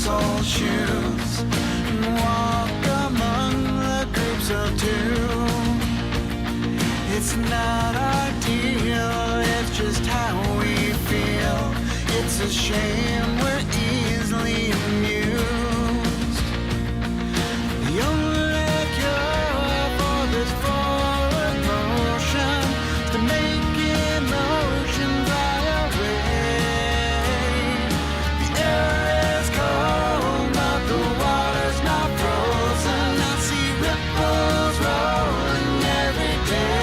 sole shoes and walk among the groups of two. It's not our deal, it's just how we feel. It's a shame we're easily amused. The only cure for this forward motion is to make emotion fly away. The air is cold, but the water's not frozen. I see ripples rolling every day.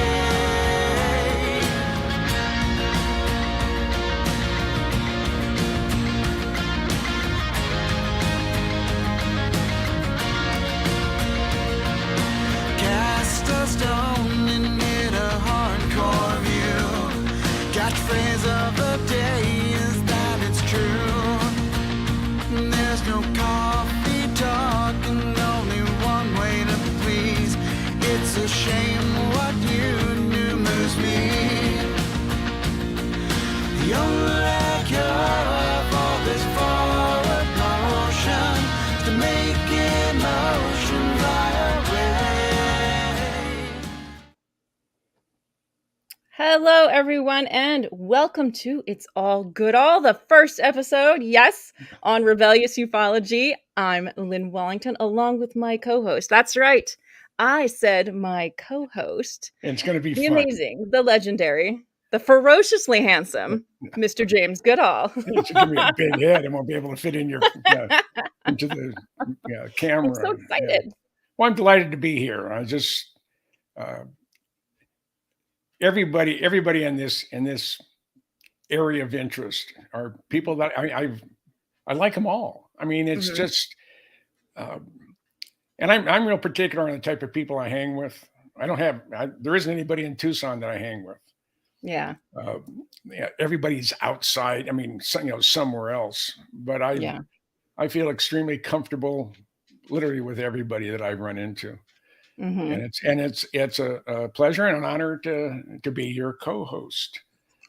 Cast a stone and get a hardcore view. Catchphrase of the day is that it's true. There's no coffee talk and only one way to please. It's a shame what you do moves me. The only cure for this forward motion is to make emotion fly away. Hello, everyone, and welcome to It's All Goodall, the first episode, yes, on rebellious ufology. I'm Lynn Wallington, along with my co-host. That's right, I said my co-host, It's going to be the fun. amazing, the legendary, the ferociously handsome Mr. James Goodall. It's going to be a big head and won't be able to fit in your into the camera. I'm so excited. Well, I'm delighted to be here. I just everybody in this area of interest are people that I like them all. I mean, it's just, and I'm real particular on the type of people I hang with. There isn't anybody in Tucson that I hang with. Yeah. Everybody's outside. I mean, somewhere else. But I feel extremely comfortable, literally, with everybody that I run into. And it's a pleasure and an honor to be your co-host.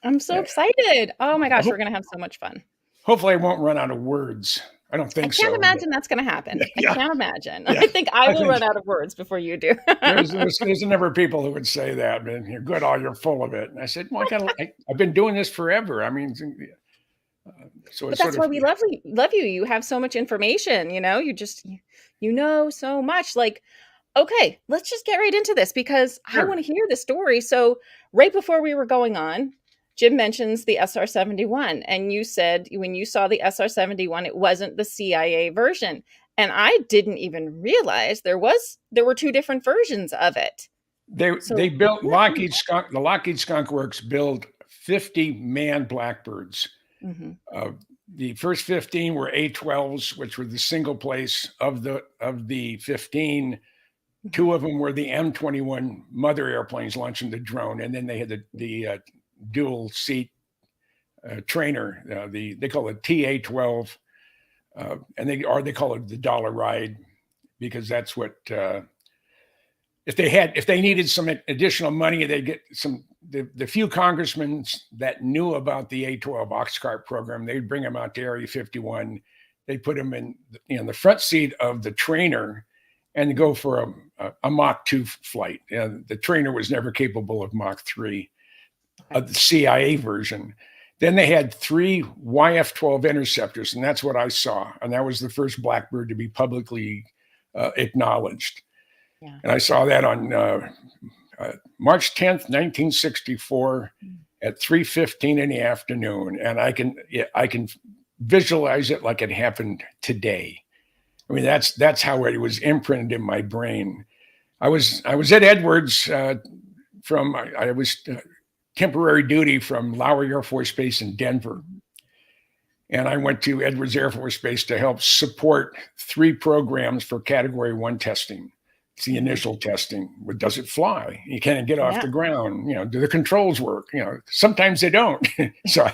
I'm so excited. Oh my gosh, we're gonna have so much fun. Hopefully, I won't run out of words. I don't think so. I can't imagine that's going to happen. Yeah. I can't imagine. Yeah. I think I will run out of words before you do. there's a number of people who would say that, but you're good, you're full of it. And I said, well, I've been doing this forever. I mean, so but that's why we love you. You have so much information, you know, you know so much. Like, okay, let's just get right into this because I want to hear the story. So right before we were going on, Jim mentions the SR-71, and you said when you saw the SR-71, it wasn't the CIA version. And I didn't even realize there were two different versions of it. They built the Lockheed Skunk Works built 50 manned Blackbirds. The first 15 were A-12s, which were the single place of the 15. Two of them were the M-21 mother airplanes launching the drone, and then they had the dual seat trainer. They call it TA-12, and they call it the dollar ride because that's what if they needed some additional money, they'd get the few congressmen that knew about the A-12 Oxcart program. They'd bring them out to Area 51. They put them in the front seat of the trainer and go for a Mach 2 flight. The trainer was never capable of Mach 3. Of the CIA version. Then they had 3 YF-12 interceptors, and that's what I saw. And that was the first Blackbird to be publicly acknowledged. Yeah. And I saw that on March 10th, 1964 at 3:15 in the afternoon. And I can visualize it like it happened today. I mean, that's how it was imprinted in my brain. I was at Edwards I was temporary duty from Lowry Air Force Base in Denver. And I went to Edwards Air Force Base to help support 3 programs for Category 1 testing. It's the initial testing. Does it fly? You can't get off the ground. Do the controls work? Sometimes they don't. So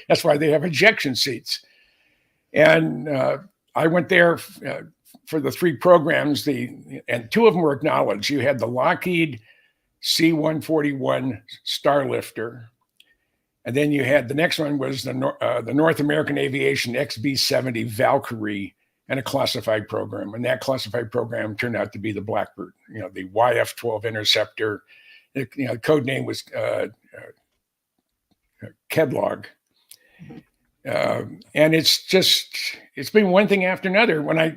that's why they have ejection seats. And I went there for the 3 programs. And 2 of them were acknowledged. You had the Lockheed C-141 Starlifter, And then you had the next one was the North American Aviation XB-70 Valkyrie, and a classified program. And that classified program turned out to be the Blackbird, the YF-12 Interceptor. The code name was Kedlog. And it's been one thing after another. When I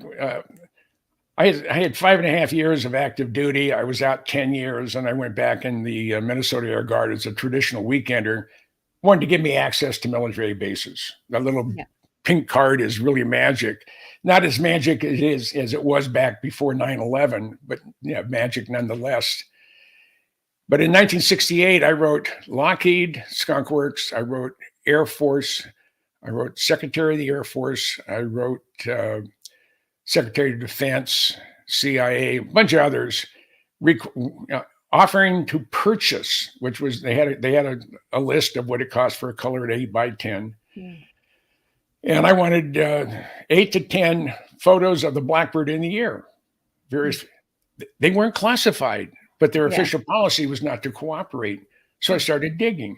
had 5.5 years of active duty. I was out 10 years, and I went back in the Minnesota Air Guard as a traditional weekender. Wanted to give me access to military bases. That little pink card is really magic. Not as magic as it was back before 9/11, but magic nonetheless. But in 1968, I wrote Lockheed Skunk Works. I wrote Air Force. I wrote Secretary of the Air Force. I wrote Secretary of Defense, CIA, a bunch of others, offering to purchase, which was they had a list of what it cost for a colored 8x10. And I wanted 8 to 10 photos of the Blackbird in the air. They weren't classified, but their official policy was not to cooperate. So I started digging.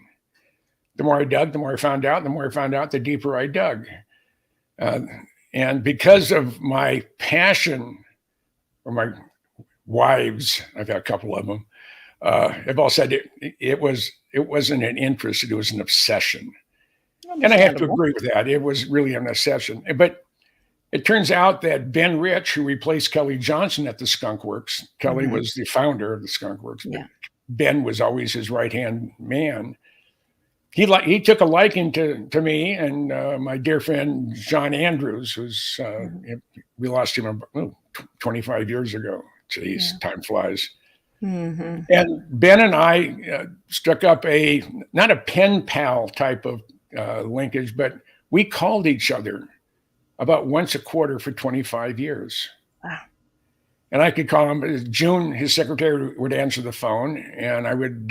The more I dug, the more I found out. The more I found out, the deeper I dug. And because of my passion, or my wives, I've got a couple of them, have all said it wasn't an interest, it was an obsession. And I have to agree with that. It was really an obsession. But it turns out that Ben Rich, who replaced Kelly Johnson at the Skunk Works, Kelly was the founder of the Skunk Works. But Ben was always his right-hand man. He took a liking to me and my dear friend John Andrews, who's we lost him 25 years ago. Jeez, time flies. And Ben and I struck up not a pen pal type of linkage, but we called each other about once a quarter for 25 years. Wow. And I could call him. June, his secretary, would answer the phone, and I would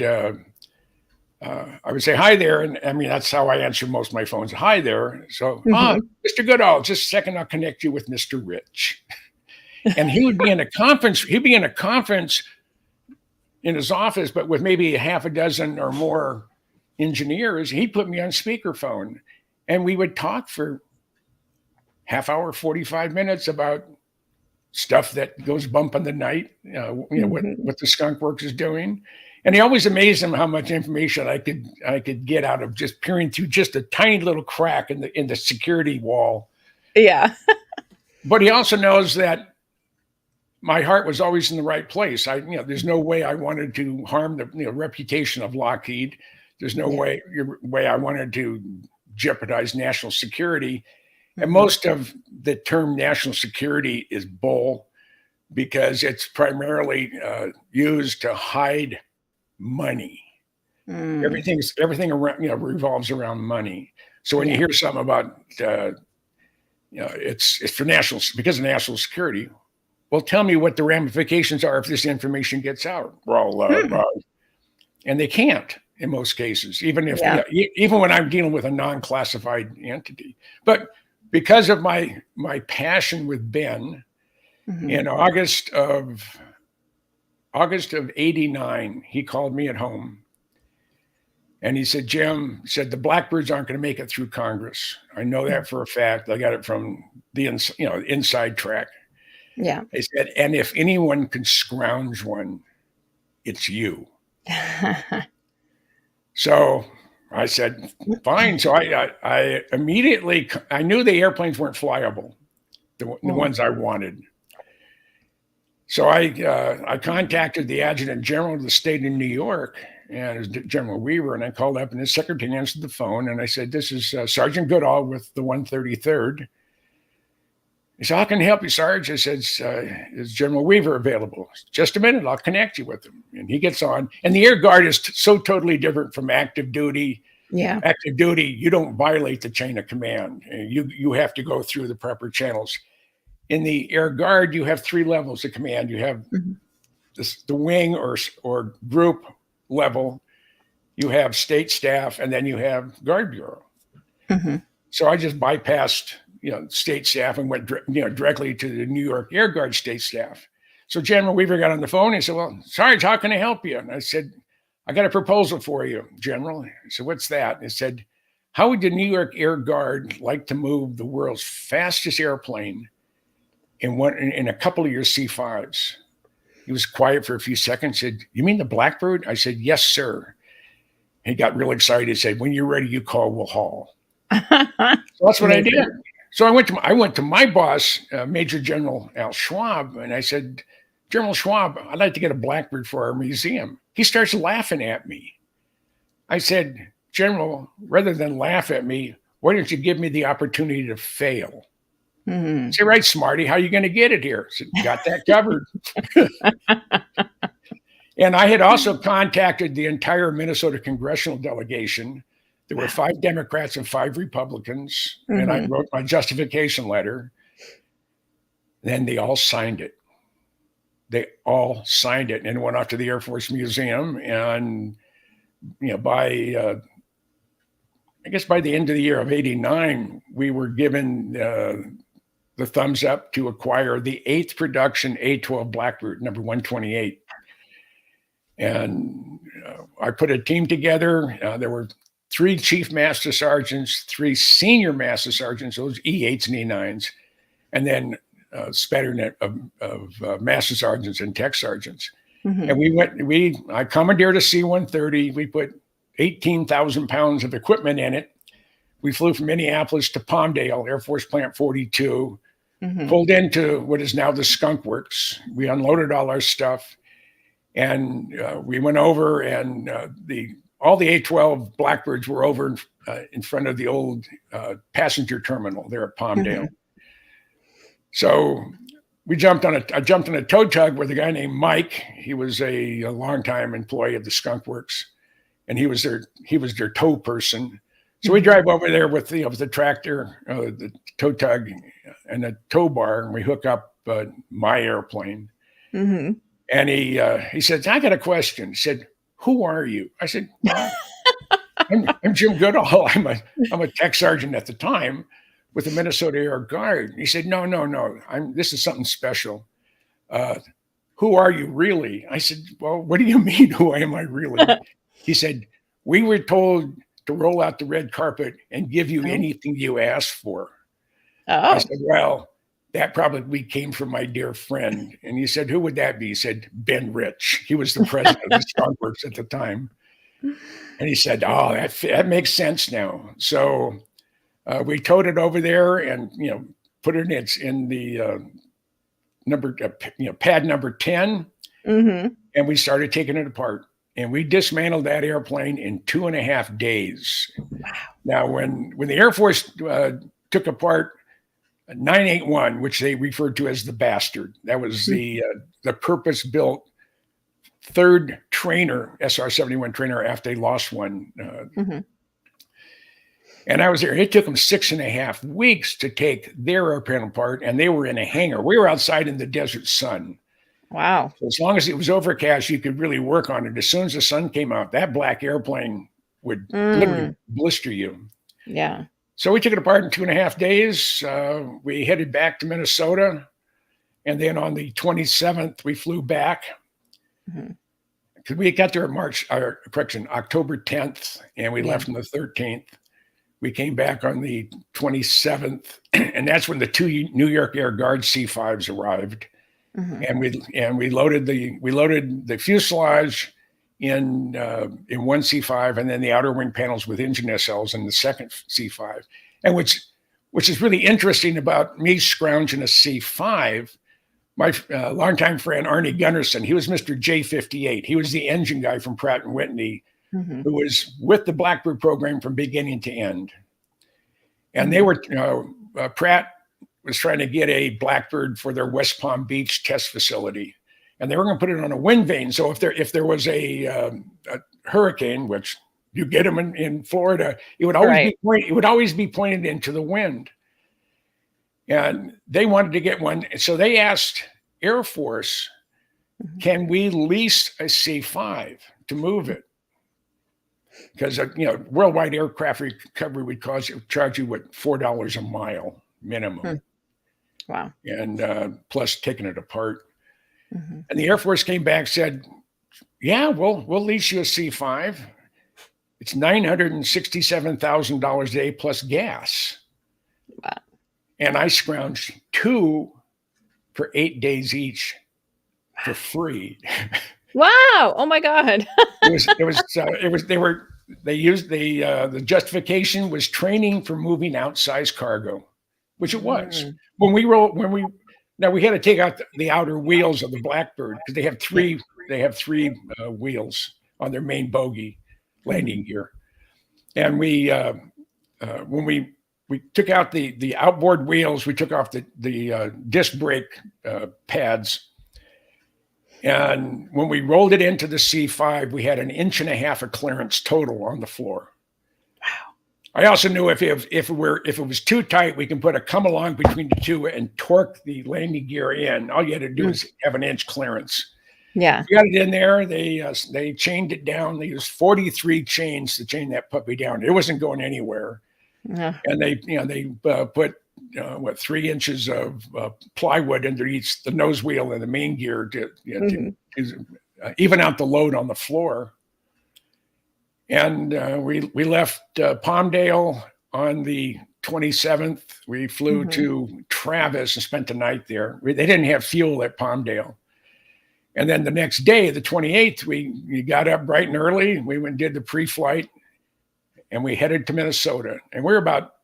say, "Hi there." And I mean, that's how I answer most of my phones. "Hi there." So, Mr. Goodall, just a second, I'll connect you with Mr. Rich. And he would be in a conference. He'd be in a conference in his office, but with maybe a half a dozen or more engineers. He'd put me on speakerphone, and we would talk for half hour, 45 minutes about stuff that goes bump in the night. What the Skunk Works is doing. And he always amazed him how much information I could get out of just peering through just a tiny little crack in the security wall. Yeah. But he also knows that my heart was always in the right place. There's no way I wanted to harm the reputation of Lockheed. There's no way I wanted to jeopardize national security. And most of the term national security is bull, because it's primarily used to hide money. Everything around revolves around money. So when you hear something about it's for because of national security, well, tell me what the ramifications are if this information gets out. And they can't in most cases, even when I'm dealing with a non-classified entity. But because of my passion with Ben, in August of '89, he called me at home, and he said, "Jim," the Blackbirds aren't going to make it through Congress. I know that for a fact. I got it from the inside track. Yeah. He said, "And if anyone can scrounge one, it's you." So I said, "Fine." So I immediately, I knew the airplanes weren't flyable, the ones I wanted. So I contacted the Adjutant General of the state of New York, and it was General Weaver, and I called up, and his secretary answered the phone, and I said, "This is Sergeant Goodall with the 133rd. He said, "How can I help you, Sarge?" I said, "Is General Weaver available?" "Just a minute, I'll connect you with him." And he gets on. And the Air Guard is so totally different from active duty. Yeah. Active duty, you don't violate the chain of command. You have to go through the proper channels. In the Air Guard, you have 3 levels of command. You have the wing or group level. You have state staff, and then you have Guard Bureau. So I just bypassed state staff and went directly to the New York Air Guard state staff. So General Weaver got on the phone and he said, "Well, Sarge, how can I help you?" And I said, I got a proposal for you, General. I said, what's that? It said, how would the New York Air Guard like to move the world's fastest airplane in a couple of your C-5s? He was quiet for a few seconds, said, you mean the Blackbird? I said, yes, sir. He got real excited. He said, when you're ready, you call, we'll haul. So that's what I did. So I went to my boss, Major General Al Schwab, and I said, General Schwab, I'd like to get a Blackbird for our museum. He starts laughing at me. I said, General, rather than laugh at me, why don't you give me the opportunity to fail? Mm-hmm. I said, right, smarty, how are you going to get it here? I said, got that covered. And I had also contacted the entire Minnesota congressional delegation. There were 5 Democrats and 5 Republicans, and I wrote my justification letter. Then they all signed it. They all signed it, and it went off to the Air Force Museum. And by I guess by the end of the year of '89, we were given the thumbs up to acquire the 8th production A-12 Blackbird, number 128. And I put a team together. There were 3 chief master sergeants, 3 senior master sergeants, those E8s and E9s, and then spattering of master sergeants and tech sergeants. Mm-hmm. And I commandeered a C-130. We put 18,000 pounds of equipment in it. We flew from Minneapolis to Palmdale, Air Force Plant 42, pulled into what is now the Skunk Works. We unloaded all our stuff, and we went over, and all the A-12 Blackbirds were over in front of the old passenger terminal there at Palmdale. Mm-hmm. So I jumped on a tow tug with a guy named Mike. He was a longtime employee of the Skunk Works, and he was their tow person. So we drive over there with the tractor, the tow tug, and a tow bar, and we hook up my airplane. Mm-hmm. And he said, I got a question. He said, who are you? I said, well, I'm Jim Goodall. I'm a tech sergeant at the time with the Minnesota Air Guard. He said, no. This is something special. Who are you really? I said, well, what do you mean, who am I really? He said, we were told to roll out the red carpet and give you anything you asked for. Oh. I said, well, that probably came from my dear friend. And he said, who would that be? He said, Ben Rich. He was the president of the Skunk Works at the time. And he said, oh, that makes sense now. So we towed it over there and, put it in the pad number 10. Mm-hmm. And we started taking it apart. And we dismantled that airplane in 2.5 days. Wow. Now, when the Air Force took apart 981, which they referred to as the Bastard, that was the purpose-built 3rd trainer, SR-71 trainer, after they lost one. And I was there. It took them 6.5 weeks to take their airplane apart, and they were in a hangar. We were outside in the desert sun. Wow. So as long as it was overcast, you could really work on it. As soon as the sun came out, that black airplane would literally blister you. Yeah. So we took it apart in 2.5 days. We headed back to Minnesota. And then on the 27th, we flew back. Because we got there October 10th, and we left on the 13th. We came back on the 27th, and that's when the 2 New York Air Guard C-5s arrived. And we loaded the fuselage in one C-5, and then the outer wing panels with engine nacelles in the second C-5. And which is really interesting about me scrounging a C-5, my longtime friend Arnie Gunnarsson, he was Mr. J58. He was the engine guy from Pratt & Whitney, who was with the Blackbird program from beginning to end. And they were Pratt was trying to get a Blackbird for their West Palm Beach test facility, and they were going to put it on a wind vane. So if there was a hurricane, which you get them in Florida, it would always be pointed into the wind. And they wanted to get one, so they asked Air Force, "Can we lease a C-5 to move it?" Because worldwide aircraft recovery would charge you $4 a mile minimum. Wow. And plus taking it apart. And the Air Force came back, said, yeah, we'll lease you a C5. It's $967,000 a day plus gas. Wow. And I scrounged 2 for 8 days each for free. Wow. Oh my God. The justification was training for moving outsized cargo, which it was. Now we had to take out the outer wheels of the Blackbird because they have three wheels on their main bogie landing gear. And when we took out the outboard wheels, we took off the disc brake pads. And when we rolled it into the C5, we had 1.5 inches of clearance total on the floor. Wow. I also knew if it was too tight, we can put a come along between the two and torque the landing gear in. All you had to do is have 1 inch clearance. Yeah. We got it in there. They chained it down. They used 43 chains to chain that puppy down. It wasn't going anywhere. Yeah. And they put 3 inches of plywood underneath the nose wheel and the main gear to even out the load on the floor. And we left Palmdale on the 27th. We flew to Travis and spent the night there. They didn't have fuel at Palmdale. And then the next day, the 28th, we got up bright and early. We went and did the pre-flight, and we headed to Minnesota. And we're about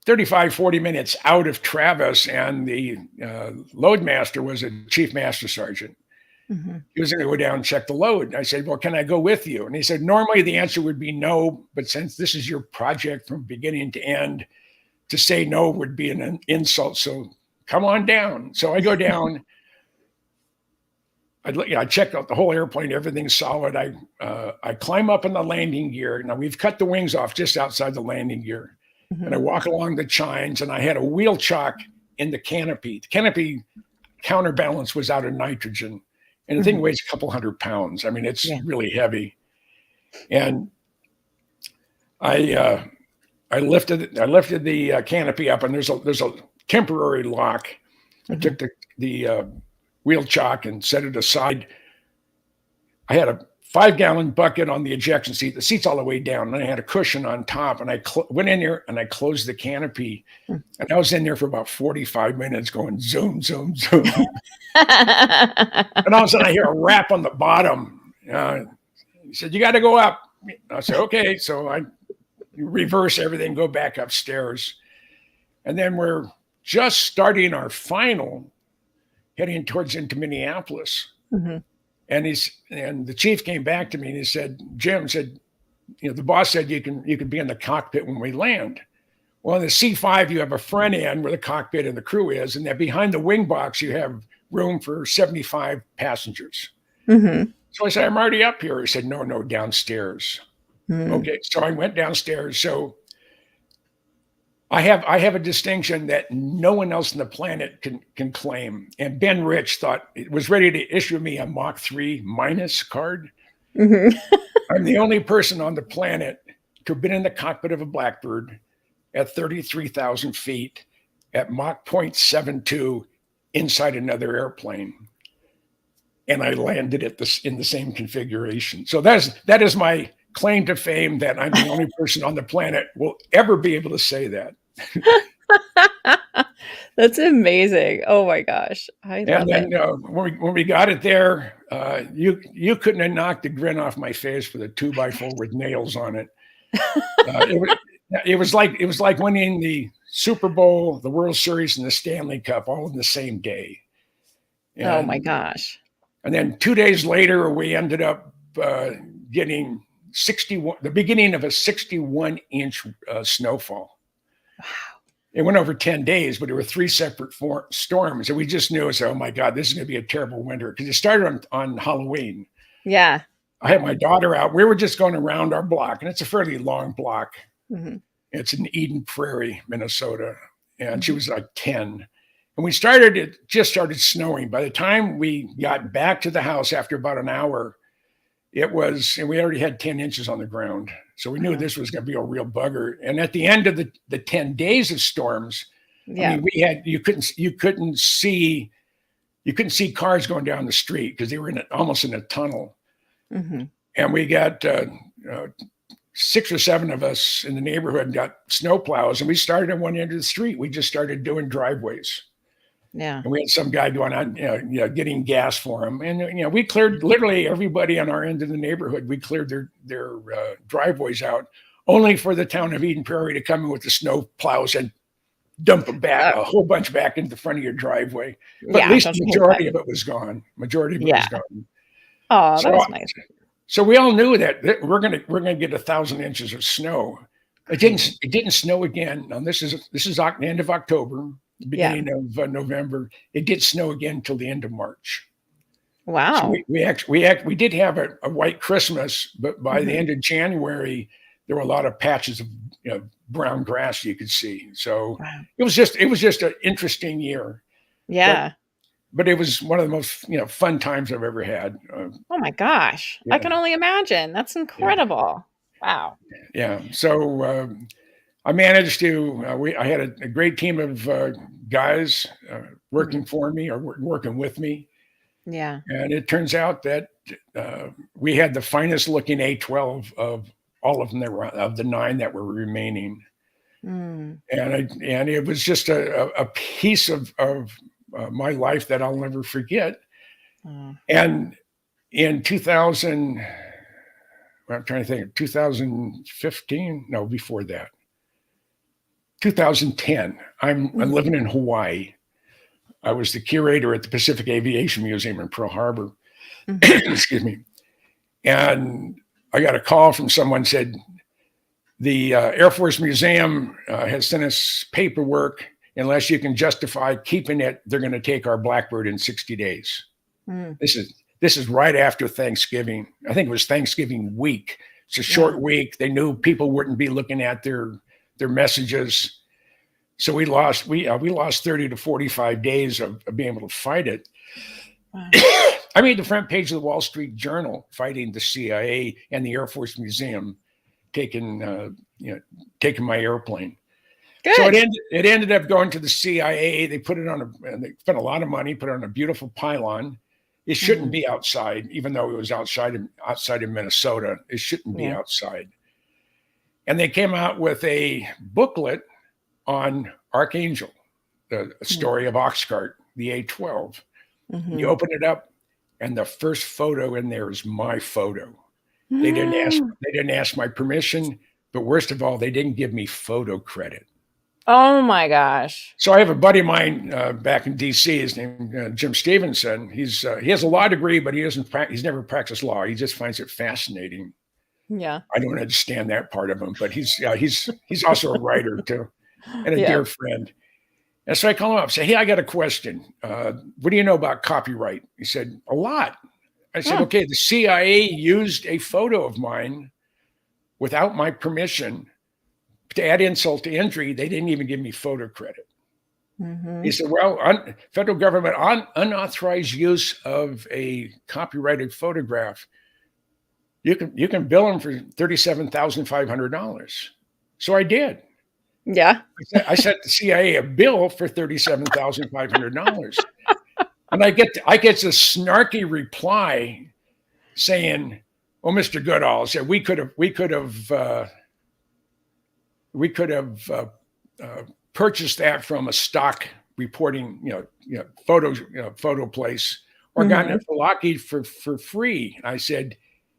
35, 40 minutes out of Travis, and the load master was a chief master sergeant. He was going to go down and check the load. And I said, well, can I go with you? And he said, normally the answer would be no, but since this is your project from beginning to end, to say no would be an insult. So come on down. So I go down. I checked out the whole airplane. Everything's solid. I climb up in the landing gear. Now we've cut the wings off just outside the landing gear. And I walk along the chines, and I had a wheel chock in the canopy. The canopy counterbalance was out of nitrogen, and the thing weighs a couple 100 pounds. I mean, it's really heavy. And I lifted the canopy up, and there's a temporary lock. I took the wheel chock and set it aside. I had a 5-gallon bucket on the ejection seat. The seat's all the way down, and I had a cushion on top. And I went in there and I closed the canopy, and I was in there for about 45 minutes, going zoom, zoom, zoom. And all of a sudden, I hear a rap on the bottom. He said, "You got to go up." I said, "Okay." So I reverse everything, go back upstairs, and then we're just starting our final, heading towards into Minneapolis. And the chief came back to me and he said, Jim said, the boss said you can be in the cockpit when we land. Well, in the C5, you have a front end where the cockpit and the crew is, and then behind the wing box, you have room for 75 passengers. So I said, I'm already up here. He said, no, downstairs. Okay, so I went downstairs. So I have a distinction that no one else on the planet can claim. And Ben Rich was ready to issue me a Mach 3 minus card. I'm the only person on the planet to have been in the cockpit of a Blackbird at 33,000 feet at Mach 0.72 inside another airplane. And I landed in the same configuration. So that is my claim to fame, that I'm the only person on the planet will ever be able to say that. That's amazing. Oh my gosh. I love it. When we got it there, you couldn't have knocked the grin off my face with a 2x4 with nails on it. It was like winning the Super Bowl, the World Series, and the Stanley Cup all in the same day. Oh my gosh. And then 2 days later, we ended up getting the beginning of a 61-inch snowfall. Wow. It went over 10 days, but there were 3 separate storms. And we just knew, oh my God, this is going to be a terrible winter, because it started on Halloween. Yeah. I had my daughter out. We were just going around our block, and it's a fairly long block. It's in Eden Prairie, Minnesota. And she was like 10. And it just started snowing. By the time we got back to the house after about an hour, and we already had 10 inches on the ground. So we knew this was going to be a real bugger. And at the end of the 10 days of storms, I mean, you couldn't see you couldn't see cars going down the street because they were almost in a tunnel. Mm-hmm. And we got 6 or 7 of us in the neighborhood got snow plows, and we started at one end of the street. We just started doing driveways. Yeah. And we had some guy going on, getting gas for him. And, we cleared literally everybody on our end of the neighborhood. We cleared their driveways out, only for the town of Eden Prairie to come in with the snow plows and dump them back, a whole bunch back into the front of your driveway. But at least the majority of it was gone. Majority of it was gone. Oh, that was nice. So we all knew that we're gonna get 1,000 inches of snow. It didn't snow again. Now this is the end of October, beginning of November. It did snow again till the end of March. Wow. So we did have a white Christmas, but by the end of January, there were a lot of patches of brown grass you could see. So it was just an interesting year. Yeah. But it was one of the most fun times I've ever had. Oh my gosh. I can only imagine. That's incredible. Wow. Yeah. So I managed to, I had a great team of guys working for me or working with me. Yeah. And it turns out that we had the finest looking A-12 of all of them of the 9 that were remaining. And it was just a piece of my life that I'll never forget. And in 2000, I'm trying to think, 2015, no, before that, 2010, I'm living in Hawaii. I was the curator at the Pacific Aviation Museum in Pearl Harbor. Excuse me. And I got a call from someone said, the Air Force Museum has sent us paperwork. Unless you can justify keeping it, they're going to take our Blackbird in 60 days. This is right after Thanksgiving. I think it was Thanksgiving week. It's a short week. They knew people wouldn't be looking at their messages. So we lost 30 to 45 days of being able to fight it. Wow. I made the front page of the Wall Street Journal fighting the CIA and the Air Force Museum taking my airplane. Good. So it ended up going to the CIA. They put it on they spent a lot of money, put it on a beautiful pylon. It shouldn't be outside, even though it was outside of Minnesota. It shouldn't be outside. And they came out with a booklet on Archangel, the story of Oxcart, the A-12. You open it up, and the first photo in there is my photo. They didn't ask my permission, but worst of all, they didn't give me photo credit. Oh my gosh! So I have a buddy of mine back in D.C. His name Jim Stevenson. He has a law degree, but he's never practiced law. He just finds it fascinating. Yeah, I don't understand that part of him, but he's also a writer too, and a dear friend. And so I call him up, say, "Hey, I got a question. What do you know about copyright?" He said, "A lot." I said, "Okay, the CIA used a photo of mine without my permission." To add insult to injury, they didn't even give me photo credit. He said, well, federal government unauthorized use of a copyrighted photograph, you can bill them for $37,500. So I did. Yeah. I sent the CIA a bill for $37,500. And I get this snarky reply saying, "Oh, Mr. Goodall said we could have purchased that from a stock reporting, photo place, or gotten it for Lockheed for free." I said,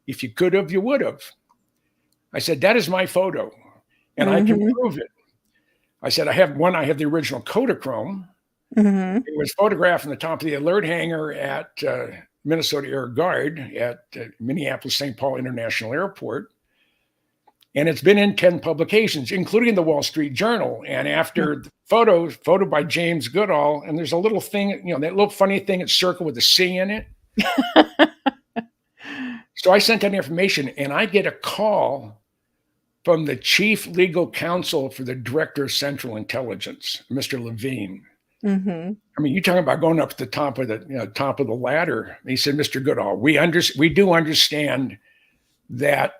"If you could have, you would have." I said, "That is my photo, and I can prove it." I said, I have the original Kodachrome. It was photographed from the top of the alert hangar at Minnesota Air Guard at Minneapolis St. Paul International Airport. And it's been in 10 publications, including the Wall Street Journal. And after the photo by James Goodall, and there's a little thing, that little funny thing, it's circled with a C in it. So I sent that information, and I get a call from the chief legal counsel for the director of Central Intelligence, Mr. Levine. I mean, you're talking about going up to the top of the ladder. He said, "Mr. Goodall, we do understand that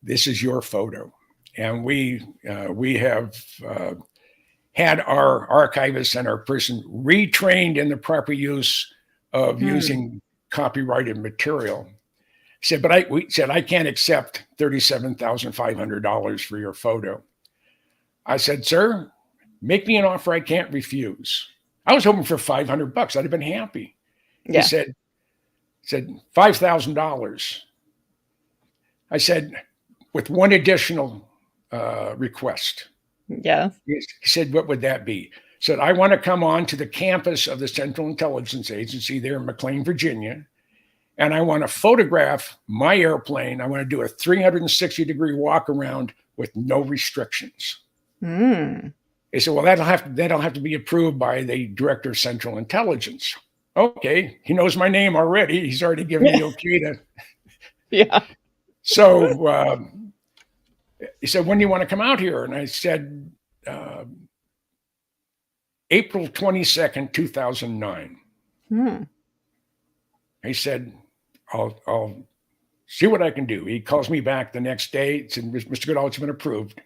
this is your photo, and we have had our archivist and our person retrained in the proper use of using copyrighted material. He said, but we said, I can't accept $37,500 for your photo. I said, sir, make me an offer I can't refuse. I was hoping for $500. I'd have been happy. Yeah. He said $5,000. I said, with one additional request. Yeah. He said, what would that be? He said, I want to come on to the campus of the Central Intelligence Agency there in McLean, Virginia, and I want to photograph my airplane. I want to do a 360-degree walk around with no restrictions. They said, well, that'll have to be approved by the Director of Central Intelligence. Okay, he knows my name already. He's already given me okay to. Yeah. So he said, when do you want to come out here? And I said, April 22nd, 2009. He said, I'll see what I can do. He calls me back the next day. Said, Mr. Goodall, it's been approved.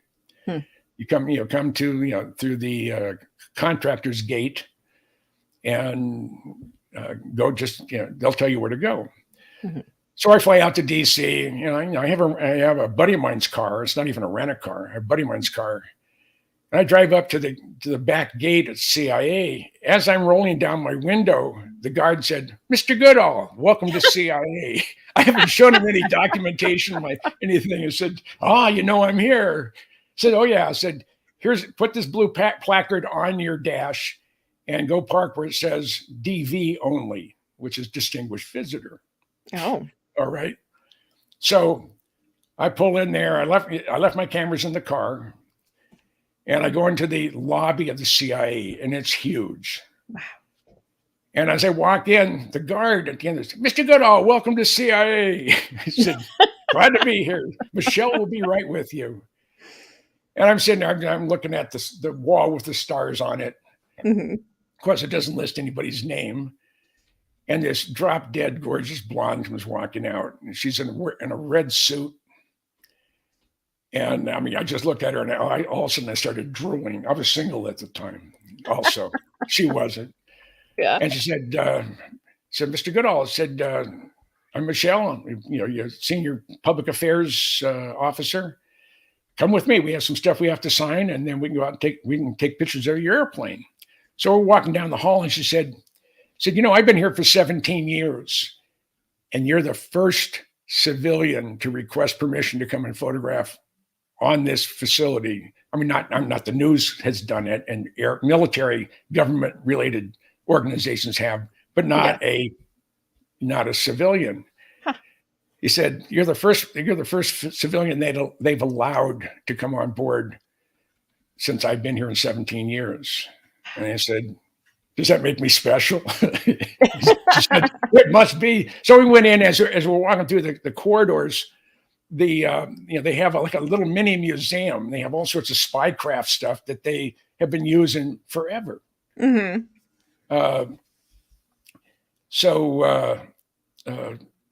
You come to, through the contractor's gate and go they'll tell you where to go. So I fly out to DC. I have a buddy of mine's car. It's not even a rent-a-car. I have a buddy of mine's car. And I drive up to the back gate at CIA. As I'm rolling down my window, the guard said, Mr. Goodall, welcome to CIA. I haven't shown him any documentation, like anything. I said, I'm here. I said, oh yeah. I said, put this blue placard on your dash and go park where it says DV only, which is distinguished visitor. Oh. All right. So I pull in there. I left my cameras in the car, and I go into the lobby of the CIA, and it's huge. Wow. And as I walk in, the guard at the end said, Mr. Goodall, welcome to CIA. I said, glad to be here. Michelle will be right with you. And I'm sitting there, I'm looking at the wall with the stars on it. Of course, it doesn't list anybody's name. And this drop dead gorgeous blonde was walking out, and she's in a red suit. And I just looked at her, and all of a sudden I started drooling. I was single at the time also. She wasn't. Yeah. And she said, Mr. Goodall, said, I'm Michelle, you're senior public affairs officer. Come with me. We have some stuff we have to sign, and then we can go out and we can take pictures of your airplane. So we're walking down the hall, and she said, I've been here for 17 years, and you're the first civilian to request permission to come and photograph on this facility. I'm not the news has done it, and military government related organizations have, but not a civilian. He said, you're the first civilian they've allowed to come on board since I've been here in 17 years. And I said, does that make me special? She said, it must be. So we went in as we're walking through the corridors. They have like a little mini museum. They have all sorts of spycraft stuff that they have been using forever.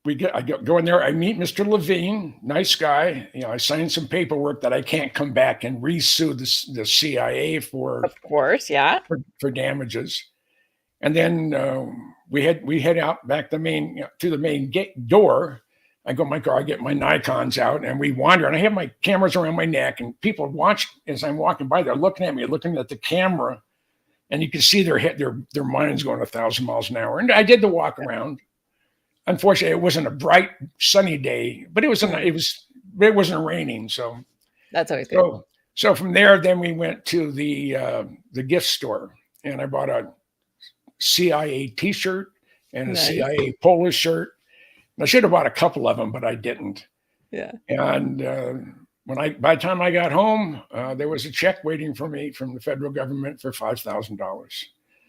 I go in there. I meet Mr. Levine, nice guy. I signed some paperwork that I can't come back and resue the CIA for. Of course, yeah. For damages. And then we head out back to the main gate door. I go in my car, I get my Nikons out, and we wander. And I have my cameras around my neck, and people watch as I'm walking by. They're looking at me, looking at the camera, and you can see their minds going 1,000 miles an hour. And I did the walk around. Unfortunately, it wasn't a bright, sunny day, but it wasn't raining, so that's always good. So from there, then we went to the gift store, and I bought a CIA T-shirt and a CIA polo shirt. And I should have bought a couple of them, but I didn't. Yeah. And by the time I got home, there was a check waiting for me from the federal government for $5,000.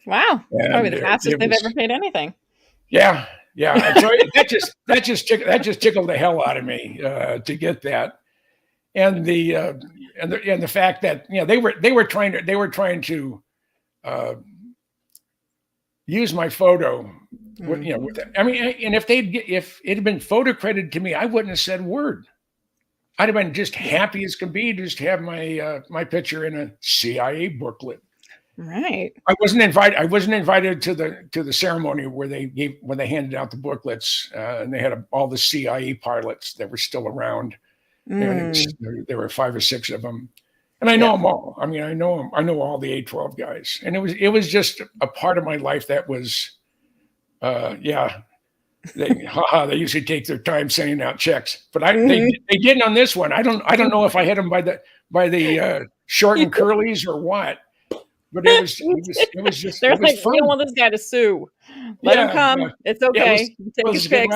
Wow, and probably the fastest they've ever paid anything. Yeah. Yeah, so that just tickled the hell out of me to get that, and the fact that they were trying to use my photo, with it. And if it had been photo credited to me, I wouldn't have said a word. I'd have been just happy as can be to just have my picture in a CIA booklet. Right. I wasn't invited. I wasn't invited to the ceremony where they handed out the booklets, and they had all the CIE pilots that were still around, and there were 5 or 6 of them, and I know them all. I mean, I know them. I know all the A-12 guys, and it was just a part of my life that was, yeah. They usually take their time sending out checks, but they didn't on this one. I don't know if I hit them by the short and curlies or what. But it was just They're it was like, fun. we don't want this guy to sue. Let him come. Yeah. It's okay. Take his pics.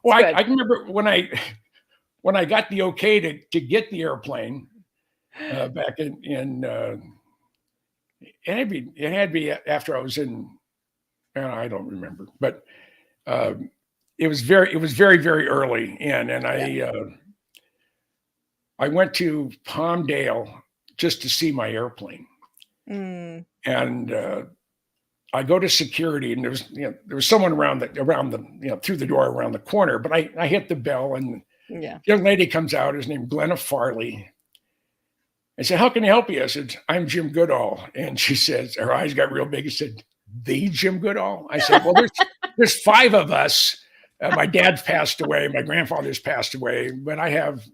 Well, I remember when I got the okay to get the airplane back in it had to be after I was in, I don't remember, but it was very, very early in, and I went to Palmdale just to see my airplane. And I go to security, and there was someone around the through the door around the corner, but I hit the bell, and the young lady comes out. His name Glenna Farley. I said, "How can I help you?" I said, "I'm Jim Goodall." And she says, her eyes got real big and said, "The Jim Goodall?" I said, "Well, there's 5 of us. My dad's passed away, my grandfather's passed away, but I have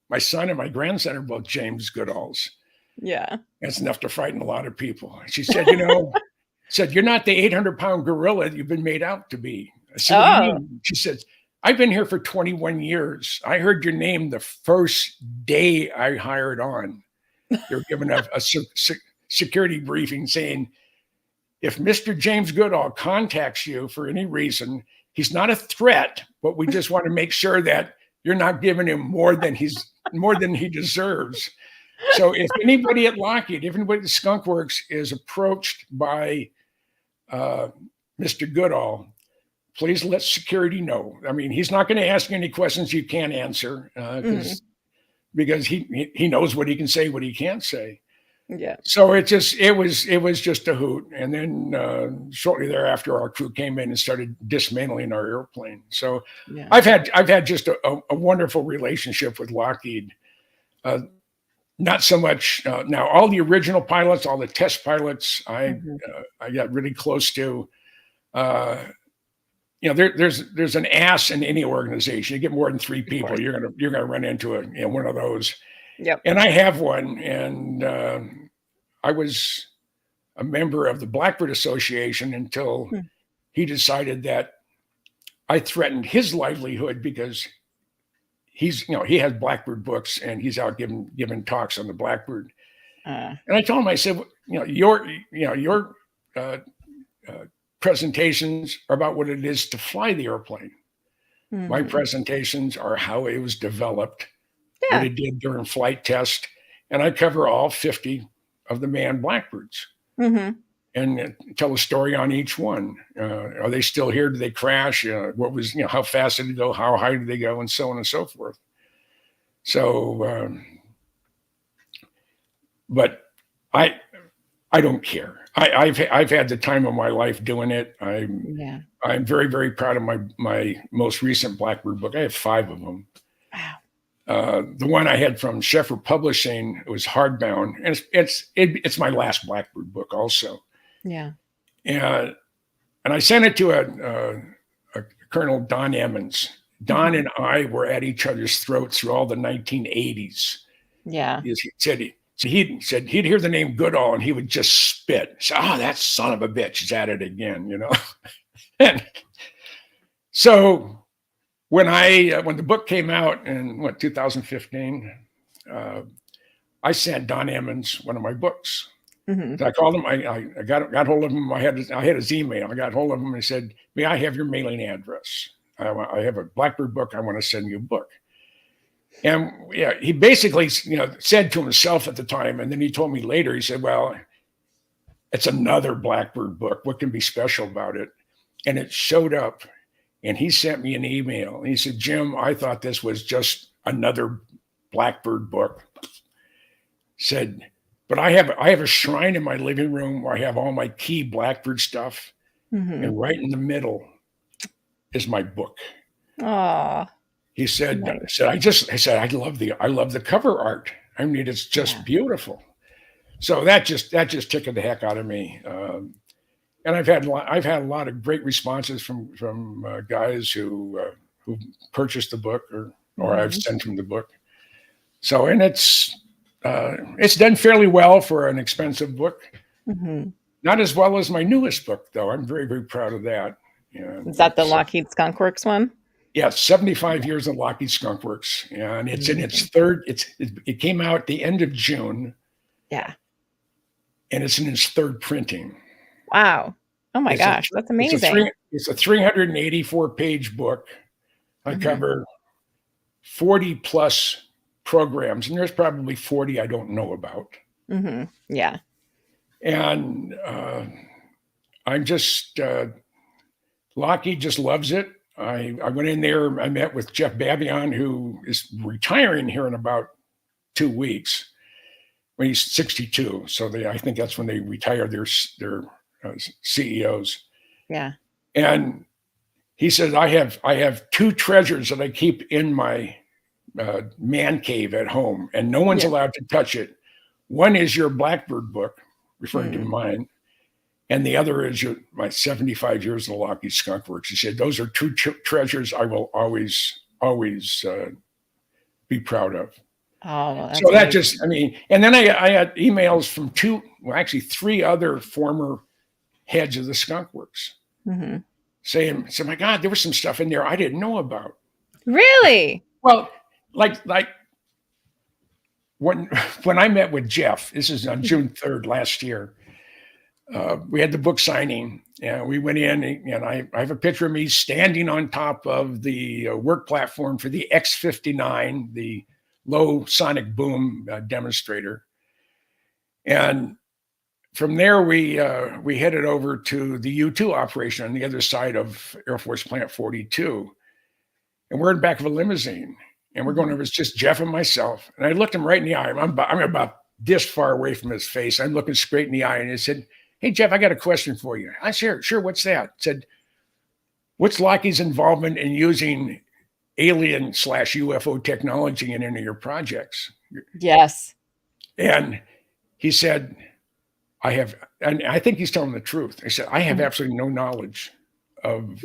my son and my grandson are both James Goodalls." Yeah. That's enough to frighten a lot of people. She said, "You're not the 800-pound gorilla that you've been made out to be." I said, "What do you mean?" She said, "I've been here for 21 years. I heard your name the first day I hired on." You're given a security briefing saying, "If Mr. James Goodall contacts you for any reason, he's not a threat, but we just want to make sure that you're not giving him more than he deserves." So if anybody at Lockheed, if anybody at Skunk Works is approached by Mr. Goodall, please let security know. I mean, he's not going to ask any questions you can't answer because he knows what he can say, what he can't say. Yeah. So it was just a hoot. And then shortly thereafter, our crew came in and started dismantling our airplane. So I've had just a wonderful relationship with Lockheed. Not so much now. All the original pilots, all the test pilots, I got really close to. There's an ass in any organization. You get more than 3 people, you're gonna run into one of those. Yep. And I have one, and I was a member of the Blackbird Association until he decided that I threatened his livelihood because he has Blackbird books and he's out giving talks on the Blackbird. And I told him, I said, your presentations are about what it is to fly the airplane. My presentations are how it was developed, what it did during flight test, and I cover all 50 of the manned Blackbirds and tell a story on each one. Are they still here? Did they crash? What was, how fast did they go? How high did they go? And so on and so forth. So, but I don't care. I've had the time of my life doing it. I'm very, very proud of my most recent Blackbird book. I have 5 of them. Wow. The one I had from Sheffer Publishing, it was hardbound, and it's my last Blackbird book also. Yeah. And I sent it to a Colonel Don Emmons. Don and I were at each other's throats through all the 1980s. Yeah. He said he'd hear the name Goodall and he would just spit. Say, "Oh, that son of a bitch is at it again," And so when the book came out in 2015, I sent Don Emmons one of my books. I called him. I got hold of him. I had his email. I got hold of him and said, "May I have your mailing address? I have a Blackbird book. I want to send you a book." And he basically said to himself at the time, and then he told me later. He said, "Well, it's another Blackbird book. What can be special about it?" And it showed up, and he sent me an email. And he said, "Jim, I thought this was just another Blackbird book." Said, "But I have a shrine in my living room where I have all my key Blackbird stuff, and right in the middle is my book." Aww. He said, nice. I love the cover art. I mean, it's just beautiful. So that just tickled the heck out of me. And I've had a lot of great responses from guys who purchased the book or I've sent them the book. So, and it's done fairly well for an expensive book. Mm-hmm. Not as well as my newest book, though. I'm very, very proud of that. And Is that the Lockheed Skunk Works one? Yeah, 75 years of Lockheed Skunk Works, and it's in its third. It came out at the end of June. Yeah, and it's in its third printing. Wow! Oh my gosh, that's amazing. It's a 384-page book. I cover 40 plus programs, and there's probably 40 I don't know about. Yeah. And I'm just, Lockheed just loves it. I went in there, I met with Jeff Babion, who is retiring here in about 2 weeks when he's 62. So I think that's when they retire their CEOs. Yeah. And he says, I have 2 treasures that I keep in my man cave at home, and no one's allowed to touch it. One is your Blackbird book, referring to mine, and the other is my 75 years of the Lockheed Skunk Works. He said, those are 2 treasures I will always be proud of. Oh, so that just, and then I had emails from 3 other former heads of the Skunk Works saying, my God, there was some stuff in there I didn't know about. Really? Well, like when I met with Jeff, this is on June 3rd last year, we had the book signing, and we went in, and I have a picture of me standing on top of the work platform for the X-59, the low sonic boom demonstrator. And from there, we headed over to the U-2 operation on the other side of Air Force Plant 42. And we're in the back of a limousine, and we're going, it was just Jeff and myself. And I looked him right in the eye. I'm about this far away from his face. I'm looking straight in the eye, and he said, hey, Jeff, I got a question for you. I said, sure, what's that? He said, what's Lockheed's involvement in using alien/UFO technology in any of your projects? Yes. And he said, and I think he's telling the truth. I said, I have absolutely no knowledge of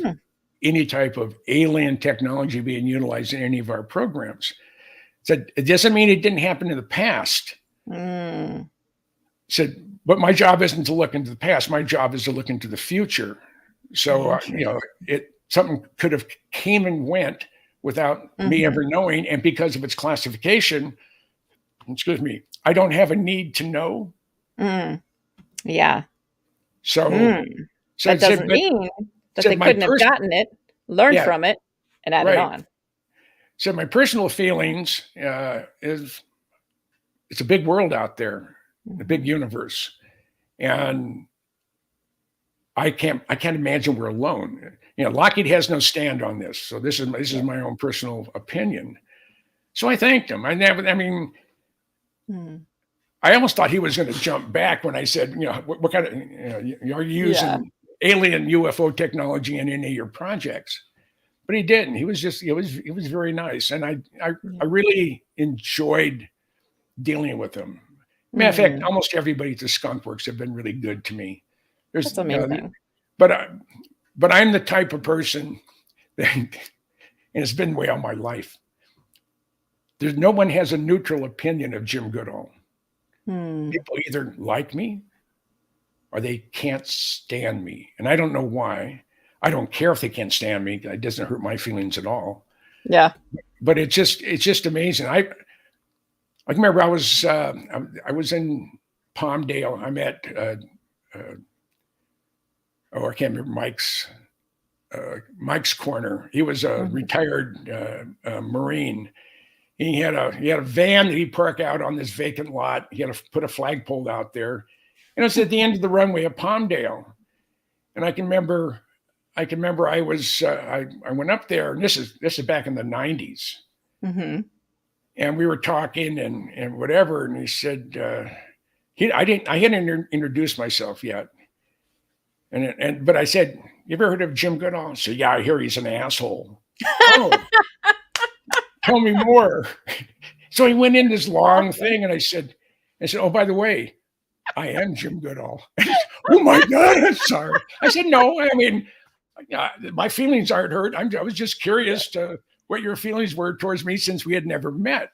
any type of alien technology being utilized in any of our programs. Said, it doesn't mean it didn't happen in the past. Said, but my job isn't to look into the past. My job is to look into the future. So, something could have came and went without me ever knowing. And because of its classification, I don't have a need to know. Yeah. So that doesn't mean that they couldn't have gotten it, learned from it, and added on. So my personal feelings is it's a big world out there, a big universe, and I can't imagine we're alone. Lockheed has no stand on this, so this is my own personal opinion. So I thanked him. I almost thought he was going to jump back when I said, what kind of, are you using alien UFO technology in any of your projects? But he didn't. He was very nice, and I really enjoyed dealing with him. Matter of fact, almost everybody at the Skunk Works have been really good to me. That's amazing. But I'm the type of person that, and it's been the way all my life. No one has a neutral opinion of Jim Goodall. People either like me or they can't stand me, and I don't know why. I don't care if they can't stand me. It doesn't hurt my feelings at all. Yeah. But it's just amazing. I remember I was in Palmdale. I met I can't remember Mike's Corner. He was a retired Marine. He had a van that he'd park out on this vacant lot. He had to put a flagpole out there, and it was at the end of the runway of Palmdale. And I can remember I went up there, and this is back in the 90s. And we were talking and whatever, and he said I hadn't introduced myself yet. But I said, you ever heard of Jim Goodall? He said, yeah, I hear he's an asshole. Oh, tell me more. So he went in this long thing, and I said, oh, by the way, I am Jim Goodall. Oh my God, I'm sorry. I said, no, I mean, my feelings aren't hurt. I was just curious to what your feelings were towards me since we had never met.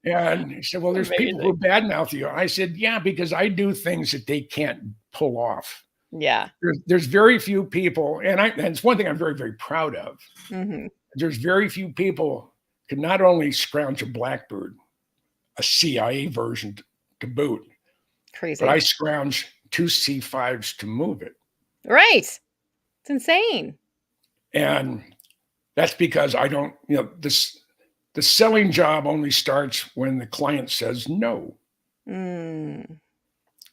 And he said, well, there's people who badmouth you. I said, yeah, because I do things that they can't pull off. Yeah. There's very few people, and it's one thing I'm very, very proud of. Mm-hmm. There's very few people can not only scrounge a Blackbird, a CIA version to boot, Crazy. but I scrounge 2 C5s to move it. Right. It's insane. And that's because I don't, the selling job only starts when the client says no. Mm.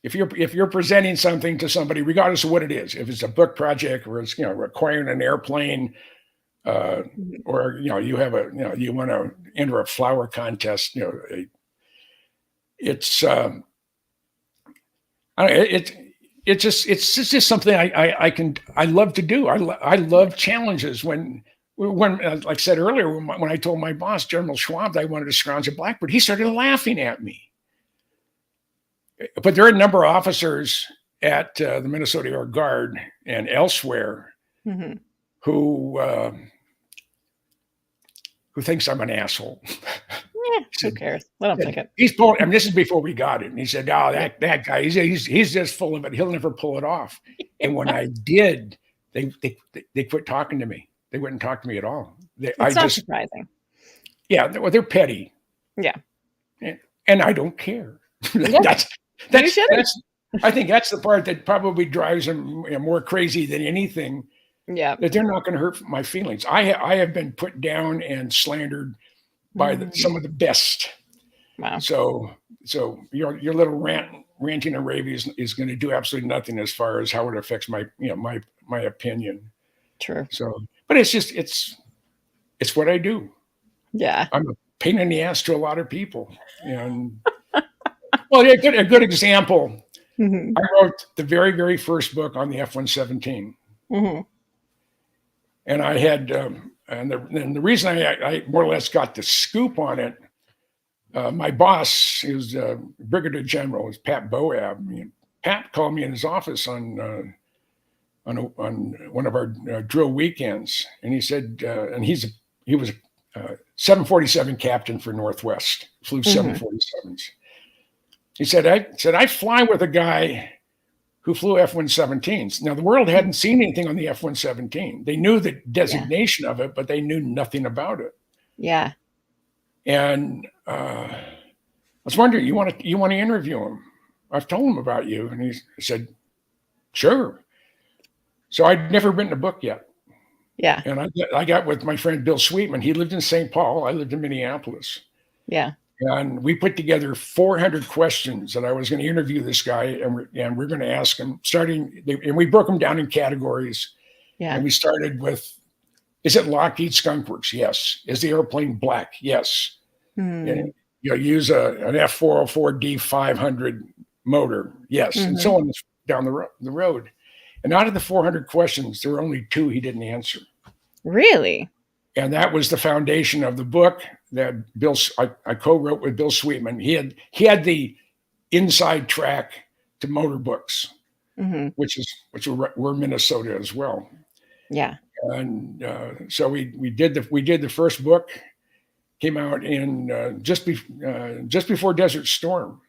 If you're presenting something to somebody, regardless of what it is, if it's a book project or it's acquiring an airplane, or you have you want to enter a flower contest, it's just something I love to do. I love challenges. When like I said earlier, when I told my boss, General Schwab, that I wanted to scrounge a Blackbird, he started laughing at me. But there are a number of officers at the Minnesota Air Guard and elsewhere mm-hmm. who thinks I'm an asshole. Yeah, who cares? Let him think it. He's pulling. I mean, this is before we got it. And he said, "Oh, that guy, he's just full of it. He'll never pull it off." And when I did, they quit talking to me. They wouldn't talk to me at all. It's not surprising. Yeah, they're petty. Yeah, and I don't care. Yeah. I think that's the part that probably drives them more crazy than anything. Yeah, that they're not going to hurt my feelings. I have been put down and slandered by some of the best. Wow. So your little ranting and raving is going to do absolutely nothing as far as how it affects my my opinion. True. So, but it's what I do. Yeah. I'm a pain in the ass to a lot of people, and well, a good example. Mm-hmm. I wrote the very, very first book on the F-117. Mm-hmm. And I had, and the reason I more or less got the scoop on it, my boss is Brigadier General, is Pat Boab. Pat called me in his office on one of our drill weekends, and he said, and he was a 747 captain for Northwest, flew 747s. He said, I fly with a guy who flew F-117s. Now, the world hadn't seen anything on the F-117. They knew the designation of it, but they knew nothing about it. Yeah. And I was wondering, you want to interview him? I've told him about you. And he said, sure. So I'd never written a book yet. Yeah. And I got with my friend Bill Sweetman. He lived in St. Paul. I lived in Minneapolis. Yeah. And we put together 400 questions that I was going to interview this guy, and we're going to ask him, and we broke them down in categories. Yeah. And we started with, is it Lockheed Skunk Works? Yes. Is the airplane black? Yes. And use an F404 D500 motor? Yes. And so on down the road. And out of the 400 questions, there were only 2 he didn't answer. Really? And that was the foundation of the book that I co-wrote with Bill Sweetman. He had the inside track to motor books, which were Minnesota as well. Yeah. And so we did the first book, came out in just before Desert Storm.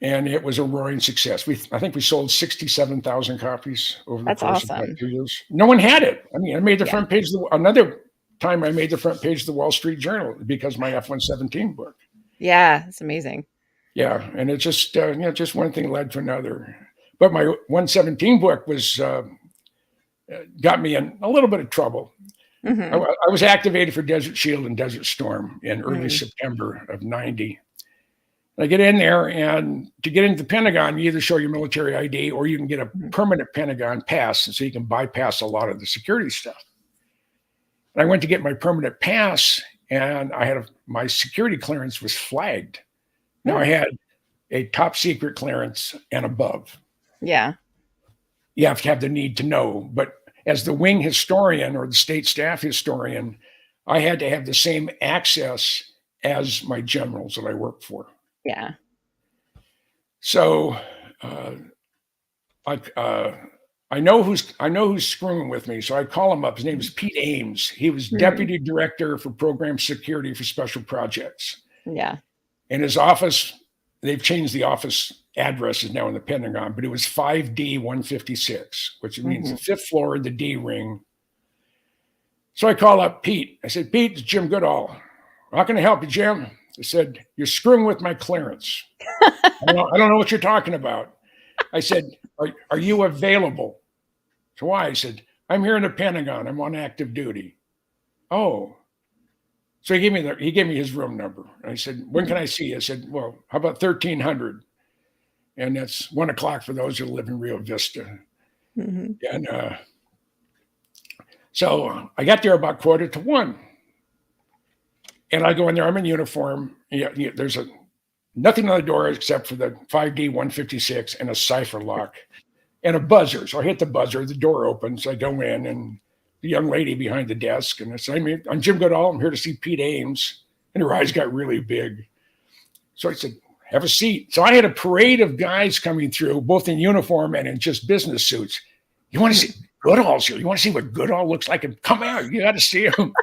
And it was a roaring success. I think we sold 67,000 copies over the course of about 2 years. No one had it. I mean, I made the front page. Another time I made the front page of the Wall Street Journal because my F-117 book. Yeah, it's amazing. Yeah, and it just just one thing led to another. But my 117 book got me in a little bit of trouble. I was activated for Desert Shield and Desert Storm in early September of '90. I get in there, and to get into the Pentagon, you either show your military ID or you can get a permanent Pentagon pass, and so you can bypass a lot of the security stuff. And I went to get my permanent pass, and my security clearance was flagged. Now I had a top secret clearance and above. Yeah. You have to have the need to know, but as the wing historian or the state staff historian, I had to have the same access as my generals that I worked for. Yeah. So I know who's screwing with me. So I call him up. His name is Pete Ames. He was deputy director for program security for special projects. Yeah. In his office, they've changed the office addresses now in the Pentagon, but it was 5D 156, which means the fifth floor of the D ring. So I call up Pete. I said, Pete, it's Jim Goodall. How can I help you, Jim? I said, you're screwing with my clearance. I don't know what you're talking about. I said, are you available? So why? I said, I'm here in the Pentagon. I'm on active duty. Oh. So he gave me his room number. I said, when can I see you? I said, well, how about 1300? And that's 1 o'clock for those who live in Rio Vista. And so I got there about 1:45. And I go in there, I'm in uniform. There's nothing on the door except for the 5D 156 and a cipher lock and a buzzer. So I hit the buzzer, the door opens, I go in, and the young lady behind the desk, and I said, I'm Jim Goodall, I'm here to see Pete Ames. And her eyes got really big. So I said, have a seat. So I had a parade of guys coming through, both in uniform and in just business suits. You want to see Goodall's here? You want to see what Goodall looks like? And come out, you got to see him.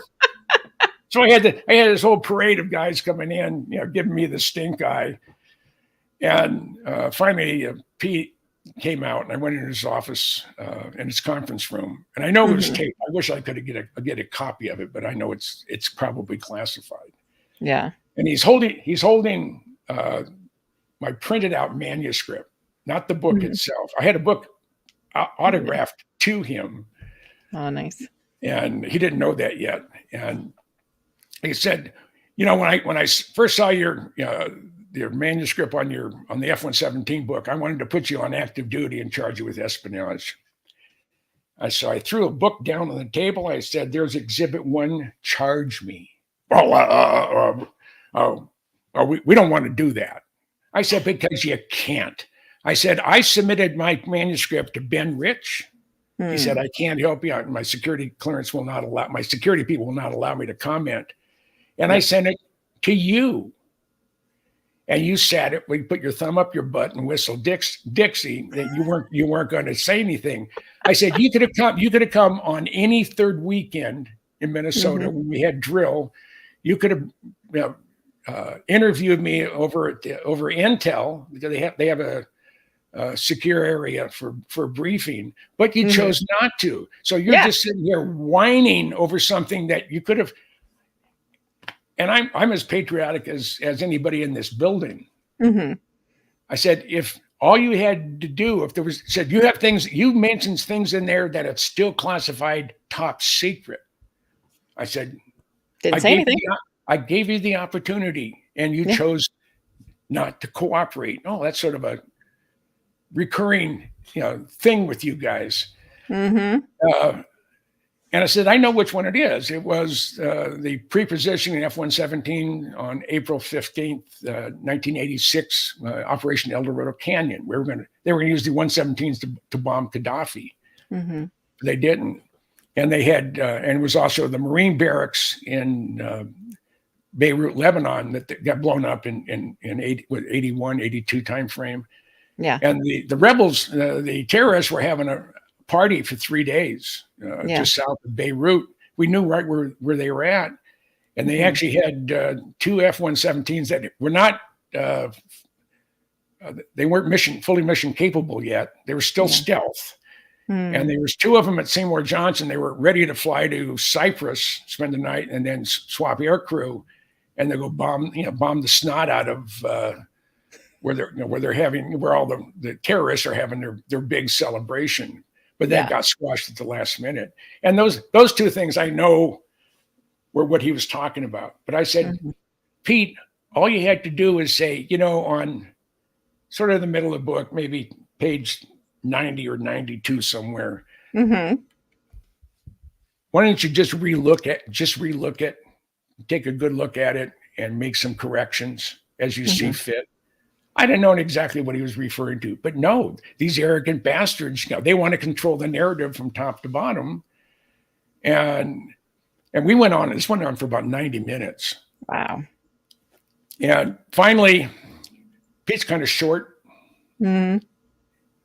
So I had this whole parade of guys coming in, giving me the stink eye. And finally, Pete came out, and I went in his office in his conference room. And I know it was taped. I wish I could get a copy of it, but I know it's probably classified. Yeah. And he's holding my printed out manuscript, not the book itself. I had a book autographed to him. Oh, nice. And he didn't know that yet. And he said, when I first saw your manuscript on the F-117 book, I wanted to put you on active duty and charge you with espionage. So I threw a book down on the table. I said, there's Exhibit 1, charge me. We don't want to do that. I said, because you can't. I said, I submitted my manuscript to Ben Rich. He said, I can't help you out. My security people will not allow me to comment. And I sent it to you. And you sat it, we put your thumb up your butt and whistled Dixie that you weren't going to say anything. I said, you could have come on any third weekend in Minnesota when we had drill. You could have interviewed me over Intel, because they have a secure area for briefing, but you chose not to. So you're just sitting here whining over something that you could have. And I'm as patriotic as anybody in this building. I said, if all you had to do, you mentioned things in there that it's still classified top secret. I said, didn't say anything. I gave you the opportunity and you chose not to cooperate. Oh, that's sort of a recurring, thing with you guys. And I said, I know which one it is. It was the pre-positioning F-117 on April 15th, 1986, Operation El Dorado Canyon. They were going to use the 117s to bomb Gaddafi. They didn't. And they had, and it was also the Marine barracks in Beirut, Lebanon, that got blown up in 81, 82 timeframe. Yeah. And the rebels, the terrorists were having a party for 3 days just south of Beirut. We knew right where they were at. And they actually had 2 F-117s that were not, they weren't fully mission capable yet. They were still stealth. And there was 2 of them at Seymour Johnson. They were ready to fly to Cyprus, spend the night, and then swap air crew. And they go bomb the snot out of where all the terrorists are having their big celebration. But that got squashed at the last minute. And those 2 things I know were what he was talking about. But I said, Pete, all you had to do is say, on sort of the middle of the book, maybe page 90 or 92 somewhere. Why don't you just relook it, take a good look at it and make some corrections as you see fit. I didn't know exactly what he was referring to, but no, these arrogant bastards, they want to control the narrative from top to bottom. And this went on for about 90 minutes. Wow. And finally, Pete's kind of short. Mm.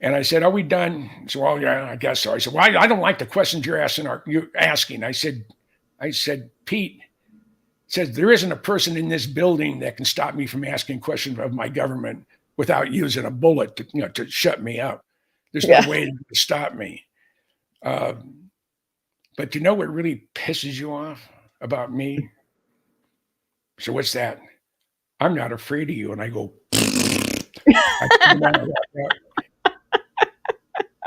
And I said, "Are we done?" So, well, yeah, I guess so. I said, "Well, I don't like the questions you're asking." I said, "Pete says there isn't a person in this building that can stop me from asking questions of my government without using a bullet to shut me up. There's no Yeah. way to stop me." But you know what really pisses you off about me? So what's that? I'm not afraid of you. And I go, I turned around and walked out.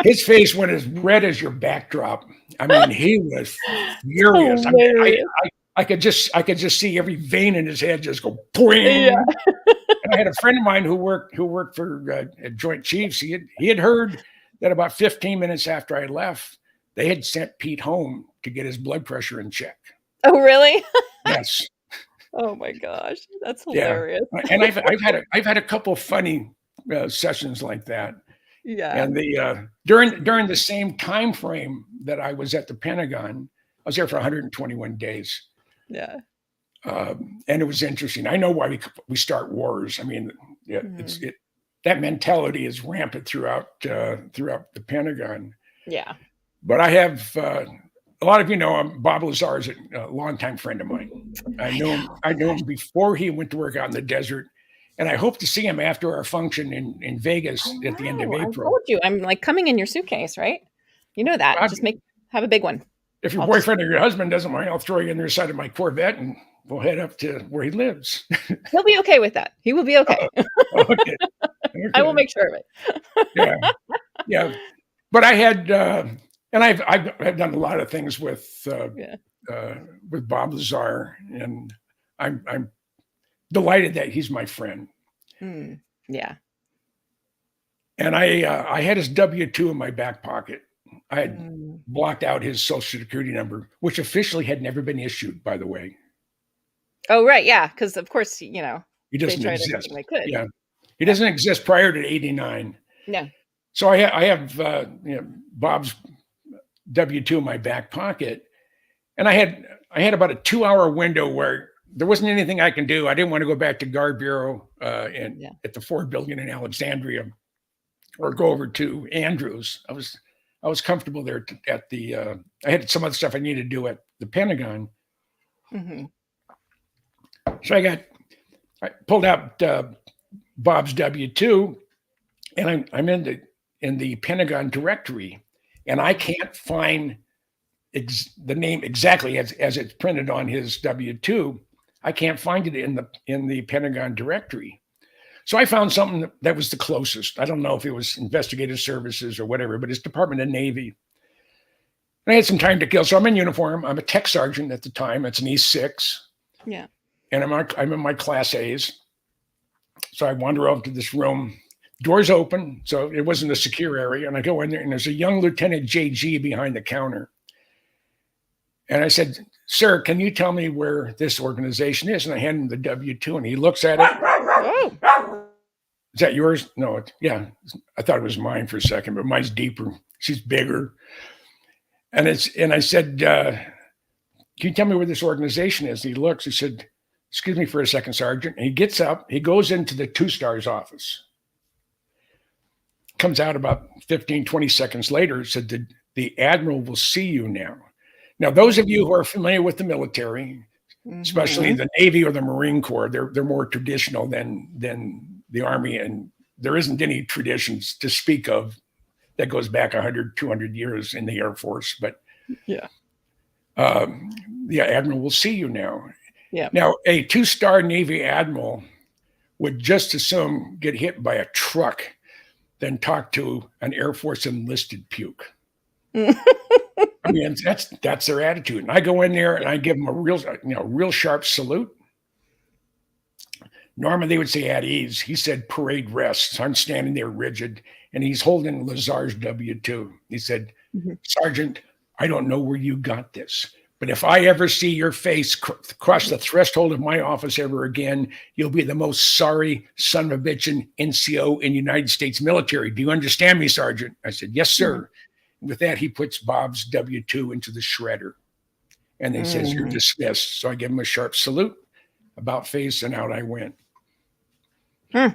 His face went as red as your backdrop. I mean, he was furious. I mean, Hilarious. I could just see every vein in his head just go boing. Yeah. And I had a friend of mine who worked for Joint Chiefs. He had heard that about 15 minutes after I left, they had sent Pete home to get his blood pressure in check. Oh, really? Yes. Oh my gosh, that's Yeah. hilarious. And I've had a couple of funny sessions like that. Yeah. And during the same time frame that I was at the Pentagon, I was there for 121 days. Yeah. And it was interesting. I know why we start wars. I mean, yeah, Mhm. that mentality is rampant throughout the Pentagon. Yeah. But I have a lot of Bob Lazar is a longtime friend of mine. I knew him before he went to work out in the desert, and I hope to see him after our function in Vegas I at the end of know, I April. told you, I'm, like, coming in your suitcase, right? You know that, Bob, just have a big one. if your I'll just boyfriend or your husband doesn't mind, I'll throw you in the side of my Corvette, and we'll head up to where he lives. He'll be okay with that. He will be okay. Okay. I will Okay. make sure of it. Yeah. Yeah. But I had, and I've done a lot of things Yeah. with Bob Lazar, and I'm delighted that he's my friend. Mm. Yeah. And I had his W-2 in my back pocket. I had Mm. blocked out his Social Security number, which officially had never been issued, by the way. Oh, right, yeah, because of course, He they doesn't tried exist. everything they could. Yeah. He doesn't exist prior to 89. No. So I have Bob's W-2 in my back pocket, and I had about a 2-hour window where there wasn't anything I can do. I didn't want to go back to Guard Bureau Yeah. at the Ford building in Alexandria, or go over to Andrews. I was comfortable there at the. I had some other stuff I needed to do at the Pentagon, Mhm. so I pulled out Bob's W-2, and I'm in the Pentagon directory, and I can't find the name exactly as it's printed on his W-2. I can't find it in the Pentagon directory. So I found something that was the closest. I don't know if it was investigative services or whatever, but it's Department of Navy. And I had some time to kill, so I'm in uniform. I'm a tech sergeant at the time. It's an E6, Yeah. and I'm in my Class A's. So I wander over to this room. Doors open, so it wasn't a secure area. And I go in there, and there's a young Lieutenant JG behind the counter. And I said, "Sir, can you tell me where this organization is?" And I hand him the W-2, and he looks at it. Oh. Is that yours? No, yeah. I thought it was mine for a second, but mine's deeper. She's bigger. And I said, "Can you tell me where this organization is?" And he looks. He said, "Excuse me for a second, Sergeant." And he gets up. He goes into the 2-star's office. Comes out about 15, 20 seconds later. Said, the Admiral will see you now. Now, those of you who are familiar with the military, especially Mhm. the Navy or the Marine Corps, they're more traditional than the Army, and there isn't any traditions to speak of that goes back 100, 200 years in the Air Force. But Yeah. the Admiral will see you now. Yeah. Now, a 2-star Navy Admiral would just as soon get hit by a truck than talk to an Air Force enlisted puke. I mean, that's their attitude. And I go in there and I give them a real sharp salute. Normally they would say at ease. He said parade rest. So I'm standing there rigid, and he's holding Lazar's W-2. He said, Mhm. "Sergeant, I don't know where you got this, but if I ever see your face cross the threshold of my office ever again, you'll be the most sorry son of a bitchin' NCO in the United States military. Do you understand me, Sergeant?" I said, "Yes, sir." With that, he puts Bob's W-2 into the shredder, and he says, "You're dismissed." So I give him a sharp salute, about face, and out I went. Hmm.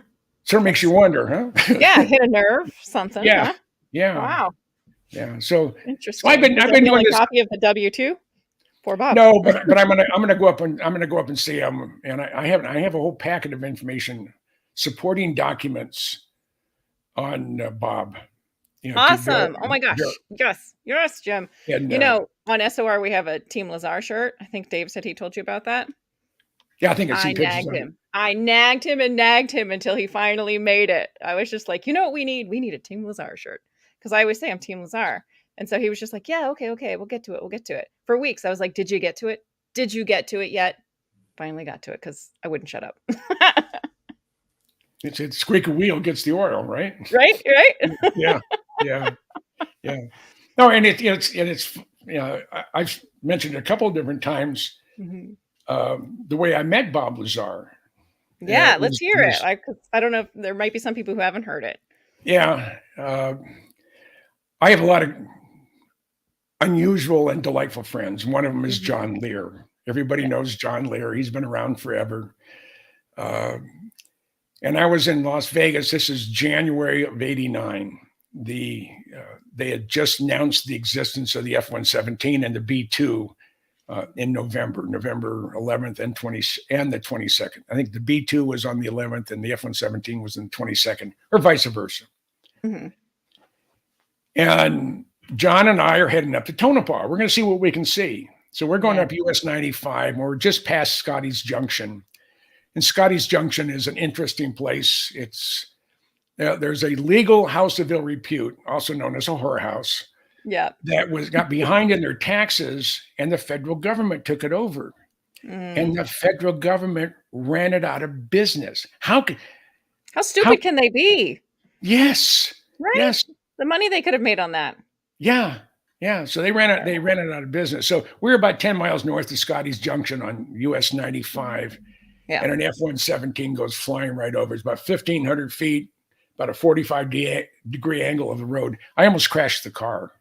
Sort of makes you wonder, huh? Yeah, hit a nerve, something, Yeah, huh? yeah, Wow, yeah. So interesting. I've Does been it feel doing like this. copy of the W-2? Poor Bob. No, but I'm gonna go up and see him, and I have a whole packet of information, supporting documents on Bob. To go Awesome. Oh my gosh. Yes. Yes, Jim. and On SOR we have a Team Lazar shirt. I think Dave said he told you about that. yeah, I think I've I seen pictures nagged of it. him. I nagged him and nagged him until he finally made it. I was just like, you know what we need? We need a Team Lazar shirt. Because I always say I'm Team Lazar. And so he was just like, yeah, okay, we'll get to it. We'll get to it. For weeks, I was like, did you get to it? Did you get to it yet? Finally got to it because I wouldn't shut up. It's squeak a wheel gets the oil, right? Right? Yeah, yeah, yeah. No, and it's I've mentioned a couple of different times Mhm. the way I met Bob Lazar. Yeah, It let's was, hear it. I don't know if there might be some people who haven't heard it. yeah. I have a lot of unusual and delightful friends. One of them is Mhm. John Lear. Everybody Yeah. knows John Lear. He's been around forever. Uh, and I was in Las Vegas. This is January of '89. They had just announced the existence of the F-117 and the B-2 in November 11th and the 22nd. I think the B-2 was on the 11th and the F-117 was on the 22nd, or vice versa. Mhm. And John and I are heading up to Tonopah. We're going to see what we can see. So we're going Yeah. up US 95, and we're just past Scotty's Junction. And Scotty's Junction is an interesting place. There's a legal house of ill repute, also known as a whorehouse, Yeah. that got behind in their taxes, and the federal government took it over. And Mm. the federal government ran it out of business. How How? stupid can they be? Yes, Right? yes. The money they could have made on that. Yeah, yeah. So they ran it out of business. So we're about 10 miles north of Scotty's Junction on US 95, Yeah. and an F-117 goes flying right over. It's about 1,500 feet, about a 45-degree angle of the road. I almost crashed the car.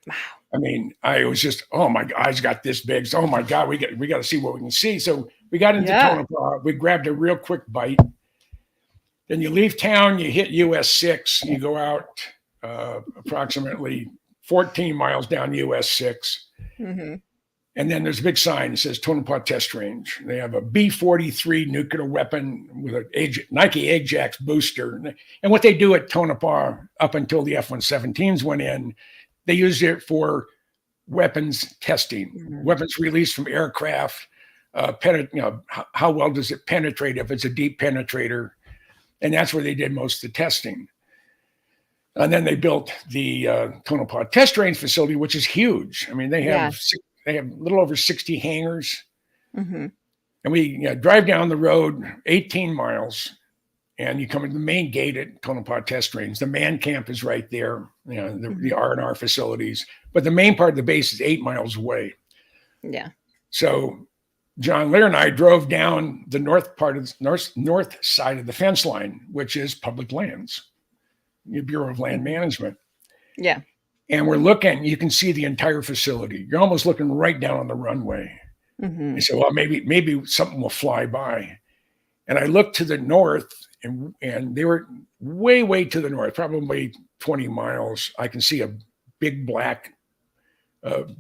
Wow. I mean, I was just, oh my eyes got this big. So, oh my God, we got to see what we can see. So we got into Yeah. Tonopah. We grabbed a real quick bite. Then you leave town, you hit US 6, you go out approximately 14 miles down US 6. Mm-hmm. And then there's a big sign that says Tonopah Test Range. They have a B-43 nuclear weapon with a Nike Ajax booster. And what they do at Tonopah up until the F-117s went in, they used it for weapons testing, weapons released from aircraft. How well does it penetrate if it's a deep penetrator? And that's where they did most of the testing. And then they built the Tonopah Test Range facility, which is huge. I mean, they have a little over 60 hangars. Mm-hmm. And we drive down the road 18 miles, and you come to the main gate at Tonopah Test Range. The man camp is right there, the R&R facilities. But the main part of the base is 8 miles away. Yeah. So John Lear and I drove down the north side of the fence line, which is public lands, the Bureau of Land Management. Yeah. And we're looking, you can see the entire facility. You're almost looking right down on the runway. Mm-hmm. I said, well, maybe something will fly by. And I looked to the north, and they were way, way to the north, probably 20 miles. I can see a big black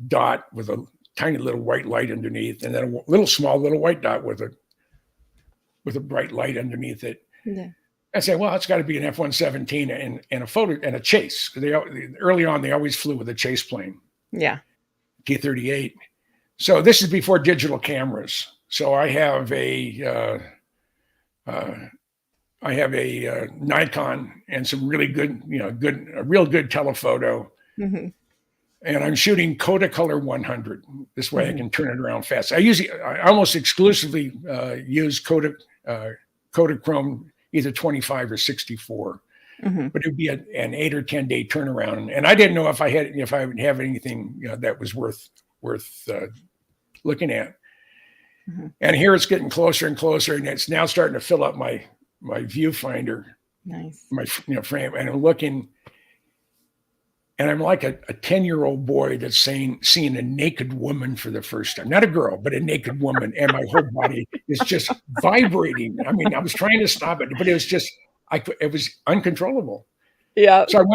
dot with a tiny little white light underneath, and then a small little white dot with a bright light underneath it. Yeah. I said, well, it's got to be an F-117 and a photo and a chase. Early on, they always flew with a chase plane. Yeah. T-38. So this is before digital cameras. So I have a Nikon and some really good, a real good telephoto. Mm-hmm. And I'm shooting Kodacolor 100. This way I can turn it around fast. I almost exclusively use Kodachrome, either 25 or 64. Mm-hmm. But it would be an 8 or 10 day turnaround. And I didn't know if I would have anything that was worth looking at. Mm-hmm. And here it's getting closer and closer, and it's now starting to fill up my viewfinder. Nice. My frame, and I'm looking, and I'm like a 10-year-old boy that's seeing a naked woman for the first time. Not a girl, but a naked woman, and my whole body is just vibrating. I mean, I was trying to stop it, but it was just it was uncontrollable. Yeah. So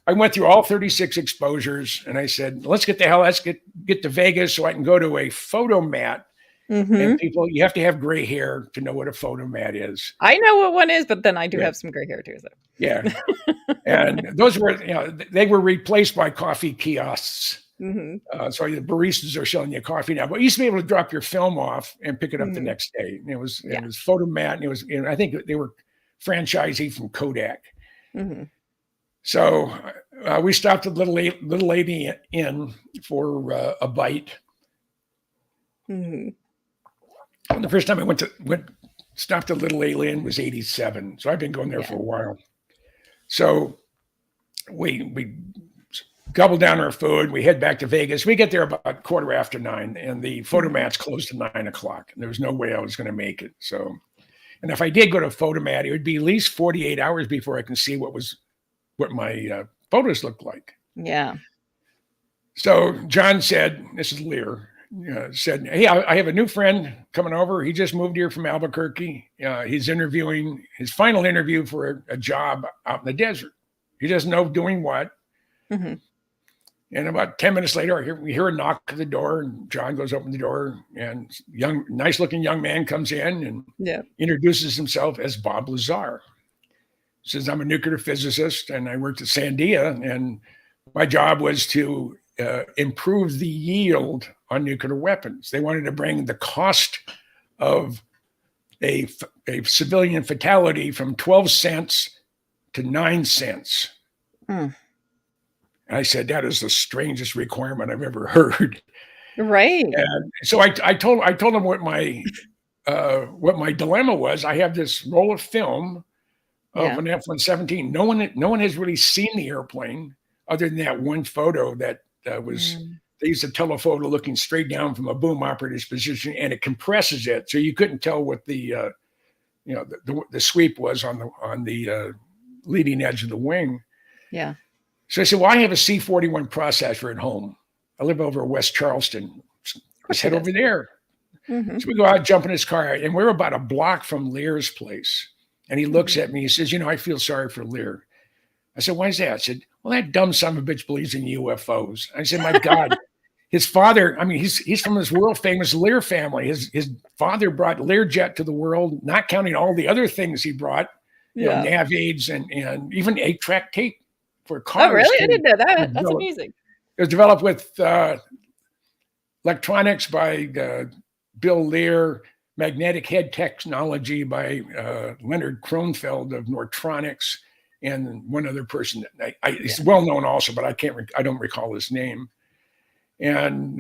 I went through all 36 exposures, and let's get to Vegas so I can go to a photomat. And people, you have to have gray hair to know what a photomat is. I know what one is, but then I do have some gray hair too. So. Yeah. And those were, they were replaced by coffee kiosks. So the baristas are selling you coffee now. But you used to be able to drop your film off and pick it up the next day. And it was photomat, and I think they were franchisee from Kodak. So we stopped at Little Lady Inn for a bite. And the first time I stopped at Little Lady Inn was 87. So I've been going there for a while. So we gobble down our food. We head back to Vegas. We get there about 9:15, and the photomats closed at 9:00. And there was no way I was going to make it. So, and if I did go to photomat, it would be at least 48 hours before I can see what my photos looked like. Yeah. So John said, this is Lear, said, hey, I have a new friend coming over. He just moved here from Albuquerque. He's interviewing his final interview for a job out in the desert. He doesn't know doing what. And about 10 minutes later, we hear a knock at the door, and John goes open the door, and nice looking young man comes in and introduces himself as Bob Lazar. Says, I'm a nuclear physicist, and I worked at Sandia, and my job was to improve the yield on nuclear weapons. They wanted to bring the cost of a civilian fatality from 12 cents to 9 cents. And I said, that is the strangest requirement I've ever heard. Right. And so I told him what my dilemma was. I have this roll of film of an F-117. No one has really seen the airplane other than that one photo that was. They used a telephoto looking straight down from a boom operator's position, and it compresses it, so you couldn't tell what the sweep was on the leading edge of the wing. Yeah. So I said, well, I have a C-41 processor at home. I live over West Charleston. Let's head over there. So we go out, jump in his car, and we're about a block from Lear's place. And he looks at me. He says, I feel sorry for Lear. I said, why is that? I said, well, that dumb son of a bitch believes in UFOs. I said, my God, his father, he's from this world famous Lear family. His father brought Learjet to the world, not counting all the other things he brought, nav aids and even 8-track tape for cars. Oh, really? I didn't know that. That's amazing. It was developed with electronics by Bill Lear, magnetic head technology by Leonard Kronfeld of Nortronics, and one other person that he's well known also, but I don't recall his name. And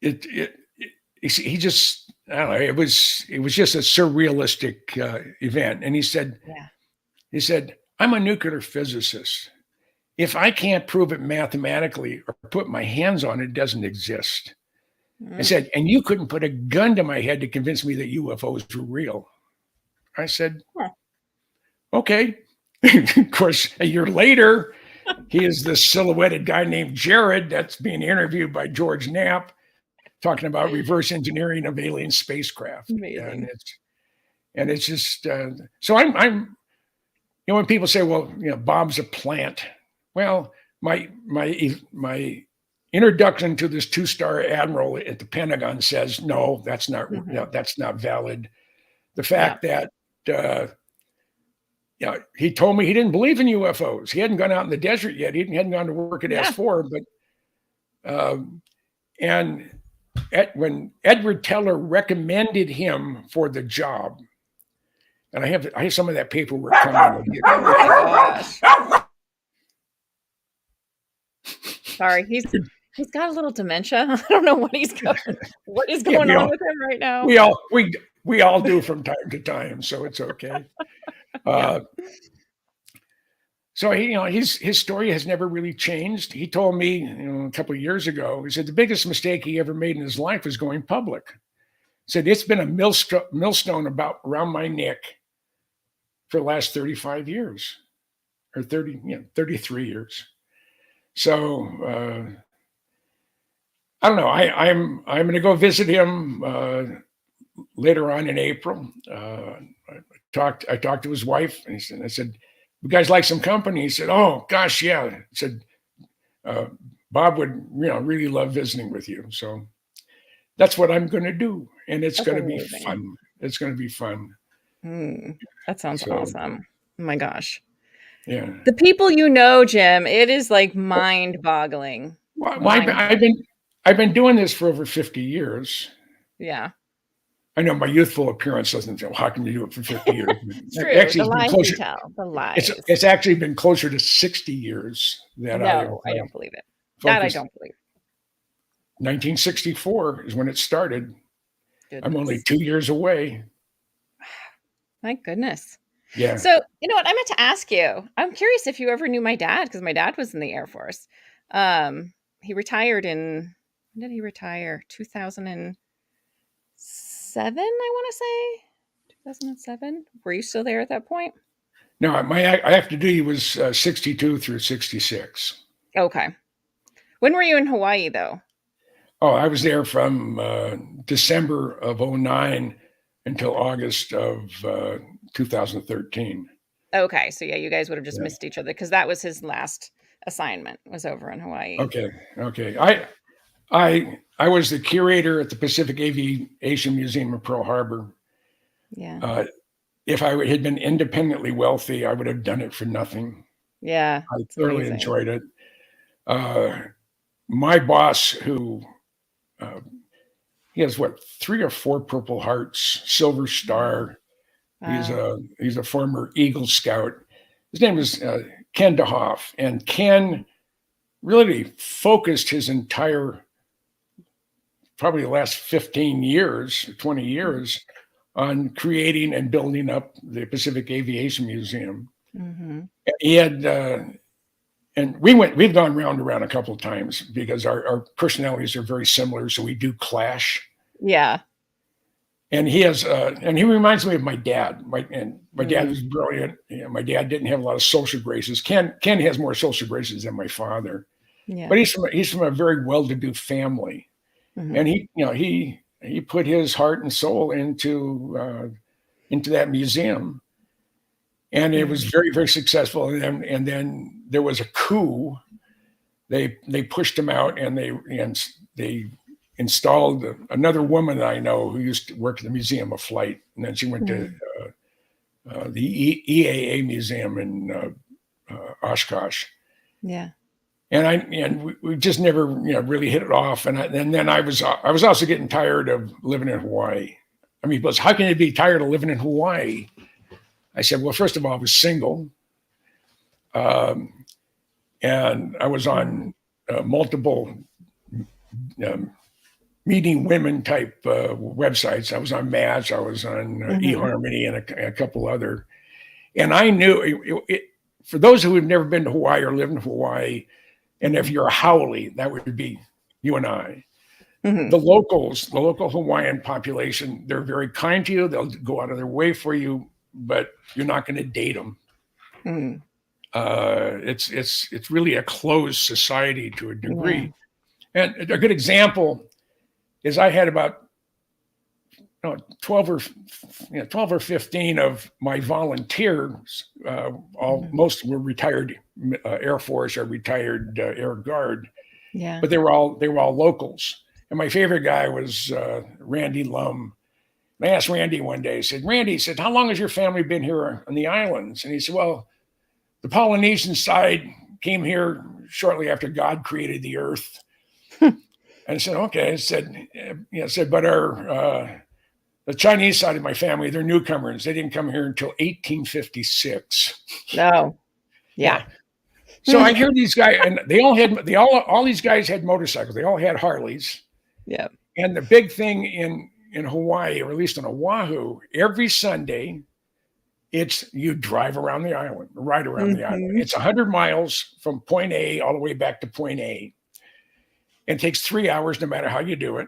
he just, I don't know, it was just a surrealistic event. And he said, I'm a nuclear physicist. If I can't prove it mathematically or put my hands on it, it doesn't exist. I said, and you couldn't put a gun to my head to convince me that UFOs were real. I said, okay. Of course, a year later, he is this silhouetted guy named Jared that's being interviewed by George Knapp, talking about reverse engineering of alien spacecraft. Amazing. And it's just so I'm when people say, well, Bob's a plant. Well, my introduction to this 2-star admiral at the Pentagon says, no, that's not valid. The fact that he told me he didn't believe in UFOs. He hadn't gone out in the desert yet. He hadn't gone to work at S4, but when Edward Teller recommended him for the job, and I have some of that paperwork coming. Oh my gosh. Sorry, he's got a little dementia. I don't know what is going on with him right now. We all do from time to time, so it's okay. So his story has never really changed. He told me a couple of years ago, he said the biggest mistake he ever made in his life was going public. He said it's been a millstone around my neck for the last 35 years or 33 years. So I don't know. I'm going to go visit him later on in April. I I talked to his wife, and I said, "You guys like some company?" He said, "Oh gosh, yeah." I said, "Bob would, really love visiting with you." So that's what I'm going to do, and it's That's going to be amazing. fun. It's going to be fun. That sounds So awesome. Oh my gosh. yeah. The people Jim, it is like mind-boggling. Well, Mind-boggling. I've been doing this for over 50 years. Yeah. I know my youthful appearance doesn't tell. How can you do it for 50 years? It's true. Actually, The it's been lies you closer. tell. The lies. It's actually been closer to 60 years that I've No, I don't believe it. That I focused. don't believe. 1964 is when it started. I'm only Goodness. 2 years away. My goodness. Yeah. So, you know what? I meant to ask you. I'm curious if you ever knew my dad, because my dad was in the Air Force. He retired when did he retire? 2007, I want to say. 2007. Were you still there at that point? No, my active duty was 62 through 66. Okay. When were you in Hawaii, though? Oh, I was there from December of 09 until August of 2013. Okay, so yeah, you guys would have just Yeah. missed each other because that was his last assignment was over in Hawaii. Okay. I was the curator at the Pacific Aviation Museum in Pearl Harbor. Yeah. If I had been independently wealthy, I would have done it for nothing. Yeah. I It's thoroughly amazing. enjoyed it. My boss, who he has 3 or 4 Purple Hearts, Silver Star. Wow. He's a former Eagle Scout. His name is Ken DeHoff, and Ken really focused his entire, probably the last 15 years, 20 years, on creating and building up the Pacific Aviation Museum. Mm-hmm. He had, and we've gone round and around a couple of times because our personalities are very similar, so we do clash. Yeah. And he has, and he reminds me of my dad. My dad Mm. was brilliant. My dad didn't have a lot of social graces. Ken has more social graces than my father, Yeah. but he's from a very well-to-do family, Mhm. and he put his heart and soul into that museum, and it was very, very successful. And then there was a coup. They pushed him out, and they installed another woman that I know who used to work at the Museum of Flight, and then she went to the EAA Museum in Oshkosh. Yeah. And we just never really hit it off. And then I was also getting tired of living in Hawaii. I mean, how can you be tired of living in Hawaii? I said, well, first of all, I was single, and I was on multiple meeting women type websites. I was on Match, I was on eHarmony, and a couple other. And I knew for those who have never been to Hawaii or live in Hawaii, and if you're a haole, that would be you and I. Mm-hmm. The local Hawaiian population, they're very kind to you. They'll go out of their way for you, but you're not going to date them. Mm-hmm. It's really a closed society to a degree. Yeah. And a good example is I had about 12 or 15 of my volunteers. Most were retired Air Force or retired Air Guard. Yeah. But they were all locals. And my favorite guy was Randy Lum. And I asked Randy one day, I said, Randy, how long has your family been here on the islands? And he said, well, the Polynesian side came here shortly after God created the earth. And I said, okay. I said, but the Chinese side of my family, they're newcomers. They didn't come here until 1856. No. Yeah. So I hear these guys, and all these guys had motorcycles. They all had Harleys. Yeah. And the big thing in Hawaii, or at least on Oahu, every Sunday, it's you drive around the island, ride around the island. It's 100 miles from point A all the way back to point A. It takes 3 hours no matter how you do it.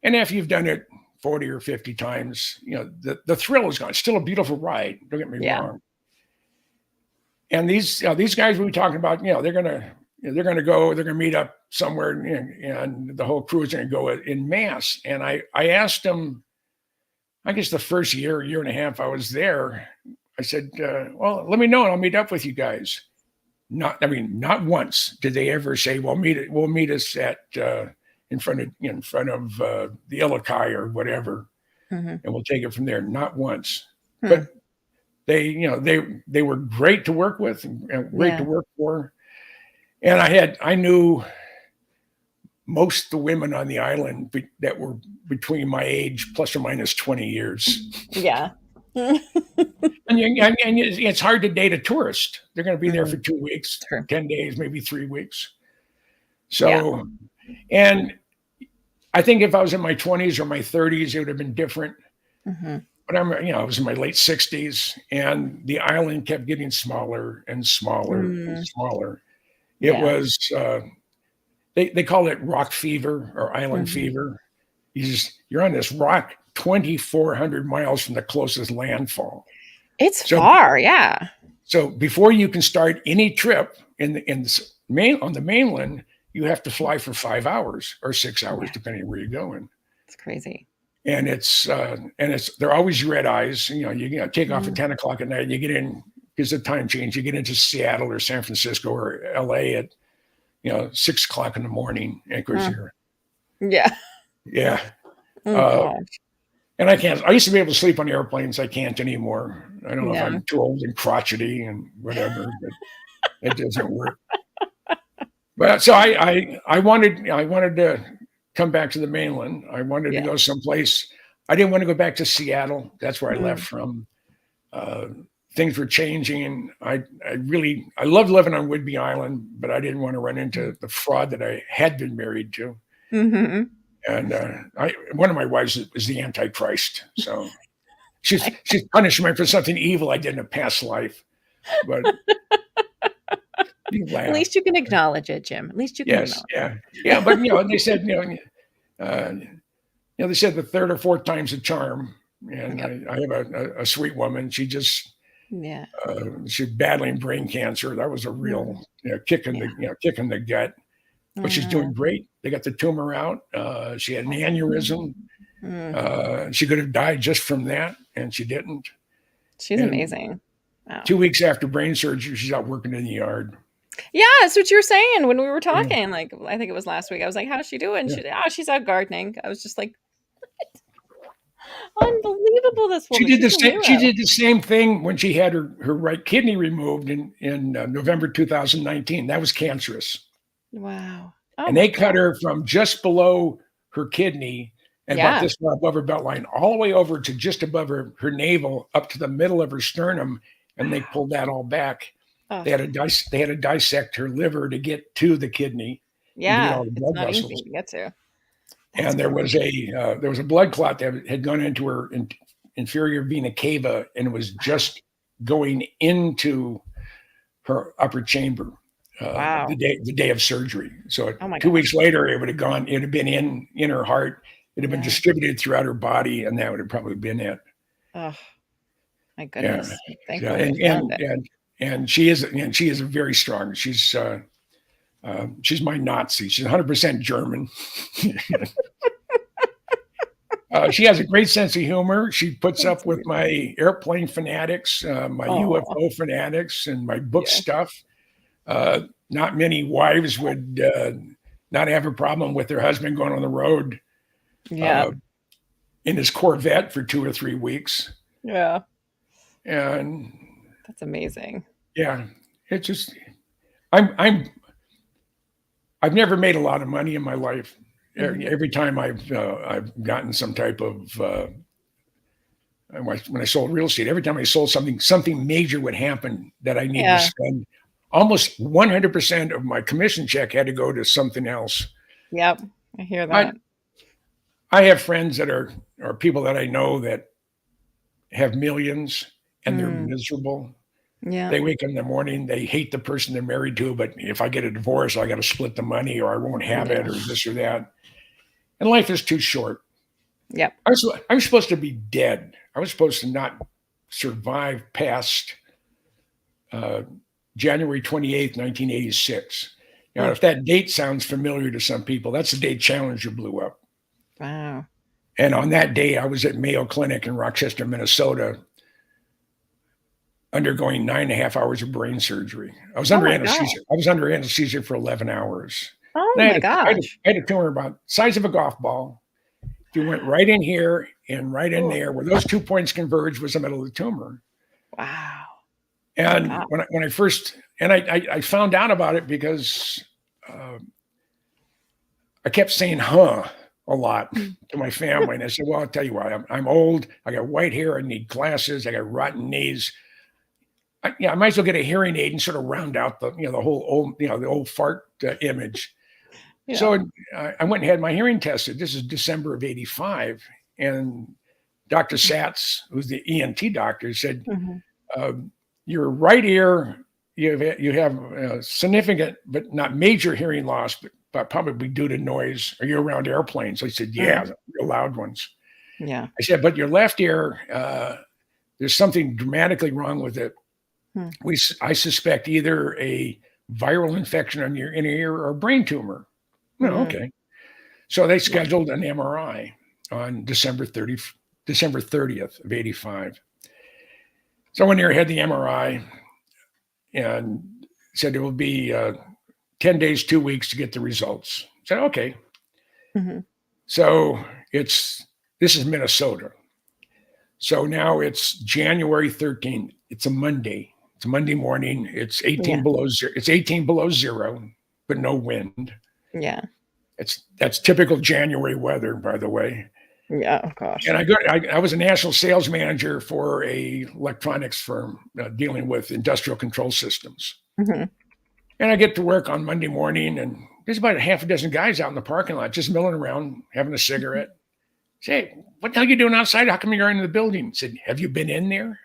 And if you've done it 40 or 50 times, the thrill is gone. It's still a beautiful ride. Don't get me wrong. And these guys we were talking about, they're gonna meet up somewhere, and the whole crew is gonna go in mass. And I asked them, I guess the first year and a half I was there, I said, well, let me know and I'll meet up with you guys. Not once did they ever say, well, we'll meet us at, in front of the Ilokai or whatever, and we'll take it from there. Not once. But they were great to work with and great to work for. And I knew most of the women on the island that were between my age plus or minus 20 years. Yeah. And it's hard to date a tourist. They're going to be there for 2 weeks, 10 days, maybe 3 weeks. So, and I think if I was in my 20s or my 30s, it would have been different. But I was in my late 60s, and the island kept getting smaller and smaller and smaller. It was, they call it rock fever or island fever. You're on this rock 2,400 miles from the closest landfall. It's far, yeah. So before you can start any trip on the mainland, you have to fly for 5 hours or 6 hours, depending on where you're going. It's crazy. And they're always red eyes. You take off at 10 o'clock at night. You get in because of time change. You get into Seattle or San Francisco or LA at 6 o'clock in the morning. And of course yeah. And I can't. I used to be able to sleep on airplanes. I can't anymore. I don't know if I'm too old and crotchety and whatever, but it doesn't work. But so I wanted to come back to the mainland. I wanted to go someplace. I didn't want to go back to Seattle. That's where I left from. Things were changing. I loved living on Whidbey Island, but I didn't want to run into the fraud that I had been married to. And one of my wives is the Antichrist. So she's punishment for something evil I did in a past life. But at least you can acknowledge it, Jim. At least you can acknowledge it. Yeah. But they said they said the third or fourth time's a charm. And I have a sweet woman. She just she's battling brain cancer. That was a real kick in the gut. But she's doing great. They got the tumor out. She had an aneurysm. She could have died just from that, and she didn't. She's amazing. Wow. 2 weeks after brain surgery, she's out working in the yard. Yeah, that's what you were saying when we were talking. Like, I think it was last week. I was like, "How's she doing?" She's out gardening. I was just like, what? Unbelievable! This woman. She did the same thing when she had her right kidney removed in November 2019. That was cancerous. Wow. And they cut her from just below her kidney and about this far above her belt line, all the way over to just above her navel, up to the middle of her sternum, and they pulled that all back. They had to dissect her liver to get to the kidney. Yeah, all the blood it's not vessels. easy to get to. And there was a blood clot that had gone into her inferior vena cava, and it was just going into her upper chamber. The day of surgery. So 2 weeks later, it would have gone. It would have been in her heart. It would have been distributed throughout her body, and that would have probably been it. Oh, my goodness! And she is a very strong. She's my Nazi. She's 100% German. She has a great sense of humor. She puts up with my airplane fanatics, my UFO fanatics, and my book stuff. Not many wives would not have a problem with their husband going on the road in his Corvette for 2 or 3 weeks. Yeah. And that's amazing. Yeah. It's just, I've never made a lot of money in my life. Every time I've gotten some type of, when I sold real estate, every time I sold something major would happen that I needed to spend. Almost 100% of my commission check had to go to something else. Yep, I hear that. I have friends that are people that I know that have millions and they're miserable. Yeah, they wake up in the morning, they hate the person they're married to, but if I get a divorce, I got to split the money, or I won't have it, or this or that. And life is too short. Yep. I'm supposed to be dead. I was supposed to not survive past January 28th, 1986. Now, if that date sounds familiar to some people, that's the day Challenger blew up. Wow. And on that day, I was at Mayo Clinic in Rochester, Minnesota, undergoing 9.5 hours of brain surgery. I was Oh under my God. anesthesia. I was under anesthesia for 11 hours. Oh And my gosh. I had a tumor about the size of a golf ball. You went right in here and right in there, where those 2 points converged was the middle of the tumor. Wow. And God. when I first, and I found out about it because I kept saying, huh, a lot to my family. And I said, well, I'll tell you what, I'm old. I got white hair. I need glasses. I got rotten knees. I might as well get a hearing aid and sort of round out the, the whole old, the old fart image. Yeah. So I went and had my hearing tested. This is December of 85. And Dr. Satz, who's the ENT doctor, said, your right ear, you have significant, but not major hearing loss, but probably due to noise. Are you around airplanes? I said, yeah, real loud ones. Yeah. I said, but your left ear, there's something dramatically wrong with it. I suspect either a viral infection on your inner ear or a brain tumor. No, okay. So they scheduled an MRI on December 30th of 85. So I went there, had the MRI, and said it will be 10 days, 2 weeks to get the results. I said, okay. So this is Minnesota. So now it's January 13th. It's a Monday. It's a Monday morning. It's 18 below zero. It's 18 below zero, but no wind. Yeah. That's typical January weather, by the way. Yeah. Oh gosh. And I was a national sales manager for a electronics firm dealing with industrial control systems. And I get to work on Monday morning, and there's about a half a dozen guys out in the parking lot just milling around, having a cigarette. Say, what the hell are you doing outside? How come you're in the building? I said, have you been in there?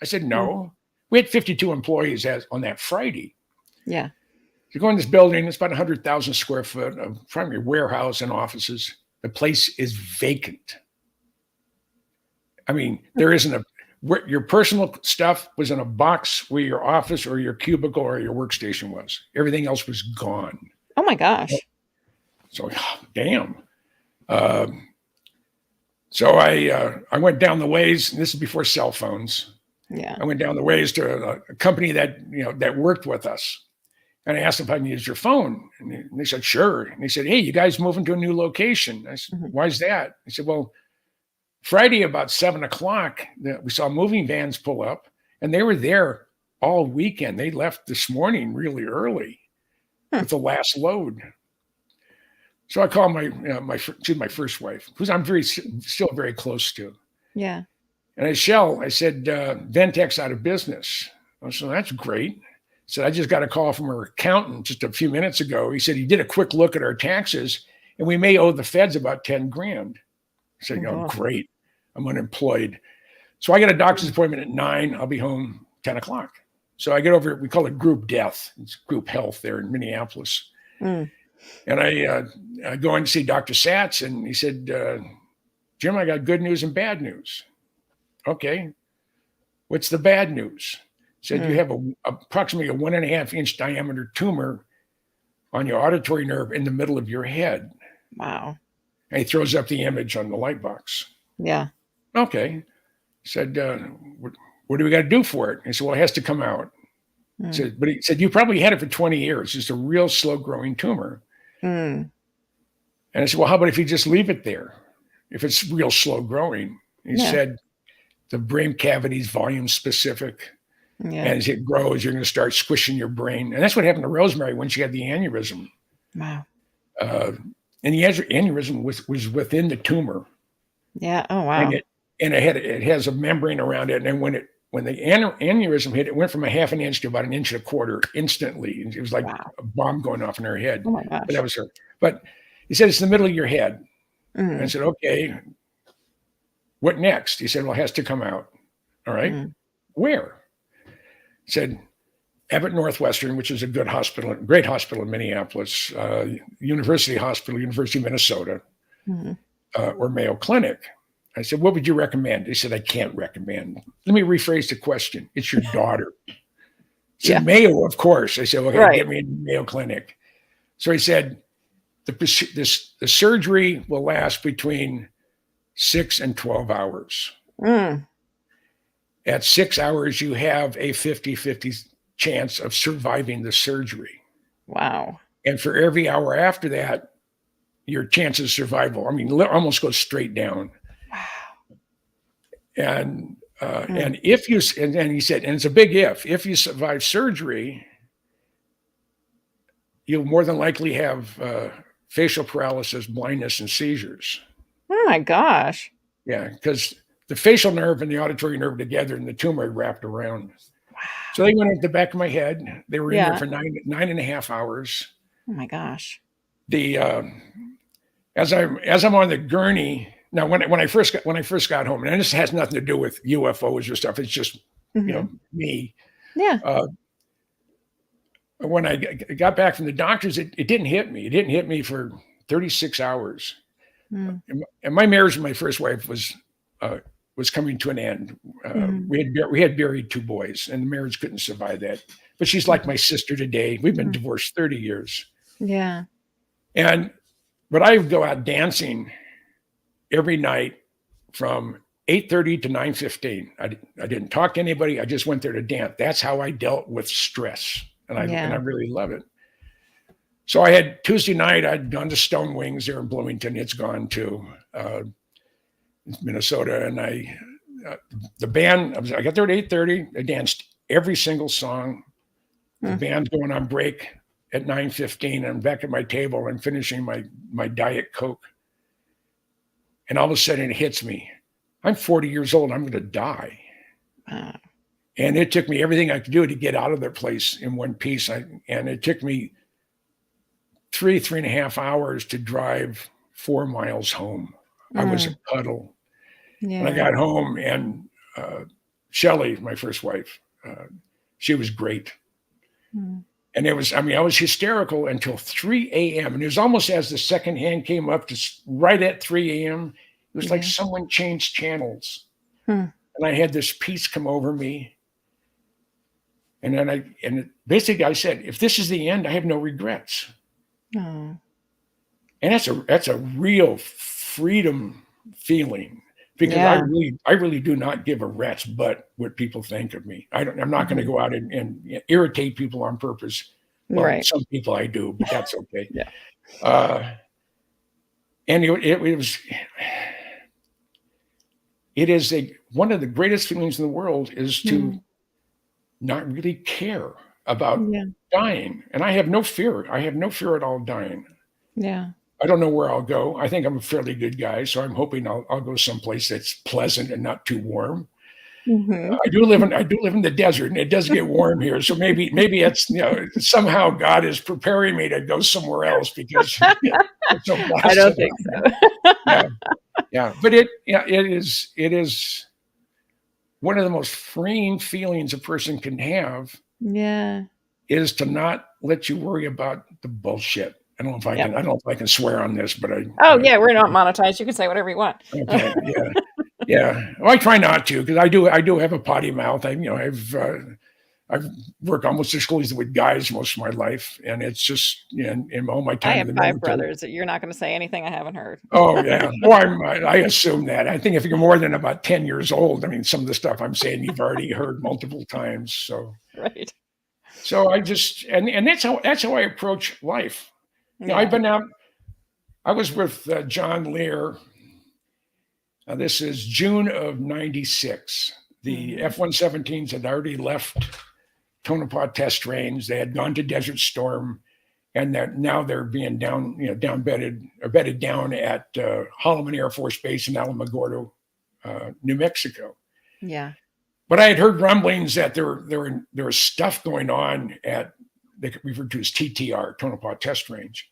I said, no. We had 52 employees on that Friday. Yeah. You go in this building, it's about 100,000 square foot of primary warehouse and offices. The place is vacant. I mean, there isn't your personal stuff was in a box where your office or your cubicle or your workstation was. Everything else was gone. Oh my gosh. So, damn. So I went down the ways, and this is before cell phones. Yeah. I went down the ways to a company that worked with us. And I asked them if I can use your phone. And they said, sure. And they said, hey, you guys moving to a new location. I said, why is that? I said, well, Friday about 7:00, we saw moving vans pull up, and they were there all weekend. They left this morning really early with the last load. So I called my first wife, who's I'm still very close to. Yeah. And I said, Ventec's out of business. I said, that's great. I said, I just got a call from our accountant just a few minutes ago. He said he did a quick look at our taxes, and we may owe the feds about 10 grand. I said, great. I'm unemployed. So I got a doctor's appointment at 9. I'll be home 10 o'clock. So I get over, we call it group death. It's group health there in Minneapolis. And I go in to see Dr. Satz, and he said, Jim, I got good news and bad news. Okay. What's the bad news? He said, you have approximately a 1.5-inch diameter tumor on your auditory nerve in the middle of your head. Wow. And he throws up the image on the light box. Yeah. Okay. He said, what do we got to do for it? He said, well, it has to come out. He said, you probably had it for 20 years. It's a real slow growing tumor. And I said, well, how about if you just leave it there? If it's real slow growing? He said, the brain cavity is volume specific. Yeah. And as it grows, you're going to start squishing your brain. And that's what happened to Rosemary when she had the aneurysm. Wow. And the aneurysm was within the tumor. Yeah. Oh, wow. And it has a membrane around it. And when the aneurysm hit, it went from 1/2 inch to about 1.25 inches instantly. And it was like a bomb going off in her head. Oh my gosh. But that was her. But he said, it's in the middle of your head. And I said, okay, what next? He said, well, it has to come out. All right. Where? He said, Abbott Northwestern, which is a good hospital, great hospital in Minneapolis, University Hospital, University of Minnesota, or Mayo Clinic. I said, what would you recommend? He said, I can't recommend. Let me rephrase the question. It's your daughter. He said, Mayo, of course. I said, okay, get me in Mayo Clinic. So he said, the surgery will last between 6 and 12 hours. Mm. At 6 hours, you have a 50-50 chance of surviving the surgery. Wow. And for every hour after that, your chance of survival, I mean, almost goes straight down. Wow. And if you, and he said, and it's a big if you survive surgery, you'll more than likely have facial paralysis, blindness, and seizures. Oh my gosh. Yeah, because the facial nerve and the auditory nerve together and the tumor wrapped around. Wow. So they went at the back of my head. They were in Yeah. there for nine and a half hours. Oh my gosh. The as I'm on the gurney now, when I first got home, and this has nothing to do with UFOs or stuff. It's just me. Yeah. When I got back from the doctors, it didn't hit me. It didn't hit me for 36 hours. And my marriage with my first wife was coming to an end. We had buried 2 boys, and the marriage couldn't survive that. But she's like my sister today. We've been divorced 30 years. Yeah. But I would go out dancing every night from 8:30 to 9:15. I didn't talk to anybody. I just went there to dance. That's how I dealt with stress, and I really love it. So I had Tuesday night. I'd gone to Stone Wings there in Bloomington. It's gone to Minnesota, and the band. I got there at 8:30. I danced every single song. The band's going on break at 9:15. I'm back at my table and finishing my Diet Coke. And all of a sudden it hits me. I'm 40 years old. I'm going to die. And it took me everything I could do to get out of that place in one piece. And it took me 3.5 hours to drive 4 miles home. I was a puddle. Yeah. When I got home, and Shelley, my first wife, she was great. And I was hysterical until 3 a.m. And it was almost as the second hand came up to right at 3 a.m. It was like someone changed channels. And I had this peace come over me. And then basically I said, if this is the end, I have no regrets. And that's a real freedom feeling, because I really do not give a rat's butt what people think of me. I'm not going to go out and irritate people on purpose. Well, right. Some people I do, but that's okay. Yeah. And it is one of the greatest feelings in the world is to not really care about dying. And I have no fear. I have no fear at all dying. Yeah. I don't know where I'll go. I think I'm a fairly good guy, so I'm hoping I'll go someplace that's pleasant and not too warm. I do live in the desert, and it does get warm here. So maybe it's somehow God is preparing me to go somewhere else, because it's so blessed. I don't think so. Yeah. But it is one of the most freeing feelings a person can have. Yeah, is to not let you worry about the bullshit. I don't know if I can swear on this, but we're not monetized. You can say whatever you want. Okay, yeah. Well, I try not to, because I do have a potty mouth. I've worked almost exclusively with guys most of my life, and it's just in all my time. I have 5 brothers. You're not going to say anything I haven't heard. Oh yeah, well I assume that. I think if you're more than about 10 years old, I mean, some of the stuff I'm saying you've already heard multiple times. So right. So I just and that's how I approach life. I've been out. I was with John Lear. This is June of '96. The F-117s had already left Tonopah Test Range. They had gone to Desert Storm, and now they're being bedded down at Holloman Air Force Base in Alamogordo, New Mexico. Yeah. But I had heard rumblings that there was stuff going on at they referred to as TTR, Tonopah Test Range.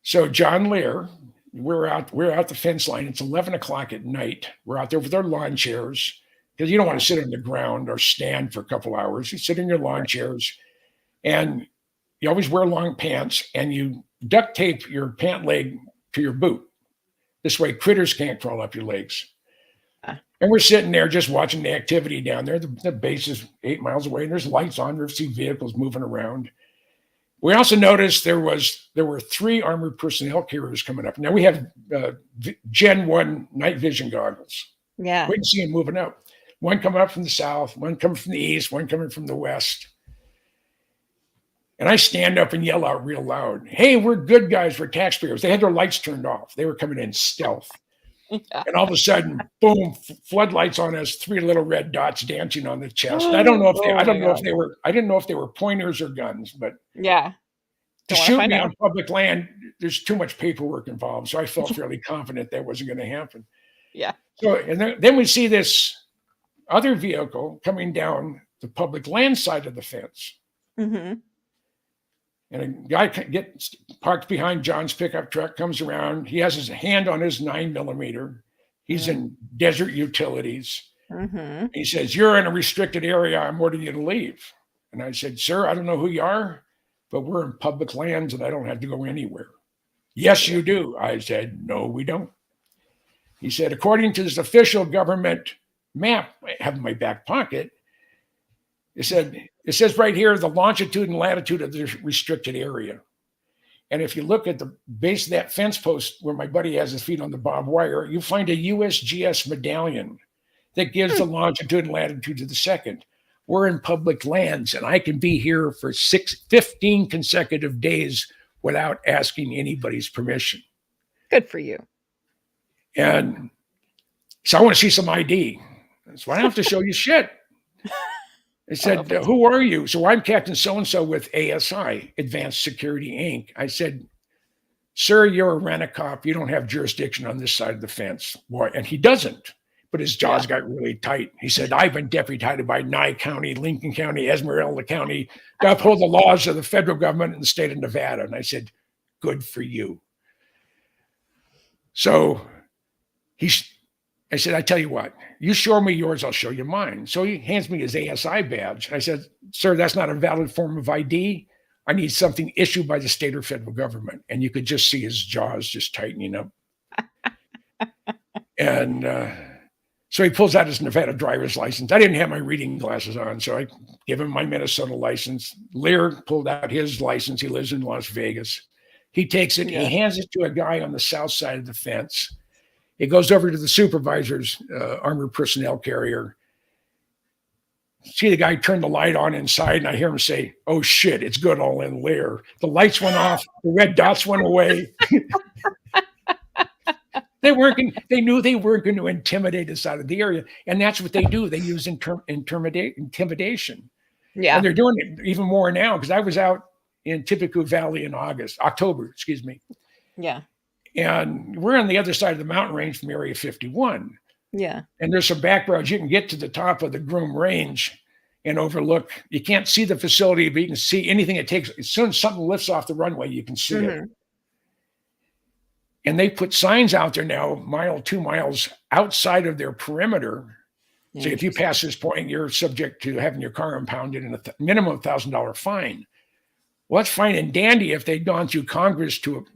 So John Lear, we're out the fence line. It's 11 o'clock at night. We're out there with our lawn chairs, because you don't want to sit on the ground or stand for a couple hours. You sit in your lawn chairs, and you always wear long pants, and you duct tape your pant leg to your boot. This way critters can't crawl up your legs. And we're sitting there just watching the activity down there. The base is 8 miles away, and there's lights on. There's see vehicles moving around. We also noticed there were 3 armored personnel carriers coming up. Now we have Gen 1 night vision goggles. Yeah. We can see them moving up. One coming up from the south, one coming from the east, one coming from the west. And I stand up and yell out real loud, "Hey, we're good guys, we're taxpayers." They had their lights turned off. They were coming in stealth. Yeah. And all of a sudden, boom, floodlights on us, 3 little red dots dancing on the chest. I don't know if they were pointers or guns, but Yeah. to shoot me on public land, there's too much paperwork involved. So I felt fairly confident that wasn't going to happen. Yeah. So, and then we see this other vehicle coming down the public land side of the fence. Mm-hmm. And a guy gets parked behind John's pickup truck, comes around. He has his hand on his 9mm. He's in desert utilities. Mm-hmm. He says, "You're in a restricted area. I'm ordering you to leave." And I said, "Sir, I don't know who you are, but we're in public lands and I don't have to go anywhere." "Yes, you do." I said, "No, we don't." He said, "According to this official government map I have in my back pocket, it says right here, the longitude and latitude of the restricted area. And if you look at the base of that fence post where my buddy has his feet on the barbed wire, you find a USGS medallion that gives the longitude and latitude of the second. We're in public lands, and I can be here for 15 consecutive days without asking anybody's permission." Good for you. And so I want to see some ID. So I don't have to show you shit. I said, "Who are you?" "So I'm Captain so-and-so with ASI, Advanced Security, Inc." I said, "Sir, you're a rent-a-cop. You don't have jurisdiction on this side of the fence." Boy, and he doesn't. But his jaws got really tight. He said, "I've been deputized by Nye County, Lincoln County, Esmeralda County to uphold the laws of the federal government in the state of Nevada." And I said, "Good for you." So I said, "I tell you what, you show me yours, I'll show you mine." So he hands me his ASI badge. I said, "Sir, that's not a valid form of ID. I need something issued by the state or federal government." And you could just see his jaws just tightening up. And so he pulls out his Nevada driver's license. I didn't have my reading glasses on, so I give him my Minnesota license. Lear pulled out his license. He lives in Las Vegas. He takes it, he hands it to a guy on the south side of the fence. It goes over to the supervisor's armored personnel carrier. See the guy turn the light on inside, and I hear him say, "Oh shit, it's Goodall and Lear." The lights went off, the red dots went away. They knew they weren't going to intimidate us out of the area. And that's what they do. They use intimidation. Yeah. And they're doing it even more now, because I was out in Tippecanoe Valley in October. Yeah. And we're on the other side of the mountain range from Area 51. Yeah. And there's some back roads. You can get to the top of the Groom Range and overlook. You can't see the facility, but you can see anything it takes. As soon as something lifts off the runway, you can see it. And they put signs out there now, 2 miles outside of their perimeter. So if you pass this point, you're subject to having your car impounded and a minimum of $1,000 fine. Well, that's fine and dandy if they'd gone through Congress to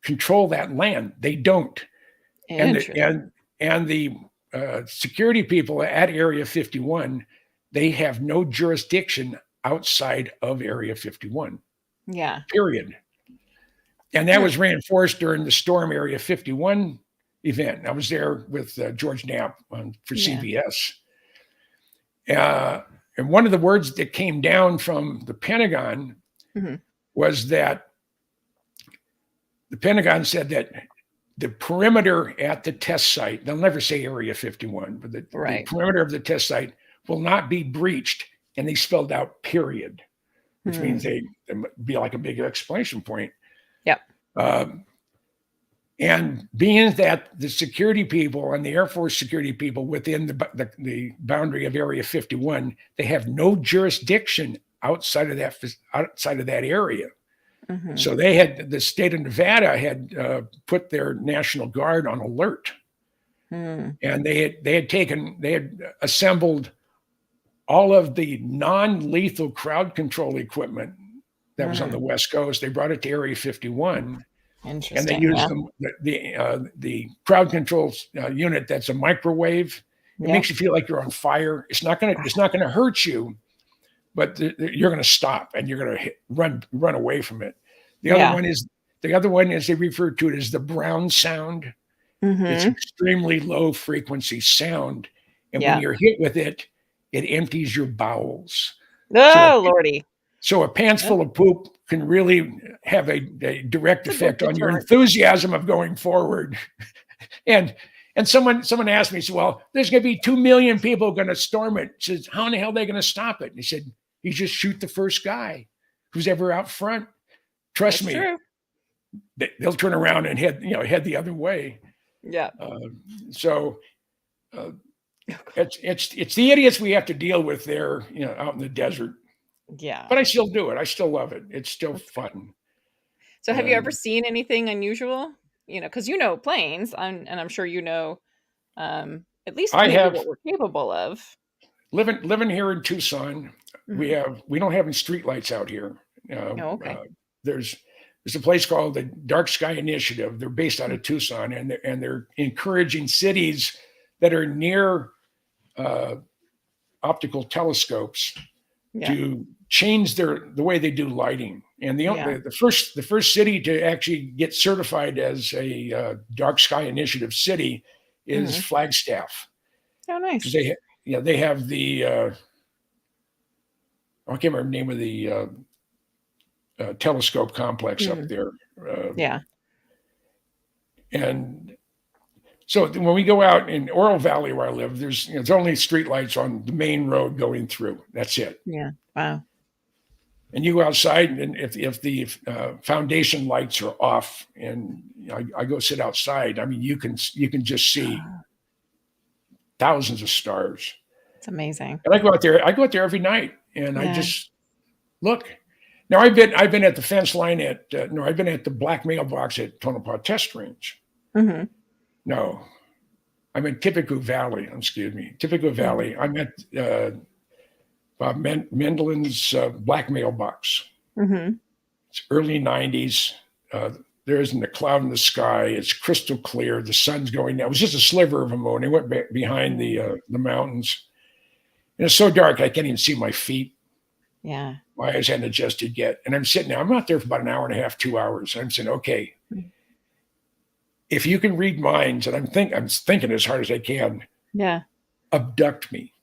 control that land. They don't. And the security people at Area 51, they have no jurisdiction outside of Area 51. Yeah. Period. And that was reinforced during the Storm Area 51 event. I was there with George Knapp for CBS. And one of the words that came down from the Pentagon was that the Pentagon said that the perimeter at the test site, they'll never say Area 51, but the perimeter of the test site will not be breached. And they spelled out period, which means they be like a big exclamation point. Yep. And being that the security people and the Air Force security people within the boundary of Area 51, they have no jurisdiction outside of that area. So the state of Nevada had put their National Guard on alert, and they had assembled all of the non-lethal crowd control equipment that was on the West Coast. They brought it to Area 51. And they used the crowd control unit that's a microwave. It makes you feel like you're on fire. It's not gonna hurt you, but you're going to stop and you're going to run away from it. The Yeah. other one is they refer to it as the brown sound. It's extremely low frequency sound, and when you're hit with it, it empties your bowels. Oh, Lordy. So a pants full of poop can really have a direct effect on your enthusiasm of going forward. And someone asked me, said, well, there's going to be 2 million people going to storm it. Says, how in the hell are they going to stop it? And he said, you just shoot the first guy who's ever out front. Trust me, true. They'll turn around and head the other way. Yeah. It's the idiots we have to deal with there, out in the desert. Yeah. But I still do it. I still love it. It's still fun. So have you ever seen anything unusual? Because planes, and I'm sure at least what we're capable of. Living here in Tucson, we don't have any streetlights out here. Okay. There's a place called the Dark Sky Initiative. They're based out of Tucson, and they're encouraging cities that are near optical telescopes to change the way they do lighting. And the first city to actually get certified as a Dark Sky Initiative city is Flagstaff. Oh, nice. They have the I can't remember the name of the telescope complex up there. And so when we go out in Oro Valley where I live, there's only streetlights on the main road going through. That's it. Yeah. Wow. And you go outside, and if the foundation lights are off, and I go sit outside, I mean, you can just see thousands of stars. It's amazing. And I go out there every night, and I just look. Now I've been at the fence line I've been at the black mailbox at Tonopah Test Range. No, I'm in Tipico Valley. Excuse me, Tipico Valley. I'm at Bob Mendelin's black mailbox. It's early 90s. There isn't a cloud in the sky. It's crystal clear. The sun's going down. It was just a sliver of a moon. It went behind the mountains. And it's so dark, I can't even see my feet. Yeah. My eyes hadn't adjusted yet. And I'm sitting there. I'm out there for about an hour and a half, 2 hours. And I'm saying, okay, if you can read minds, and I'm thinking as hard as I can. Yeah. Abduct me.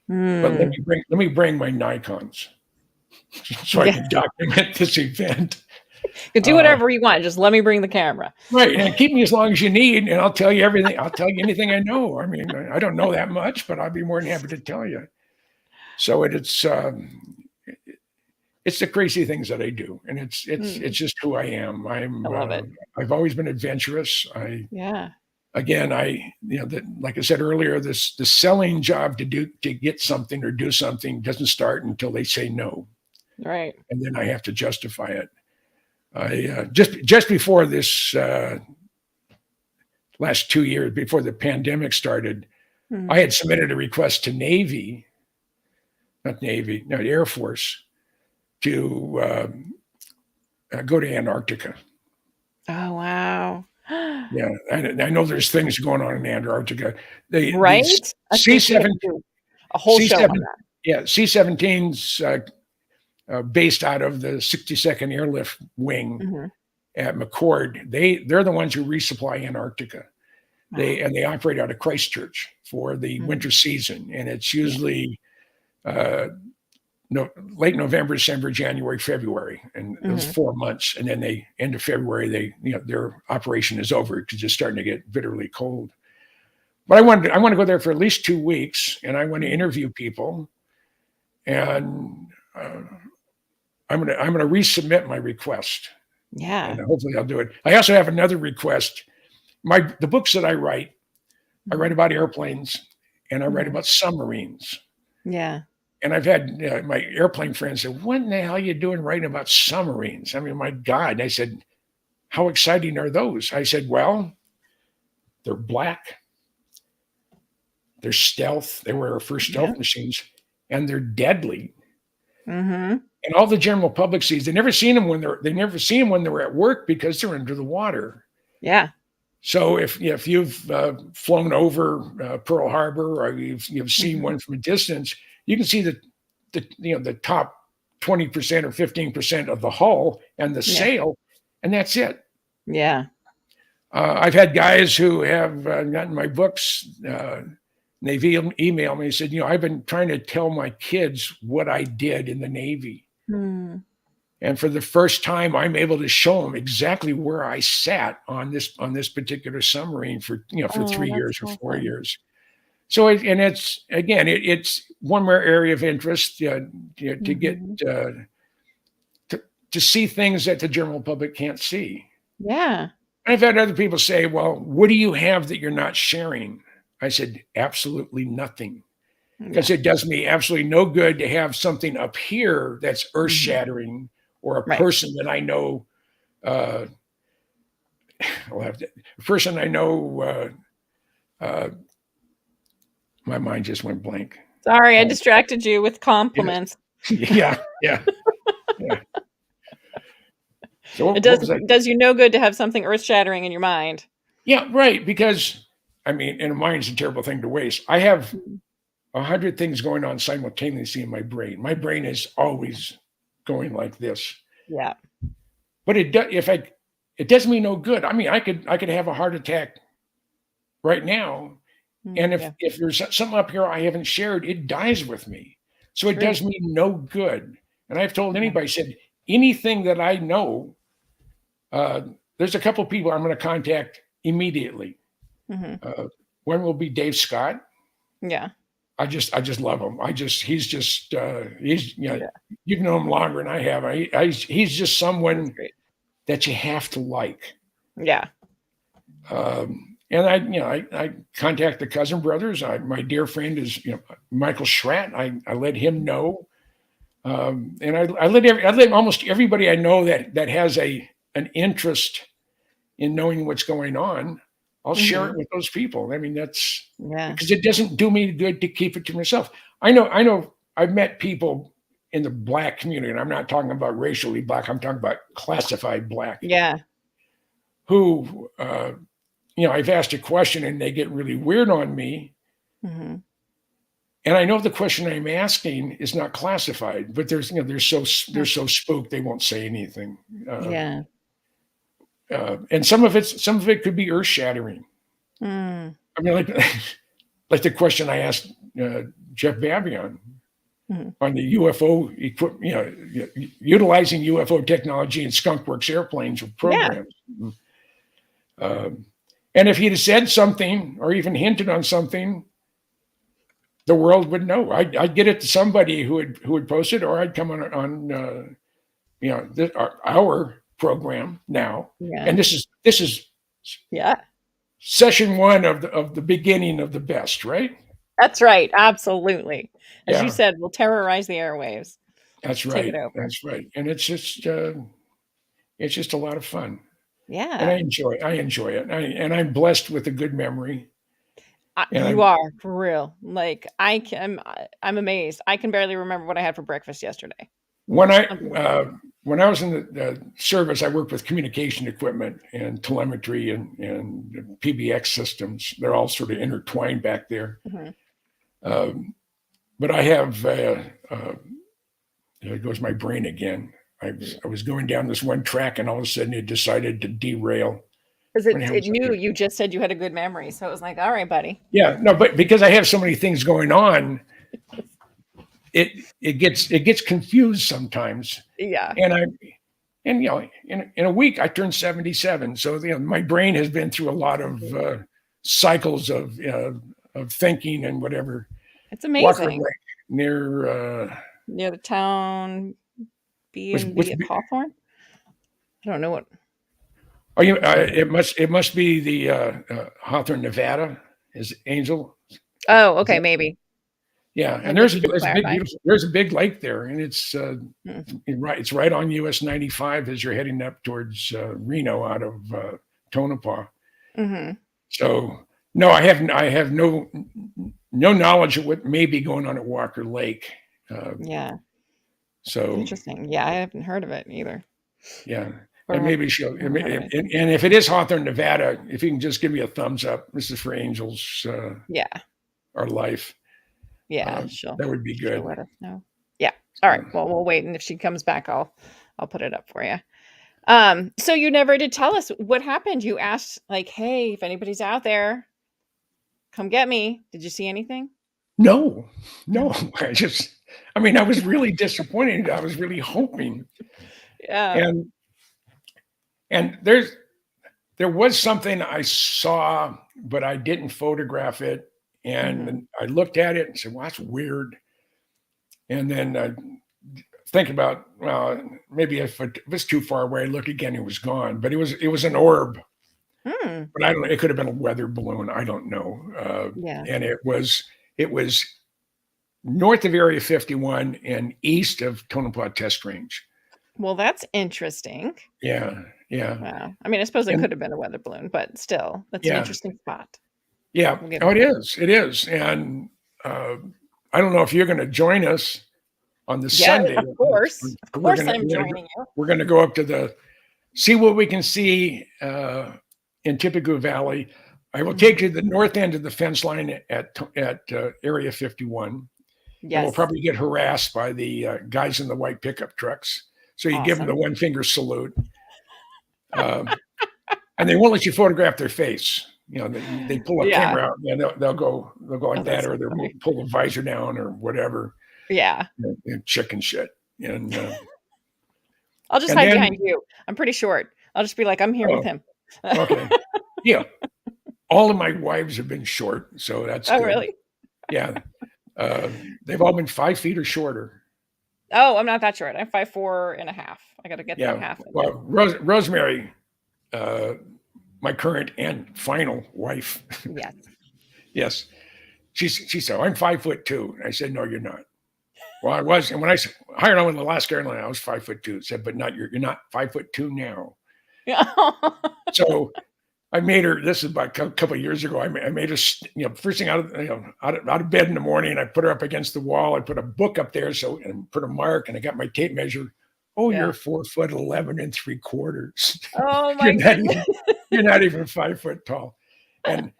But let me bring my Nikons so I can document this event. You can do whatever you want. Just let me bring the camera. Right. And keep me as long as you need, and I'll tell you everything. I'll tell you anything I know. I mean, I don't know that much, but I'll be more than happy to tell you. So it's the crazy things that I do. And it's just who I am. I love it. I've always been adventurous. Again, like I said earlier, the selling job to get something or do something doesn't start until they say no. Right. And then I have to justify it. I just before this last 2 years, before the pandemic started, I had submitted a request to the Air Force to go to Antarctica. Oh, wow. Yeah, I know there's things going on in Antarctica. Right? C-17, a whole show on that. Yeah, C-17's based out of the 62nd Airlift Wing at McCord. They're the ones who resupply Antarctica. They operate out of Christchurch for the winter season, and it's usually late November, December, January, February, and those 4 months. And then end of February, their operation is over because it's starting to get bitterly cold. But I want to go there for at least 2 weeks, and I want to interview people, and I'm gonna resubmit my request. Yeah, and hopefully I'll do it. I also have another request. The books that I write about airplanes, and I write about submarines. Yeah. And I've had my airplane friends say, what in the hell are you doing writing about submarines? I mean, my God. And I said, how exciting are those? I said, well, they're black. They're stealth. They were our first stealth machines. And they're deadly. And all the general public sees, they never see them when they're at work because they're under the water. Yeah. So if you've flown over Pearl Harbor, or you've seen one from a distance, you can see the the top 20% or 15% of the hull and the sail, and that's it. Yeah. I've had guys who have gotten my books. They've emailed me and said, I've been trying to tell my kids what I did in the Navy. And for the first time, I'm able to show them exactly where I sat on this particular submarine for 3 years or 4 years. So it's one more area of interest to get to see things that the general public can't see. Yeah. I've had other people say, well, what do you have that you're not sharing? I said, absolutely nothing. Because it does me absolutely no good to have something up here that's earth-shattering or a person that I know. A person I know. My mind just went blank. Sorry, I distracted you with compliments. Yeah. So it does you no good to have something earth-shattering in your mind. Yeah, right. Because and a mind's a terrible thing to waste. I have 100 things going on simultaneously in my brain. My brain is always going like this. Yeah. But it does me no good. I could have a heart attack right now, and if there's something up here I haven't shared, it dies with me. So it does me no good. And I've told anybody, said anything that I know, there's a couple of people I'm going to contact immediately. One will be Dave Scott. Yeah. I just love him. He's you've known him longer than I have. He's just someone that you have to like. Yeah. And I contact the Cousin Brothers. My dear friend is Michael Schratt. I let him know, and I let almost everybody I know that has an interest in knowing what's going on. I'll share it with those people. That's because it doesn't do me good to keep it to myself. I know I've met people in the Black community, and I'm not talking about racially Black. I'm talking about classified Black. Yeah. Who, I've asked a question and they get really weird on me. And I know the question I'm asking is not classified, but they're so spooked they won't say anything. And some of it could be earth shattering. Like the question I asked Jeff Babion on the UFO utilizing UFO technology in Skunk Works airplanes or programs. And if he'd have said something or even hinted on something, the world would know. I'd get it to somebody who would post it, or I'd come on our program now. And this is session 1 of the beginning of the best, right? That's right. Absolutely. As you said, we'll terrorize the airwaves. That's right. That's right. And it's just a lot of fun. Yeah. And I enjoy it. And I'm blessed with a good memory. You are, for real. Like I'm amazed. I can barely remember what I had for breakfast yesterday. When I was in the service, I worked with communication equipment and telemetry and PBX systems. They're all sort of intertwined back there. But I have, there goes my brain again. I was going down this one track, and all of a sudden it decided to derail. Because it knew you just said you had a good memory, so it was like, all right, buddy. Yeah, no, but because I have so many things going on, it gets confused sometimes. Yeah. And in a week I turned 77, so my brain has been through a lot of cycles of thinking and whatever. It's amazing. Near the town B&B at Hawthorne. I don't know what. Oh, it must be the Hawthorne, Nevada, is Angel. Oh, okay, maybe. Yeah, and there's a big lake there, and it's right on US 95 as you're heading up towards Reno out of Tonopah. So no, I have no knowledge of what may be going on at Walker Lake. So interesting. Yeah, I haven't heard of it either. Yeah. And maybe she'll, and if it is Hawthorne, Nevada, if you can just give me a thumbs up, this is for Angels. Our life. Yeah, that would be good. Let us know. Yeah. All right. Well, we'll wait, and if she comes back, I'll put it up for you. So you never did tell us what happened. You asked, like, hey, if anybody's out there, come get me. Did you see anything? No, No. I was really disappointed. I was really hoping. Yeah. And there was something I saw, but I didn't photograph it. And I looked at it and said, well, that's weird. And then I think about, well, maybe if it was too far away, I look again, it was gone. But it was an orb. But I don't know. It could have been a weather balloon. I don't know. Yeah. And it was north of Area 51 and east of Tonopah Test Range. Well, that's interesting. Yeah. Wow. I mean, I suppose it could have been a weather balloon, but still, that's an interesting spot. Yeah. Oh, it is. It is. And I don't know if you're going to join us on the Sunday. Of course. Of course I'm joining you. We're going to go up to see what we can see in Tippecanoe Valley. I will take you to the north end of the fence line at Area 51. Yes. And we'll probably get harassed by the guys in the white pickup trucks. So you give them the one finger salute. And they won't let you photograph their face. They pull a camera out and they'll go like that, or they'll pull the visor down or whatever. Yeah. And chicken shit. And I'll just hide behind you. I'm pretty short. I'll just be like, I'm here with him. Okay. Yeah. All of my wives have been short, so that's good. Really? Yeah. They've all been 5 feet or shorter. Oh, I'm not that short. I'm 5'4.5". I got to get that half. Well, Rosemary, my current and final wife. Yes. Yes. She said, I'm 5'2". I said, no, you're not. Well, I was. And when I hired on with Alaska Airlines, I was 5'2". Said, but you're not 5'2" now. Yeah. So I made her, this is about a couple of years ago. I made her, first thing out of bed in the morning, I put her up against the wall. I put a book up there, and put a mark, and I got my tape measure. Oh, you're 4'11 3/4. Oh my goodness. You're not even 5 foot tall. And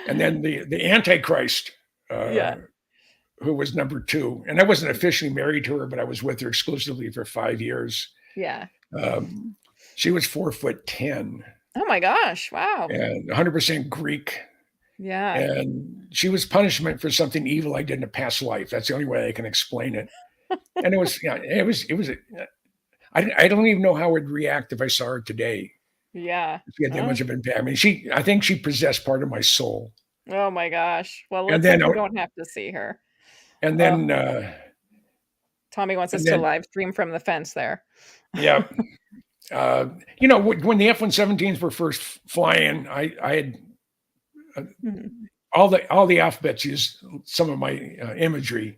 then the Antichrist, who was number 2. And I wasn't officially married to her, but I was with her exclusively for 5 years. Yeah. She was 4'10". Oh my gosh. Wow. And 100% Greek. Yeah. And she was punishment for something evil I did in a past life. That's the only way I can explain it. And I don't even know how I'd react if I saw her today. Yeah. She had that much of an impact. I mean, I think she possessed part of my soul. Oh my gosh. Well, let's hope we don't have to see her. And then Tommy wants us to live stream from the fence there. Yeah. When the F-117s were first flying, I had all the alphabets used some of my imagery,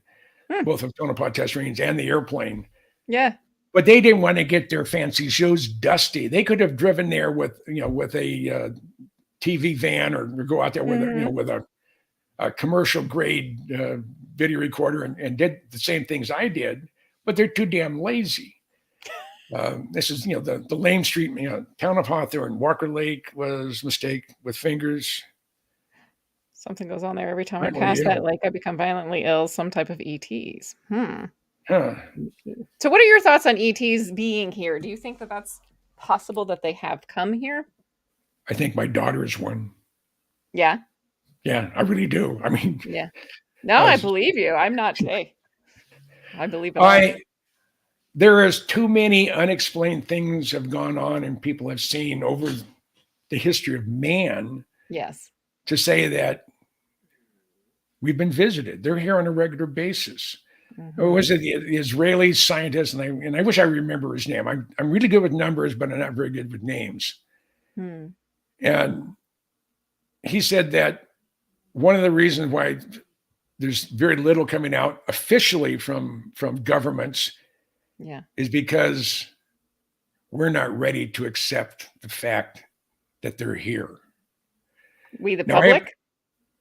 both of Tonopah Test Range and the airplane. Yeah. But they didn't want to get their fancy shoes dusty. They could have driven there with a TV van or go out there with a commercial grade video recorder and did the same things I did, but they're too damn lazy. This is, the Lane Street, town of Hawthorne, Walker Lake was mistake with fingers. Something goes on there every time I pass that lake. I become violently ill. Some type of ETs. Huh. So what are your thoughts on ETs being here? Do you think that that's possible that they have come here? I think my daughter is one. Yeah. Yeah, I really do. I mean. Yeah. No, I believe you. I'm not. Hey, I believe it. There is too many unexplained things have gone on and people have seen over the history of man. Yes. To say that we've been visited. They're here on a regular basis. Or was it the Israeli scientist? And I wish I remember his name. I'm really good with numbers, but I'm not very good with names. And he said that one of the reasons why there's very little coming out officially from governments is because we're not ready to accept the fact that they're here. We, the public?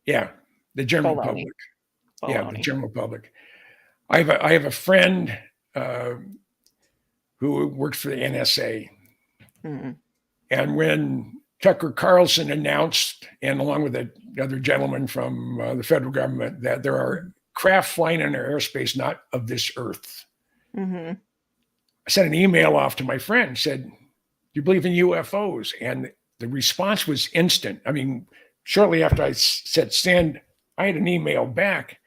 The general public. Yeah, the general public. I have a friend who works for the NSA. And when Tucker Carlson announced, and along with the other gentleman from the federal government, that there are craft flying in our airspace not of this earth. Mm-hmm. I sent an email off to my friend, said, "Do you believe in UFOs?" And the response was instant. I mean, shortly after I said send, I had an email back.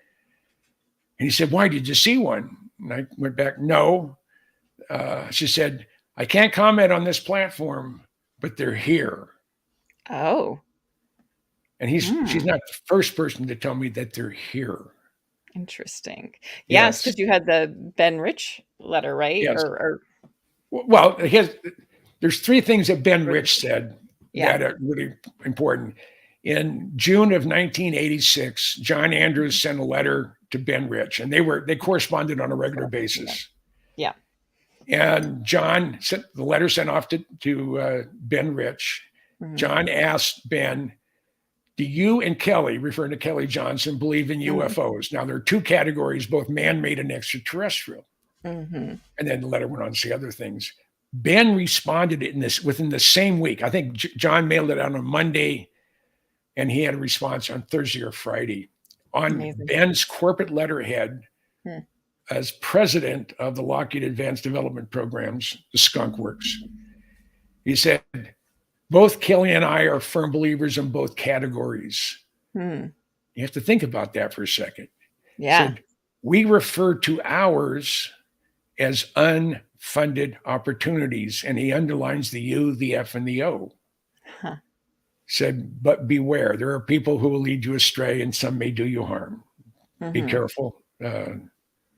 And he said, "Why, did you see one?" And I went back, "No." She said, "I can't comment on this platform, but they're here." Oh. And she's not the first person to tell me that they're here. Interesting. Yes, Yes. because you had the Ben Rich letter, right? Yes. Or Well, there's three things that Ben Rich said yeah. that are really important. In June of 1986, John Andrews sent a letter to Ben Rich, and they corresponded on a regular basis. Yeah. And John sent the letter sent off to Ben Rich. Mhm. John asked Ben, "Do you and Kelly," referring to Kelly Johnson, "believe in UFOs?" Now, there are two categories, both man-made and extraterrestrial. Mm-hmm. And then the letter went on to say other things. Ben responded within the same week. I think John mailed it out on Monday, and he had a response on Thursday or Friday. On Amazing. Ben's corporate letterhead, Hmm. as president of the Lockheed Advanced Development Programs, the Skunk Works, he said, "Both Kelly and I are firm believers in both categories." Hmm. You have to think about that for a second. Yeah. Said, "We refer to ours as unfunded opportunities." And he underlines the U, the F, and the O. Huh. Said, "But beware, there are people who will lead you astray and some may do you harm. Be Mhm. careful."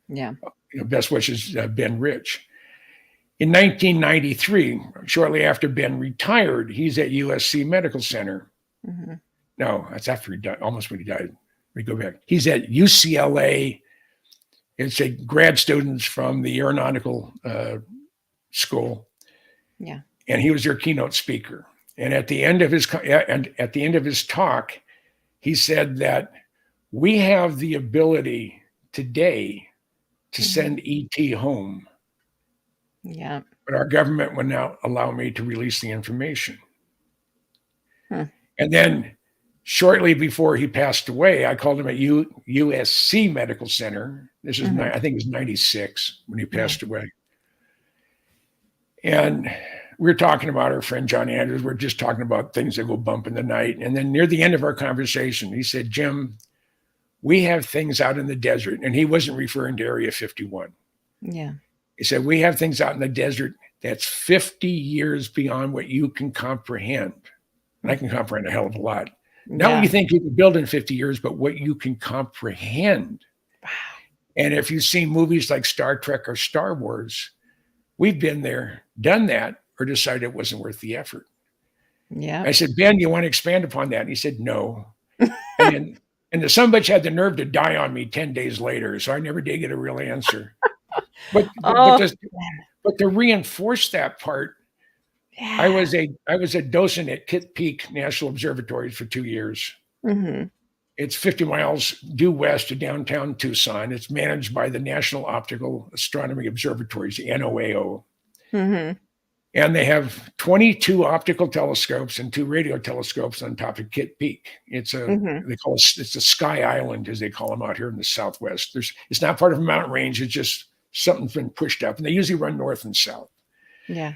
Yeah. Best wishes, Ben Rich. In 1993, shortly after Ben retired, he's at USC Medical Center. Mm-hmm. No, that's after he died, almost when he died. We go back. He's at UCLA. It's a grad students from the aeronautical school. Yeah. And he was their keynote speaker. And at the end of his talk, he said that we have the ability today to send ET home, Yeah. but our government would not allow me to release the information. Huh. And then shortly before he passed away, I called him at USC Medical Center. This is, I think it was 96 when he passed away. And we were talking about our friend John Andrews. We're just talking about things that go bump in the night. And then near the end of our conversation, he said, "Jim, we have things out in the desert." And he wasn't referring to Area 51. Yeah. He said, "We have things out in the desert that's 50 years beyond what you can comprehend." And I can comprehend a hell of a lot. Not what you think you can build in 50 years, but what you can comprehend. Wow. And if you've seen movies like Star Trek or Star Wars, we've been there, done that, or decided it wasn't worth the effort. Yeah. I said, "Ben, you want to expand upon that?" And he said, "No." And the sumbitch had the nerve to die on me 10 days later. So I never did get a real answer. But to reinforce that part, I was a docent at Kitt Peak National Observatory for 2 years. Mm-hmm. It's 50 miles due west of downtown Tucson. It's managed by the National Optical Astronomy Observatories, the NOAO. Mm-hmm. And they have 22 optical telescopes and 2 radio telescopes on top of Kitt Peak. It's it's a sky island, as they call them out here in the Southwest. It's not part of a mountain range. It's just something's been pushed up, and they usually run north and south. Yeah.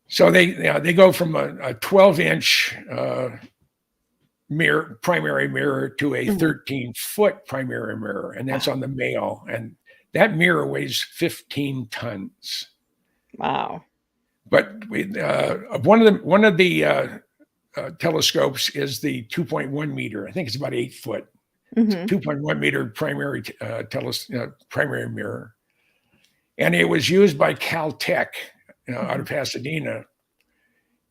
So they go from a 12-inch primary mirror to a 13-foot primary mirror, and that's on the male. And that mirror weighs 15 tons. Wow. But one of the telescopes is the 2.1 meter. I think it's about 8 foot. It's a 2.1 meter primary mirror, and it was used by Caltech out of Pasadena,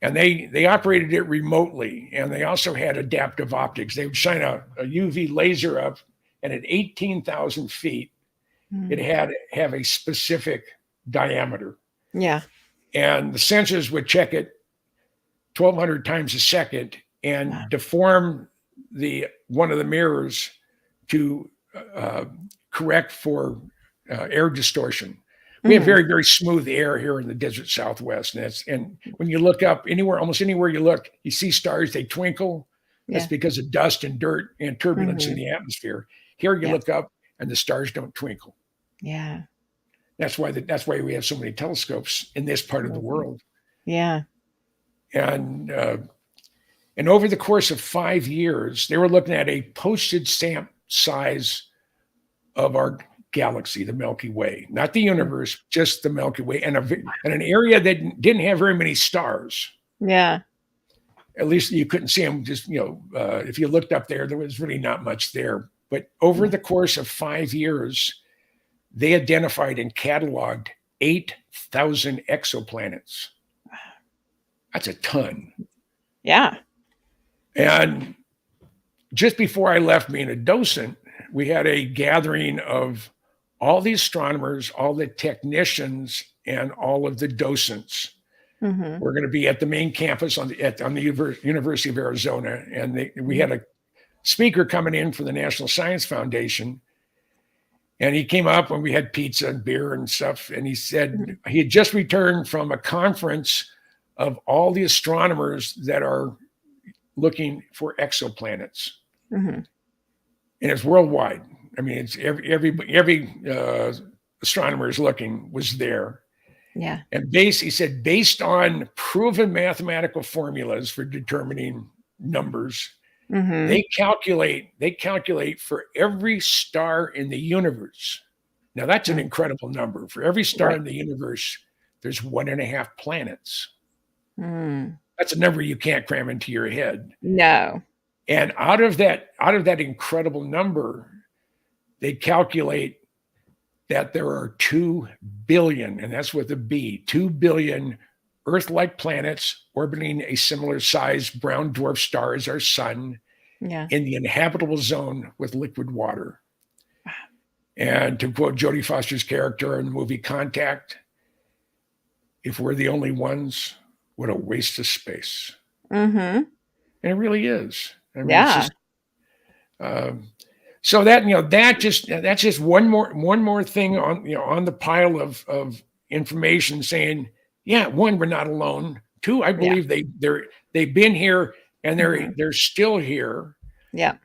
and they operated it remotely, and they also had adaptive optics. They would shine a UV laser up, and at 18,000 feet, it had have a specific diameter. Yeah. And the sensors would check it 1,200 times a second and deform one of the mirrors to correct for air distortion. We have very, very smooth air here in the desert Southwest. And when you look up almost anywhere you look, you see stars, they twinkle. That's because of dust and dirt and turbulence in the atmosphere. Here you look up and the stars don't twinkle. Yeah. That's why we have so many telescopes in this part of the world. Yeah. And over the course of 5 years, they were looking at a postage stamp size of our galaxy, the Milky Way, not the universe, just the Milky Way, and an area that didn't have very many stars. Yeah. At least you couldn't see them. Just if you looked up there was really not much there. But over the course of 5 years, they identified and cataloged 8,000 exoplanets. That's a ton. Yeah. And just before I left being a docent, we had a gathering of all the astronomers, all the technicians, and all of the docents. Mm-hmm. We're going to be at the main campus on the University of Arizona, and we had a speaker coming in from the National Science Foundation, and he came up and we had pizza and beer and stuff, and he said he had just returned from a conference of all the astronomers that are looking for exoplanets, and it's worldwide. I mean, it's every astronomer is looking was there. Yeah. And he said, based on proven mathematical formulas for determining numbers, they calculate for every star in the universe. Now that's an incredible number. For every star in the universe, there's 1.5 planets. That's a number you can't cram into your head. No. And out of that incredible number, they calculate that there are 2 billion, and that's with a B, 2 billion Earth-like planets orbiting a similar sized brown dwarf star as our sun in the inhabitable zone with liquid water. And to quote Jodie Foster's character in the movie Contact, if we're the only ones, what a waste of space. And it really is. I mean, it's just, so that's just one more thing on the pile of information saying, yeah, one, we're not alone. Two, I believe they've been here and they're still here. Yeah.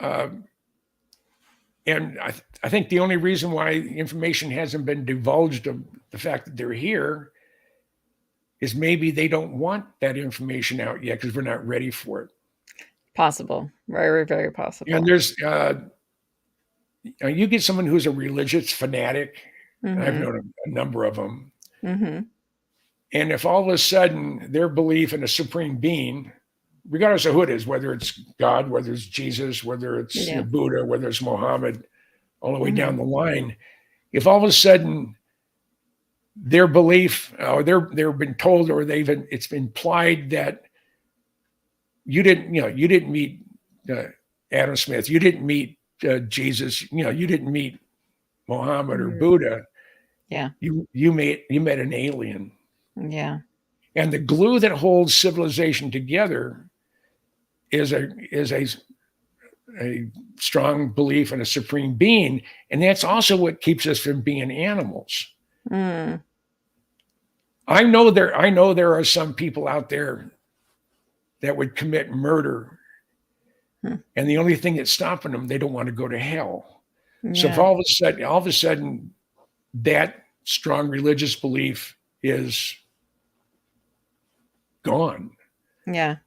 And I think the only reason why information hasn't been divulged of the fact that they're here is maybe they don't want that information out yet because we're not ready for it. Possible. Very, very possible. And there's, you get someone who's a religious fanatic, and I've known a number of them. And if all of a sudden their belief in a supreme being, regardless of who it is, whether it's God, whether it's Jesus, whether it's Buddha, whether it's Muhammad, all the way down the line, if all of a sudden their belief, or they've been told, or it's been implied that you didn't meet Adam Smith, you didn't meet Jesus, you didn't meet Muhammad or Buddha. Yeah. You met an alien. Yeah. And the glue that holds civilization together is a strong belief in a supreme being. And that's also what keeps us from being animals. I know there are some people out there that would commit murder. And the only thing that's stopping them, they don't want to go to hell. So if all of a sudden that strong religious belief is gone, and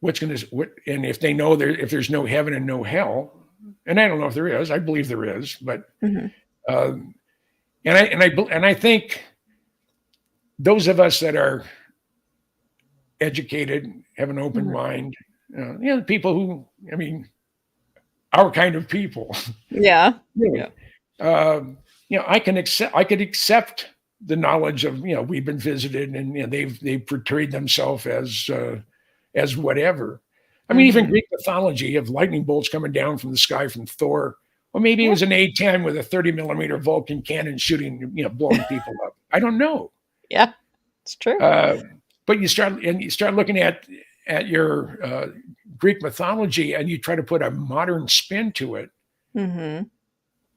if they know if there's no heaven and no hell, and I don't know if there is, I believe there is, but and I think those of us that are educated, have an open mind, people who, I mean, our kind of people, I could accept the knowledge of, we've been visited and they've portrayed themselves as whatever. I mean, even Greek mythology of lightning bolts coming down from the sky from Thor, or maybe it was an A-10 with a 30 millimeter Vulcan cannon shooting, blowing people up. I don't know. Yeah, it's true. But you start looking at your Greek mythology and you try to put a modern spin to it. And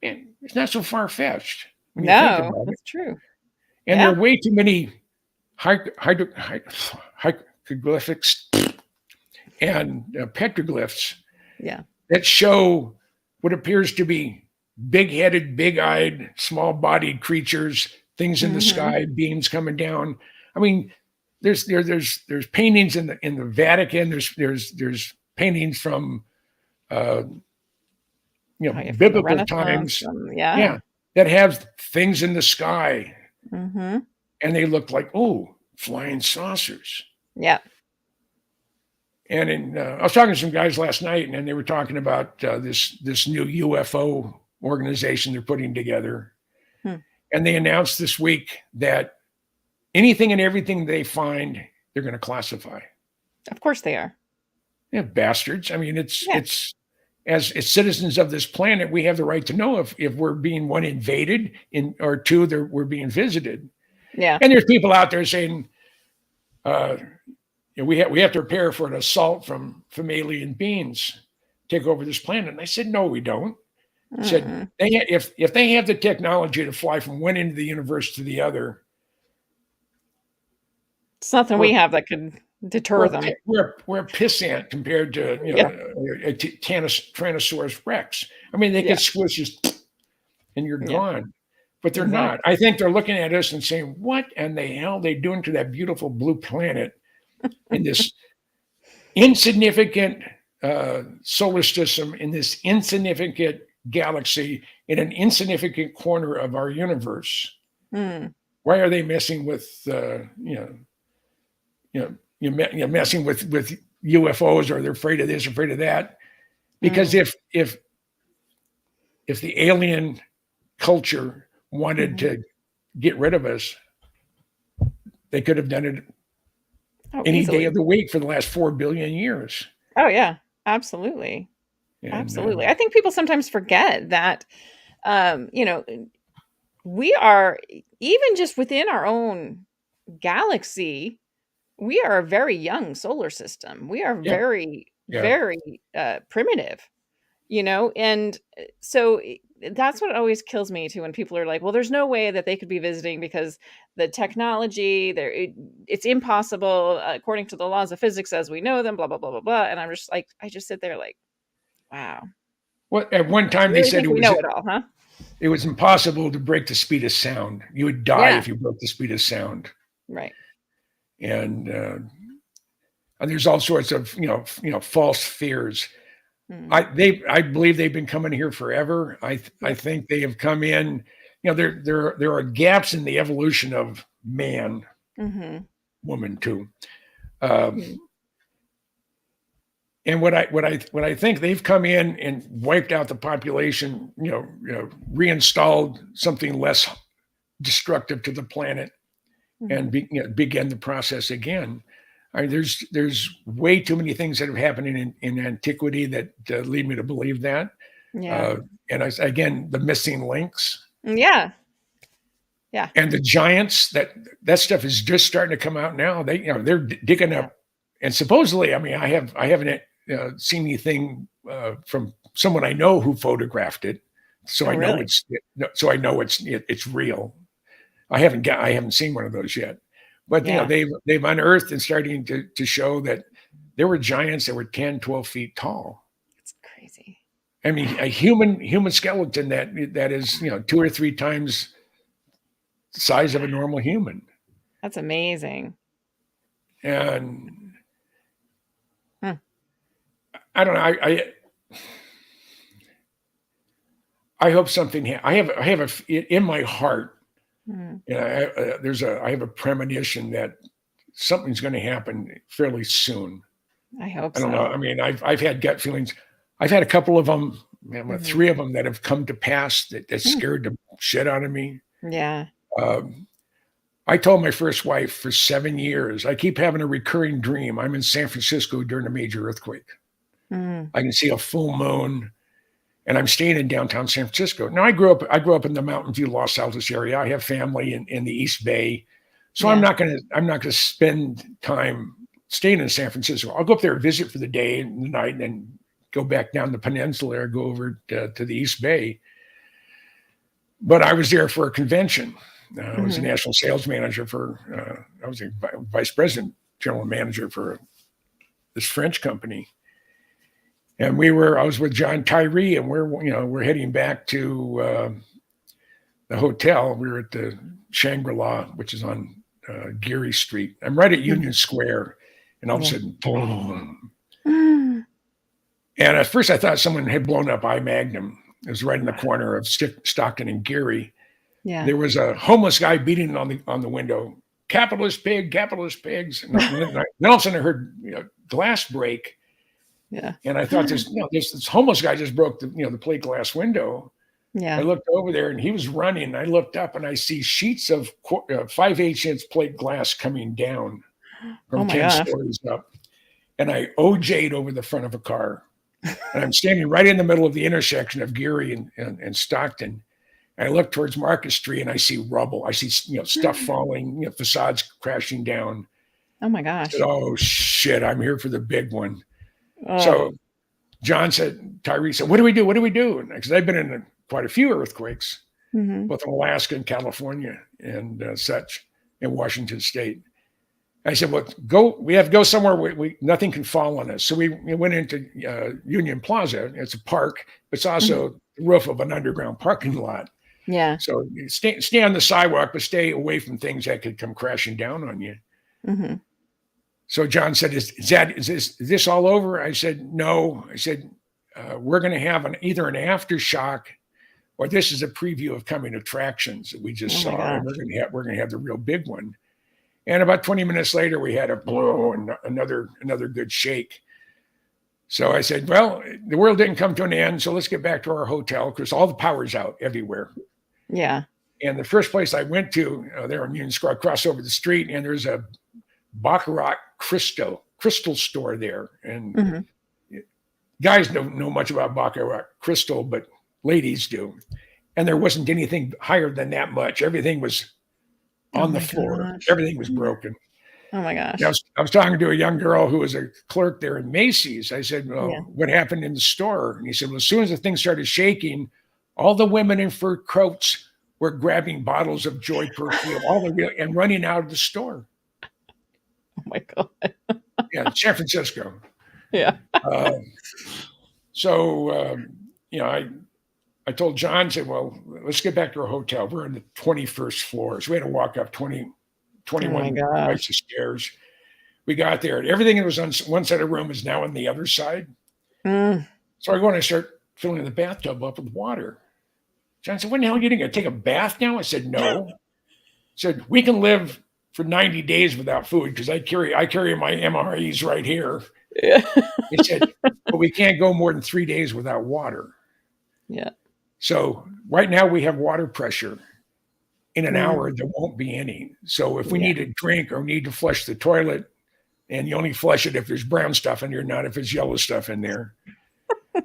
it's not so far-fetched. No, that's true. And there are way too many hieroglyphics and petroglyphs that show what appears to be big-headed, big-eyed, small-bodied creatures, things in the sky, beams coming down. I mean, there's paintings in the Vatican. There's paintings from From the biblical Renaissance. times, Yeah. that have things in the sky, Mm-hmm. and they look like flying saucers. Yeah. And I was talking to some guys last night, and they were talking about this new UFO organization they're putting together. And they announced this week that anything and everything they find, they're going to classify. Of course they are. Yeah, bastards. I mean, it's as citizens of this planet, we have the right to know if we're being, one, invaded, or two, we're being visited. Yeah. And there's people out there saying, we have to prepare for an assault from alien beings take over this planet. And I said, no, we don't. I said, if they have the technology to fly from one end of the universe to the other, it's nothing we have that could deter them. We're a pissant compared to a Tyrannosaurus Rex. I mean, they could squish just and you're gone. But they're not. I think they're looking at us and saying, what in the hell are they doing to that beautiful blue planet in this insignificant solar system, in this insignificant galaxy, in an insignificant corner of our universe? Why are they messing with messing with UFOs, or they're afraid of this, afraid of that? Because if the alien culture wanted to get rid of us, they could have done it any day of the week for the last 4 billion years. Oh yeah, absolutely. And, absolutely. I think people sometimes forget that, we are, even just within our own galaxy, we are a very young solar system. We are very, very primitive, and so that's what always kills me too, when people are like, well, there's no way that they could be visiting because the technology it's impossible according to the laws of physics as we know them, blah, blah, blah, blah, blah. And I'm just like, I just sit there like, wow. Well, at one time they said we know it all, huh? It was impossible to break the speed of sound. You would die if you broke the speed of sound. Right. And there's all sorts of false fears. I believe they've been coming here forever. I think they have come in. There are gaps in the evolution of man, woman too. And what I think, they've come in and wiped out the population. Reinstalled something less destructive to the planet, and begin the process again. I mean, there's way too many things that have happened in antiquity that lead me to believe that. Yeah. And again, the missing links. Yeah. Yeah. And the giants, that stuff is just starting to come out now. They're digging up, and supposedly, I mean, I haven't seen anything from someone I know who photographed it, so I know it's real. I haven't seen one of those yet. But they've unearthed and starting to show that there were giants that were 10, 12 feet tall. It's crazy. I mean, a human skeleton that is 2 or 3 times the size of a normal human. That's amazing. And I don't know. I hope something. I have in my heart. I have a premonition that something's going to happen fairly soon. I hope I don't know. I mean, I've had gut feelings. I've had a couple of them, 3 of them that have come to pass that scared the shit out of me. Yeah. I told my first wife for 7 years, I keep having a recurring dream. I'm in San Francisco during a major earthquake. I can see a full moon. And I'm staying in downtown San Francisco. Now, I grew up in the Mountain View, Los Altos area. I have family in the East Bay, so I'm not gonna spend time staying in San Francisco. I'll go up there, visit for the day and the night, and then go back down the peninsula or go over to the East Bay. But I was there for a convention. I was a national sales manager I was a vice president, general manager for this French company. And I was with John Tyree, and we're heading back to the hotel. We were at the Shangri-La, which is on Geary Street. I'm right at Union Square, and all of a sudden, boom. And at first I thought someone had blown up I Magnum. It was right in the corner of Stockton and Geary. Yeah. There was a homeless guy beating on the window, capitalist pigs. And then all of a sudden I heard glass break. Yeah. And I thought this homeless guy just broke the plate glass window. Yeah. I looked over there and he was running. I looked up and I see sheets of 5/8-inch plate glass coming down from 10 stories up. And I OJ'd over the front of a car. And I'm standing right in the middle of the intersection of Geary and Stockton. And I look towards Market Street and I see rubble. I see stuff falling, facades crashing down. Oh my gosh. I said, oh shit, I'm here for the big one. Oh. So Tyree said, what do we do? What do we do? Because I've been in quite a few earthquakes, both in Alaska and California and such, in Washington State. I said, well, we have to go somewhere where nothing can fall on us. So we went into Union Plaza. It's a park. It's also the roof of an underground parking lot. Yeah. So you stay on the sidewalk, but stay away from things that could come crashing down on you. Mm-hmm. So John said, is this all over? I said, no. I said, we're going to have either an aftershock or this is a preview of coming attractions that we just saw. And we're going to have the real big one. And about 20 minutes later, we had a blow and another good shake. So I said, well, the world didn't come to an end, so let's get back to our hotel because all the power's out everywhere. Yeah. And the first place I went to, there in Union Square, across over the street, and there's a Baccarat crystal store there. And guys don't know much about Baccarat crystal, but ladies do. And there wasn't anything higher than that much. Everything was on the floor. Gosh. Everything was broken. Oh my gosh. I was talking to a young girl who was a clerk there in Macy's. I said, well, what happened in the store? And he said, well, as soon as the thing started shaking, all the women in fur coats were grabbing bottles of Joy perfume, and running out of the store. Oh my God. Yeah, San Francisco. Yeah. I told John, I said, well, let's get back to our hotel. We're on the 21st floor. So we had to walk up 21 flights of stairs. We got there and everything that was on one side of the room is now on the other side. So I go and I start filling the bathtub up with water. John said, when the hell are you going to take a bath now? I said, no. He said, we can live for 90 days without food because I carry my MREs right here. Yeah. He said, but we can't go more than 3 days without water. Yeah. So right now we have water pressure. In an hour, there won't be any. So if we need a drink or need to flush the toilet, and you only flush it if there's brown stuff in there, not if it's yellow stuff in there.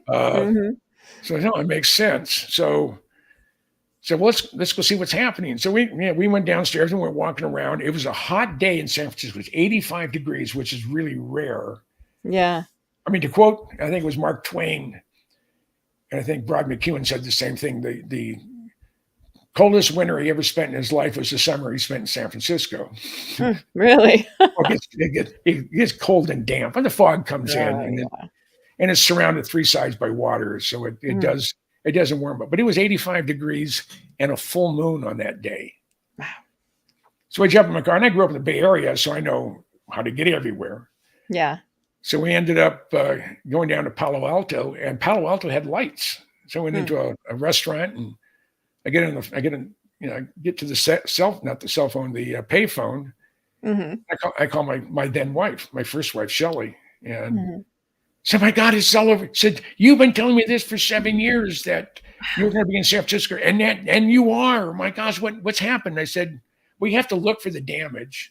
So no, it makes sense. So let's go see what's happening. So we went downstairs and we're walking around. It was a hot day in San Francisco. It was 85 degrees, which is really rare. Yeah. I mean, to quote, I think it was Mark Twain, and I think Brod McEwen said the same thing. The coldest winter he ever spent in his life was the summer he spent in San Francisco. Really? It gets cold and damp, and the fog comes in, and it's surrounded three sides by water, so it doesn't warm up. But it was 85 degrees and a full moon on that day. Wow! So I jumped in my car, and I grew up in the Bay Area, so I know how to get everywhere. Yeah. So we ended up going down to Palo Alto, and Palo Alto had lights. So I went into a restaurant, and I get to the pay phone. I call my then wife, my first wife, Shelley, and said, "My God, it's all over." Said, "You've been telling me this for 7 years that you were going to be in San Francisco, and you are. My gosh, what's happened?" I said, "We have to look for the damage."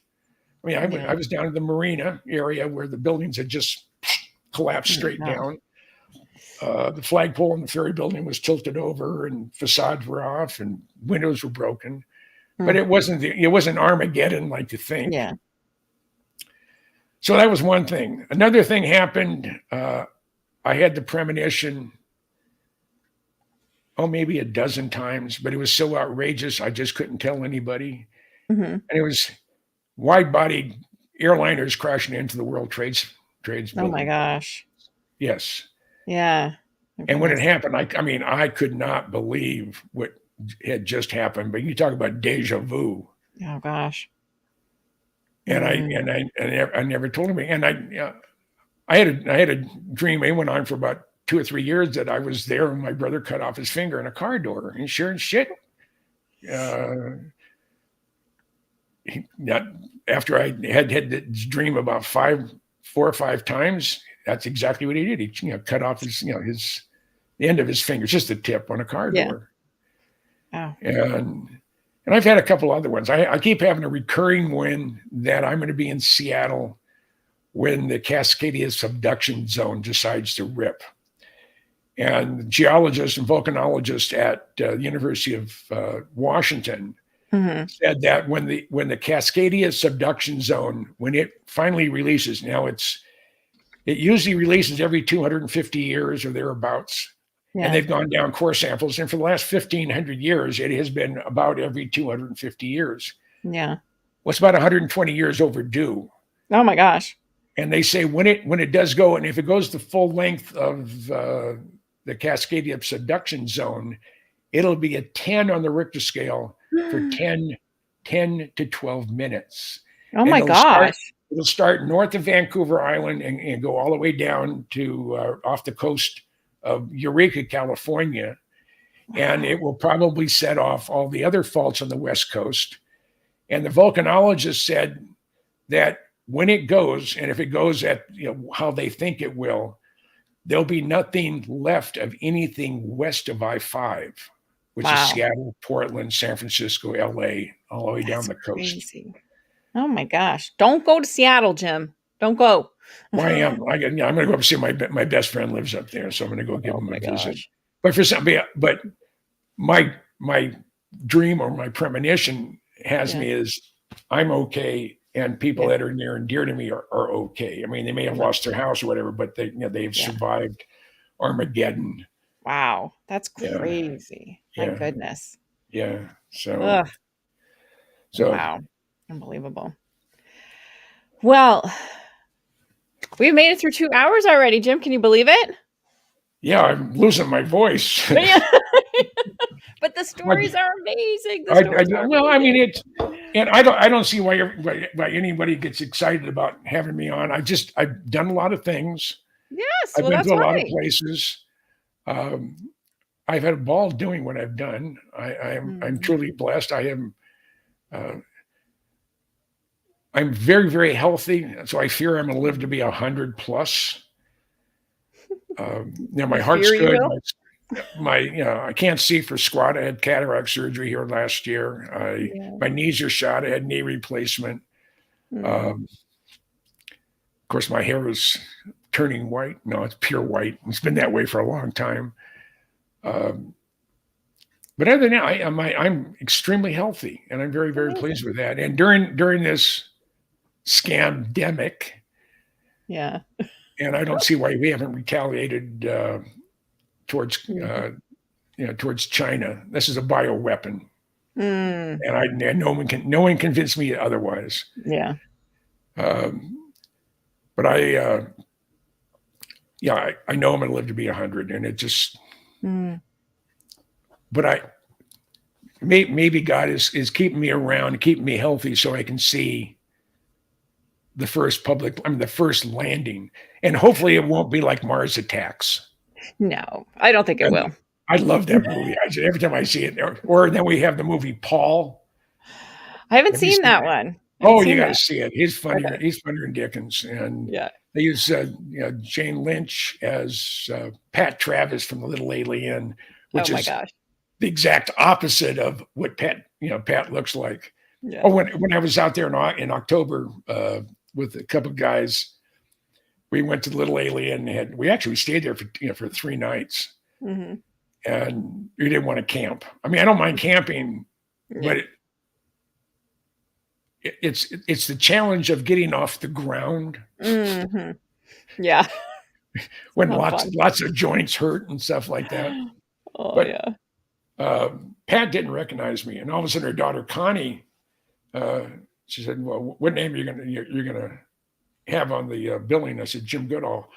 I mean, I was down in the marina area where the buildings had just collapsed straight down. The flagpole in the ferry building was tilted over, and facades were off, and windows were broken. But it wasn't Armageddon like you think. Yeah. So that was one thing. Another thing happened. I had the premonition, maybe a dozen times, but it was so outrageous I just couldn't tell anybody. And it was wide-bodied airliners crashing into the World Trade Building. Oh my gosh. Yes. Yeah. Oh, And when it goodness. happened, I mean, I could not believe what had just happened. But you talk about deja vu. Oh, gosh. And Mm. I never told him. And I had a dream. It went on for about 2 or 3 years that I was there and my brother cut off his finger in a car door. And sure as shit, uh, not after I had this dream about 4 or 5 times, that's exactly what he did. He cut off his the end of his finger, just the tip on a car Yeah. door. Oh. And I've had a couple other ones. I keep having a recurring one that I'm going to be in Seattle when the Cascadia subduction zone decides to rip. And geologists and volcanologists at the University of Washington said that when the Cascadia subduction zone, when it finally releases, now it usually releases every 250 years or thereabouts. Yeah. And they've gone down core samples. And for the last 1,500 years, it has been about every 250 years. Yeah. Well, it's about 120 years overdue. Oh, my gosh. And they say when it does go, and if it goes the full length of the Cascadia subduction zone, it'll be a 10 on the Richter scale for 10 to 12 minutes. Oh, my gosh. It'll start north of Vancouver Island and go all the way down to off the coast of Eureka, California. And it will probably set off all the other faults on the West Coast. And the volcanologists said that when it goes, and if it goes at how they think it will, there'll be nothing left of anything west of I-5, which is Seattle, Portland, San Francisco, LA, all the way down the coast. Crazy. Oh my gosh. Don't go to Seattle, Jim. Don't go. Well, I am. I'm going to go up and see my best friend lives up there, so I'm going to go give him a visit. But for some, but my dream or my premonition has me is I'm okay, and people that are near and dear to me are okay. I mean, they may have lost their house or whatever, but they've survived Armageddon. Wow, that's crazy. My goodness. Yeah. So wow, unbelievable. Well, we've made it through 2 hours already, Jim. Can you believe it? Yeah, I'm losing my voice. But the stories are amazing. I mean, and I don't see why anybody gets excited about having me on. I've done a lot of things. Yes, I've been to a lot of places. I've had a ball doing what I've done. I'm truly blessed. I'm very, very healthy, so I fear I'm going to live to be 100 plus. My heart's good. I can't see for squat. I had cataract surgery here last year. My knees are shot. I had knee replacement. Of course, my hair is turning white. No, it's pure white. It's been that way for a long time. But other than that, I'm extremely healthy, and I'm very, very pleased with that. And during this scamdemic, and I don't see why we haven't retaliated towards China. This is a bioweapon, and no one convinced me otherwise. Yeah. But I know I'm going to live to be 100, and it just. But maybe God is keeping me around, keeping me healthy, so I can see the first landing, and hopefully it won't be like Mars Attacks. No, I don't think it will. I love that movie. Every time I see it, or then we have the movie Paul. I haven't seen that one. Oh, you got to see it. He's funnier. Okay. He's funnier than Dickens, and they use Jane Lynch as Pat Travis from The Little Alien, which is the exact opposite of what Pat looks like. Yeah. Oh, when I was out there in October with a couple of guys, we went to the Little Alien, and we actually stayed there for 3 nights, and we didn't want to camp. I mean, I don't mind camping, but it's the challenge of getting off the ground. Yeah, when lots of joints hurt and stuff like that. Pat didn't recognize me, and all of a sudden her daughter Connie, she said, "Well, what name are you're gonna have on the billing?" I said, "Jim Goodall."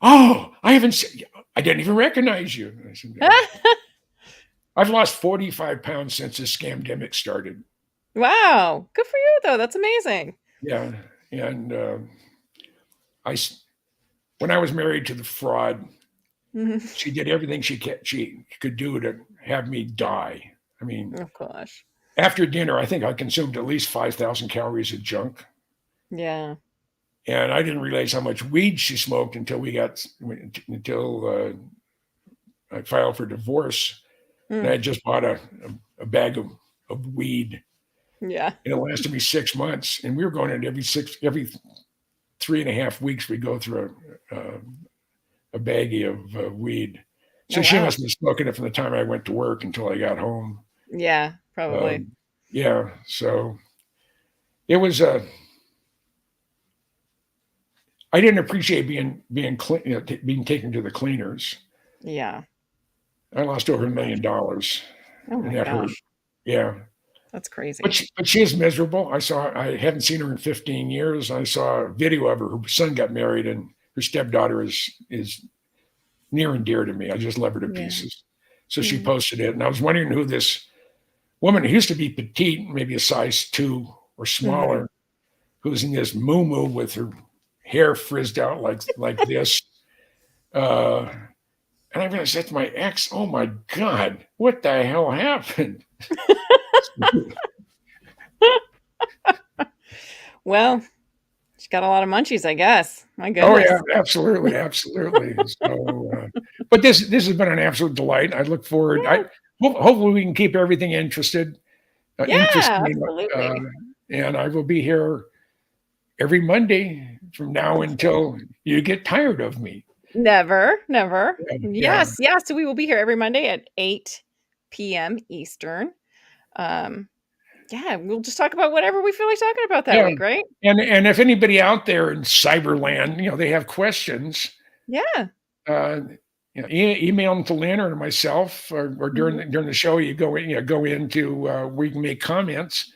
Oh, I didn't even recognize you. I said, I've lost 45 pounds since the scamdemic started. Wow. Good for you, though. That's amazing. Yeah. And when I was married to the fraud, she did everything she could do to have me die. I mean, Oh, gosh. after dinner, I think I consumed at least 5,000 calories of junk. Yeah. And I didn't realize how much weed she smoked until I filed for divorce. And I had just bought a bag of weed. Yeah. And it lasted me 6 months. And we were going in every 3.5 weeks, we go through a baggie of weed. So she must have been smoking it from the time I went to work until I got home. Yeah, probably. Yeah. So it was I didn't appreciate being taken to the cleaners. Yeah. I lost over $1 million. Oh my that hurt. gosh. Yeah. That's crazy. But she is miserable. I haven't seen her in 15 years. I saw a video of her. Her son got married, and her stepdaughter is near and dear to me. I just love her to pieces. So she posted it, and I was wondering who this woman who used to be petite, maybe a size 2 or smaller, who's in this moo with her hair frizzed out like this. And I realized that's my ex. Oh my God, what the hell happened? Well, she got a lot of munchies, I guess. My goodness. Oh yeah, absolutely. So, but this has been an absolute delight. I look forward. Yeah. Hopefully we can keep everything interesting. Absolutely. And I will be here every Monday from now until you get tired of me. Never. Yeah. Yes. So we will be here every Monday at 8 p.m. Eastern. We'll just talk about whatever we feel like talking about that week, right? And if anybody out there in Cyberland, they have questions. Yeah. Email them to Lynn or to myself, or during the show, you go into where you can make comments,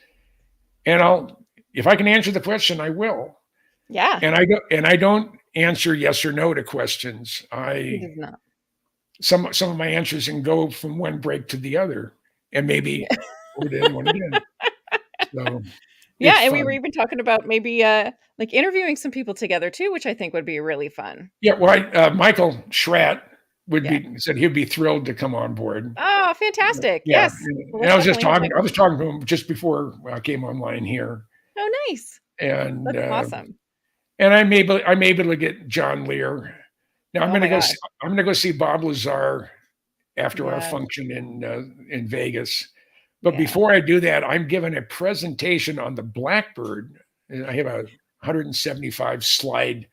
and if I can answer the question, I will. Yeah. And I don't answer yes or no to questions. Some of my answers can go from one break to the other, and maybe one again. So and we were even talking about maybe like interviewing some people together too, which I think would be really fun. Yeah, well, Michael Schratt said he'd be thrilled to come on board. Oh, fantastic! Yeah. Yes, and I was talking to him just before I came online here. Oh, nice! And that's awesome. And I'm able to get John Lear. Now I'm going to go see Bob Lazar after our function in Vegas. But before I do that, I'm giving a presentation on the Blackbird. And I have a 175 slide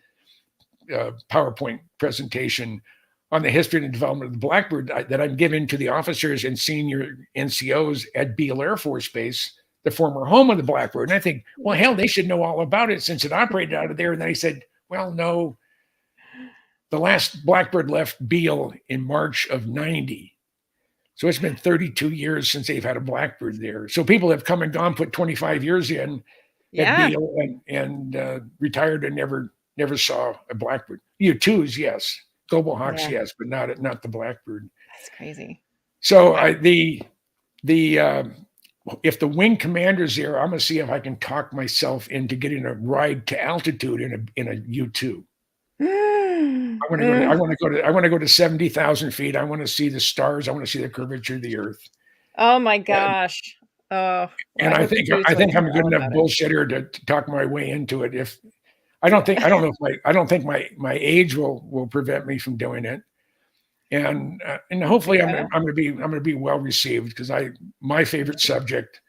PowerPoint presentation on the history and development of the Blackbird that I'm giving to the officers and senior NCOs at Beale Air Force Base, the former home of the Blackbird. And I think, well, hell, they should know all about it since it operated out of there. And then he said, well, no, the last Blackbird left Beale in March of 90. So it's been 32 years since they've had a Blackbird there. So people have come and gone, put 25 years in at Beale and retired and never saw a Blackbird. U-2s, yes. Global Hawks, yes, but not the Blackbird. That's crazy. So if the wing commander's there, I'm going to see if I can talk myself into getting a ride to altitude in a U-2. I want to go to 70,000 feet. I want to see the stars. I want to see the curvature of the Earth. Oh my gosh! And I think I'm a good enough bullshitter to talk my way into it. I don't think my age will prevent me from doing it. And hopefully I'm going to be well received, because my favorite subject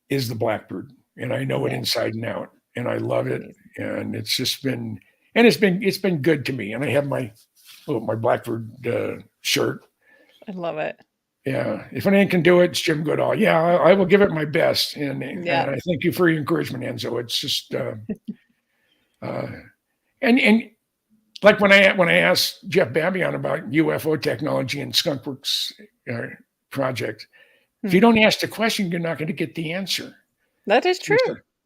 is the Blackbird, and I know it inside and out, and I love it, and it's just been it's been good to me. And I have my Blackbird shirt. I love it. Yeah, if anyone can do it, it's Jim Goodall. Yeah, I will give it my best, and I thank you for your encouragement, Enzo. It's just and like when I asked Jeff Babion about UFO technology and Skunk Works project, if you don't ask the question, you're not going to get the answer. That is true.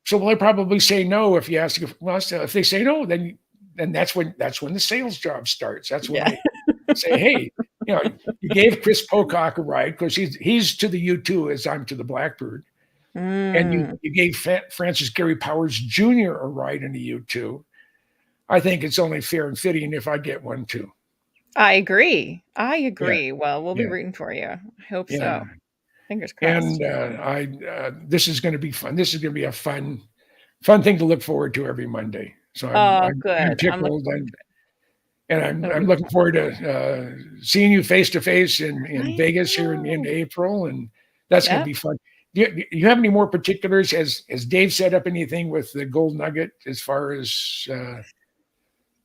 So will I probably say no if you ask? Well, if they say no, then and that's when the sales job starts. That's when Yeah. I say, hey, you gave Chris Pocock a ride because he's to the U2 as I'm to the Blackbird. And Mm, you gave Francis Gary Powers Jr. a ride in the U2. I think it's only fair and fitting if I get one too. I agree. I Yeah, agree. Well, we'll be yeah, rooting for you. I hope yeah. so. Fingers And crossed. this is going to be fun. This is going to be a fun thing to look forward to every Monday. So Oh, I'm good. I'm looking tickled, forward to and it. It'll I'm be looking forward to seeing you face to face in I Vegas here in know. April, and that's going to Yep. be fun. Do you have any more particulars? Has Dave set up anything with the Gold Nugget as far as?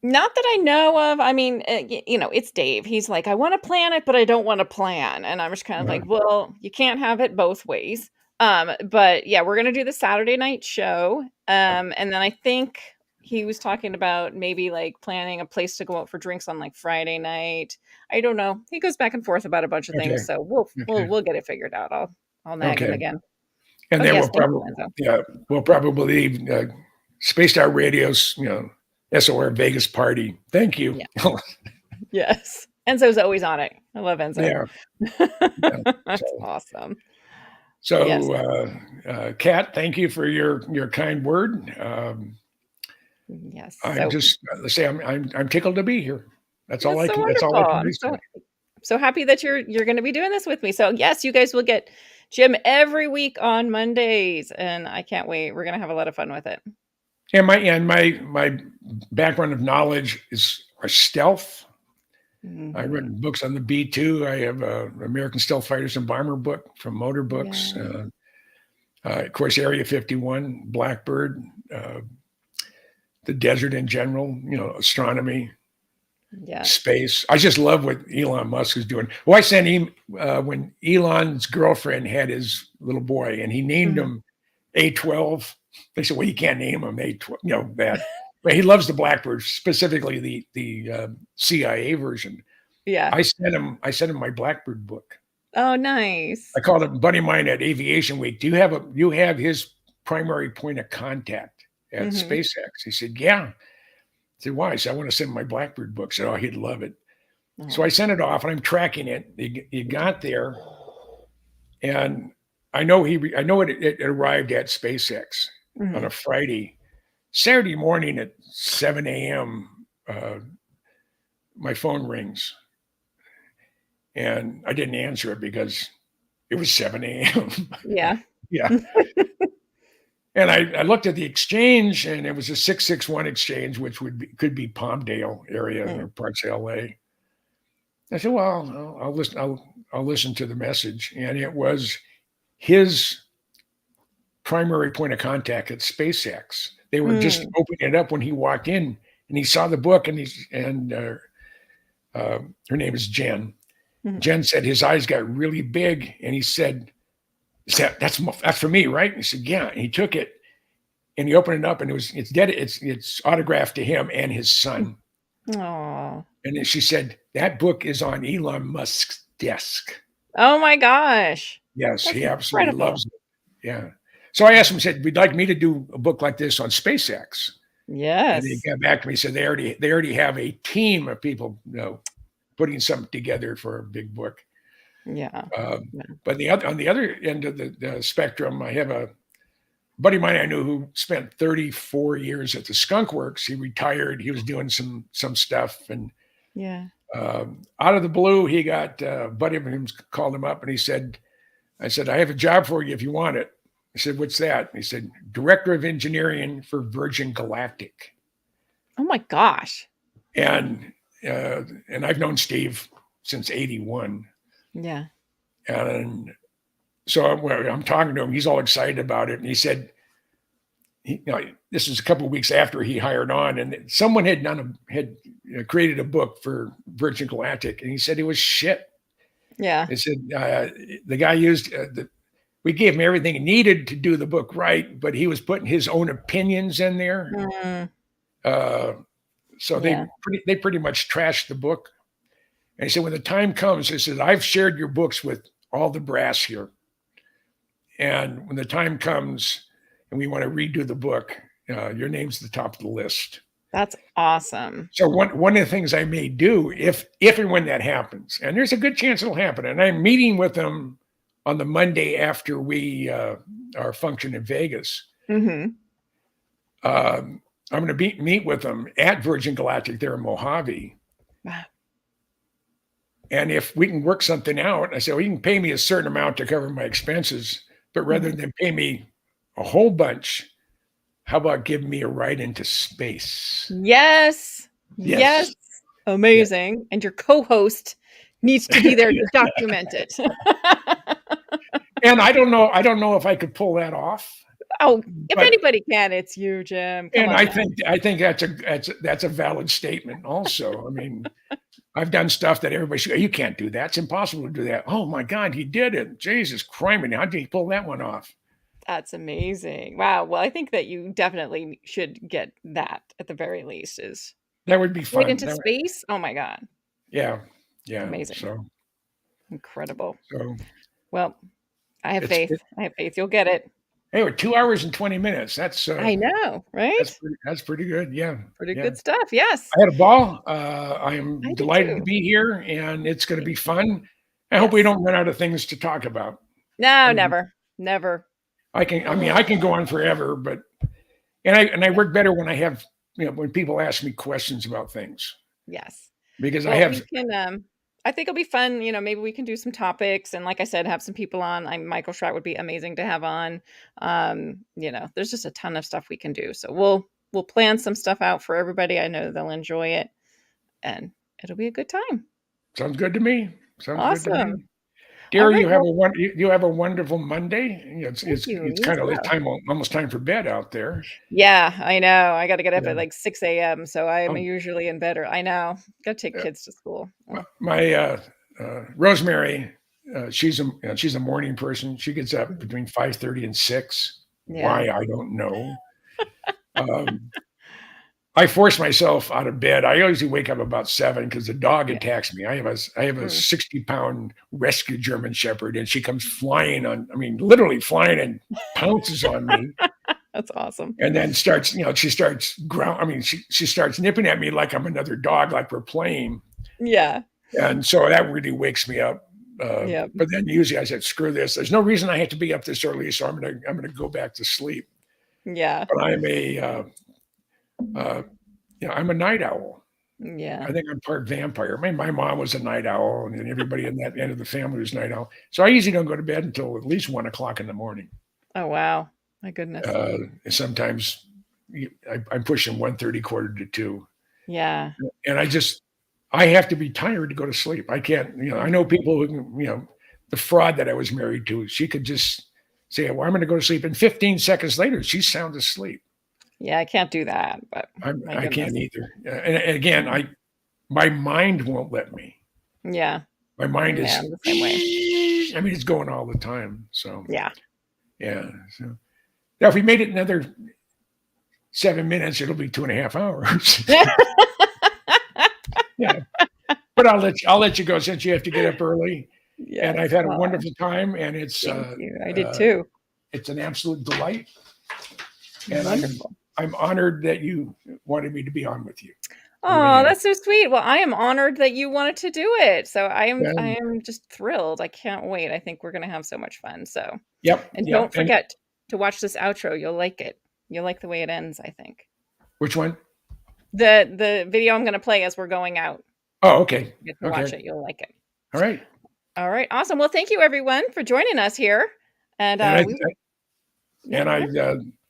Not that I know of. I mean, it's Dave. He's like, "I wanna plan it, but I don't wanna plan." And I'm just kind of like, "Well, you can't have it both ways." But yeah, we're gonna do the Saturday night show. And then I think he was talking about maybe, like, planning a place to go out for drinks on, like, Friday night. I don't know. He goes back and forth about a bunch of Okay, things, so we'll we'll okay, we'll get it figured out. I'll nag him okay. again. And But then yes, thank you, Enzo. we'll probably leave Space Star Radio's SOR Vegas party. Thank you. Yeah. Yes. Enzo's always on it. I love Enzo. Yeah. Yeah. That's So, awesome. Yes. Kat, thank you for your kind word. Yes. I'm So just let's say I'm tickled to be here. that's so That's all wonderful. I can I'm say. so happy that you're going to be doing this with me. So yes, you guys will get Jim every week on Mondays, and I can't wait. We're going to have a lot of fun with it. And my background of knowledge is stealth. I Mhm. read books on the B-2. I have a American Stealth Fighters and Bomber book from Motor Books. Yeah. Of course, Area 51, Blackbird, the desert in general, astronomy, Yeah. space. I just love what Elon Musk is doing. Well, I sent him when Elon's girlfriend had his little boy, and he named Mhm. him A12. They said, "Well, you can't name him A12, that." But he loves the Blackbird, specifically the CIA version. Yeah. I sent him my Blackbird book. Oh, nice. I called a buddy of mine at Aviation Week. Do you have his primary point of contact at Mhm. SpaceX? He said, "Yeah." I said, "Why?" I said, "I want to send him my Blackbird book." I said, "Oh, he'd love it." So I Oh. sent it off, and I'm tracking it. It got there, and I know it arrived at SpaceX on Mhm. a Friday. Saturday morning at 7 a.m., my phone rings, and I didn't answer it because it was 7 a.m. Yeah. Yeah. And I looked at the exchange, and it was a 661 exchange, which could be Palmdale area or Mm. parts of LA. I said, "Well, I'll listen. I'll listen to the message," and it was his primary point of contact at SpaceX. They were just Mm. opening it up when he walked in, and he saw the book, and her name is Jen. Mhm. Jen said his eyes got really big, and he said, That's for me, right?" And he said, "Yeah." And he took it, and he opened it up, and it's autographed to him and his son. Aw. And then she said, "That book is on Elon Musk's desk." Oh my gosh. Yes, That's he absolutely incredible. loves it. Yeah. So I asked him, said, "We'd like me to do a book like this on SpaceX." And he Yes. got back to me, said they already have a team of people, putting something together for a big book. Yeah. Um, Yeah. but on the other end of the spectrum, I have a buddy of mine I knew who spent 34 years at the Skunk Works. He retired. He was doing some stuff, and Yeah. out of the blue, he got a buddy of him called him up, and he said, "I said I have a job for you if you want it." I said, "What's that?" And he said, "Director of Engineering for Virgin Galactic." Oh my gosh. And and I've known Steve since '81, Yeah. and so I'm talking to him. He's all excited about it, and he said, this is a couple of weeks after he hired on, and someone had created a book for Virgin Galactic, and he said it was shit. Yeah. He said the guy used we gave him everything he needed to do the book right, but he was putting his own opinions in there. Mm. Uh, so Yeah. they pretty much trashed the book. And he said, when the time comes, he said, I've shared your books with all the brass here. And when the time comes and we want to redo the book, your name's at the top of the list. That's awesome. So one of the things I may do if and when that happens, and there's a good chance it'll happen, and I'm meeting with them on the Monday after our function in Vegas. Mm-hmm. I'm going to meet with them at Virgin Galactic there in Mojave. Wow. And if we can work something out, I said, well, you can pay me a certain amount to cover my expenses, but rather than pay me a whole bunch, how about giving me a ride into space? Yes. Yes. Amazing. Yeah. And your co-host needs to be there to document it. And I don't know if I could pull that off. Oh, if anybody can, it's you, Jim. Come on, I think that's a valid statement also. I mean, I've done stuff that everybody says, you can't do that. It's impossible to do that. Oh my God, he did it. Jesus Christ, how did he pull that one off? That's amazing. Wow. Well, I think that you definitely should get that at the very least. That would be fun. Right into space? Oh my God. Yeah. Yeah. Amazing. So incredible. So well, I have faith. I have faith. You'll get it. Hey, we're 2 hours and 20 minutes. That's I know, right? That's pretty good. Yeah. Pretty good stuff. Yes. I had a ball. I am delighted to be here, and it's going to be fun. I hope we don't run out of things to talk about. No, never. I can go on forever, but I work better when I have, when people ask me questions about things. Yes. Because I think it'll be fun. Maybe we can do some topics, and like I said, have some people on. Michael Schratt would be amazing to have on. There's just a ton of stuff we can do. So we'll plan some stuff out for everybody. I know they'll enjoy it, and it'll be a good time. Sounds good to me. Awesome. Good to me. Dear, right, you have a wonderful Monday. It's kind of almost time for bed out there. Yeah, I know. I got to get up at like 6 a.m. So I'm usually in bed. I know. Got to take kids to school. My Rosemary, she's a morning person. She gets up between 5:30 and 6. Yeah. Why, I don't know. I force myself out of bed. I usually wake up about 7 because the dog attacks me. I have a 60-pound rescue German Shepherd, and she comes literally flying and pounces on me. That's awesome. And then she starts she starts nipping at me like I'm another dog, like we're playing. Yeah. And so that really wakes me up. But then usually I said, screw this. There's no reason I have to be up this early, so I'm gonna go back to sleep. Yeah. But I'm a night owl. Yeah. I think I'm part vampire. My mom was a night owl, and everybody in that end of the family was night owl. So I usually don't go to bed until at least 1 o'clock in the morning. Oh, wow. My goodness. Sometimes I'm pushing 1:30, 1:45. Yeah. And I have to be tired to go to sleep. I can't, I know people who, the fraud that I was married to, she could just say, well, I'm going to go to sleep. And 15 seconds later, she's sound asleep. Yeah, I can't do that, but I can't either. And again, my mind won't let me. Yeah. My mind is the same way. It's going all the time. So yeah. So now if we made it another 7 minutes, it'll be 2.5 hours. Yeah. But I'll let you go since you have to get up early. Yeah, and I've had a wonderful time, and it's I did too. It's an absolute delight. And wonderful. I'm honored that you wanted me to be on with you. Oh, that's so sweet. Well, I am honored that you wanted to do it. So I am just thrilled. I can't wait. I think we're going to have so much fun. So And don't forget to watch this outro. You'll like it. You'll like the way it ends, I think. Which one? The video I'm going to play as we're going out. Oh, okay. You get to watch it. You'll like it. All right. All right. Awesome. Well, thank you everyone for joining us here.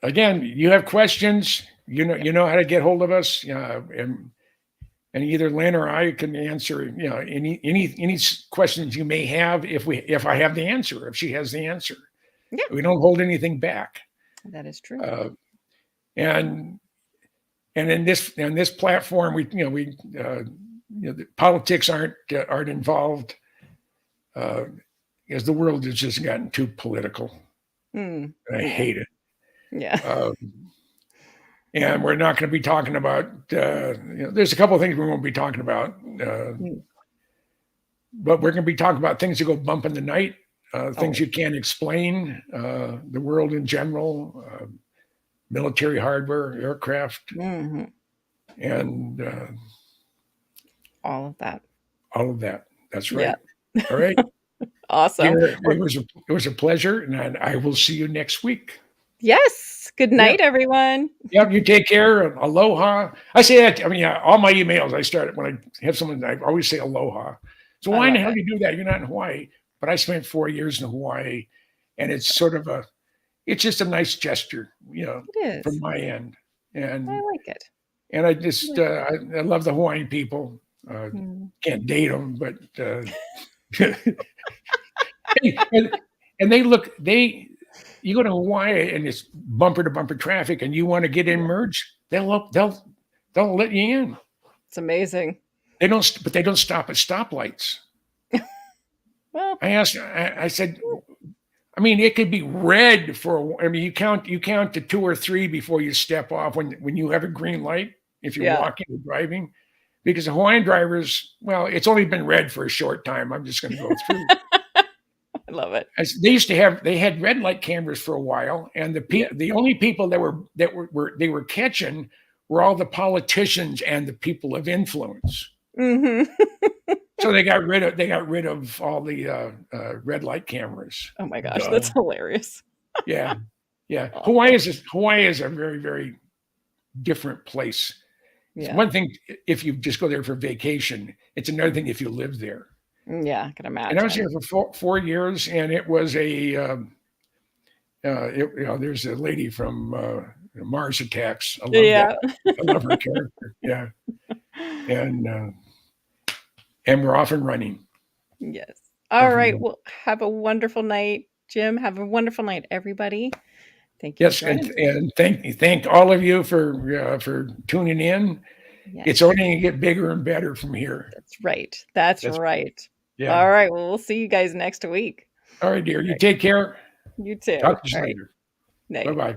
Again, you have questions, you know how to get hold of us, and either Lynn or I can answer, any questions you may have if I have the answer, if she has the answer. Yeah. We don't hold anything back. That is true. And in this platform, the politics aren't involved, as the world has just gotten too political. And I hate it. Yeah. And we're not going to be talking about, there's a couple of things we won't be talking about, but we're going to be talking about things that go bump in the night, things you can't explain, the world in general, military hardware, aircraft. Mm-hmm. and All of that. all of that. That's Yeah. right. All right. Awesome. Dear, it was a pleasure, and I will see you next week. Yes. Good Yeah. night, everyone. Yep, you take care. Aloha. I say that. I mean, all my emails I start when I have someone. I always say aloha. So I why in the love hell it. do you do that? You're not in Hawaii. But I spent 4 years in Hawaii, and it's sort of it's just a nice gesture, It from is. my end. I And like it. I just I love the Hawaiian people. Mm. Can't date them, but and you go to Hawaii and it's bumper to bumper traffic, and you want to get in Yeah. merge, they'll let you in. It's amazing. But they don't stop at stoplights. Well, I said, I mean, it could be red I mean, you count to 2 or 3 before you step off when you have a green light, if you're yeah. walking or driving, because the Hawaiian drivers, well, it's only been red for a short time. I'm just going to go through. I love it. They had red light cameras for a while, and the only people that were catching were all the politicians and the people of influence. Mm-hmm. So they got rid of all the red light cameras. Oh my gosh, that's hilarious. Yeah. Awesome. Hawaii is a very, very different place. It's one thing if you just go there for vacation. It's another thing if you live there. Yeah, I can imagine. And I was here for 4 years, and it was there's a lady from Mars Attacks. I love that. I love her character. Yeah. And we're off and running. Yes. All right. Well, have a wonderful night, Jim. Have a wonderful night, everybody. Thank you. Yes, and thank all of you for tuning in. Yes. It's only going to get bigger and better from here. That's right. That's right. Yeah. All right. Well, we'll see you guys next week. All right, dear. You take care. You too. Talk to you later. Night. Bye-bye.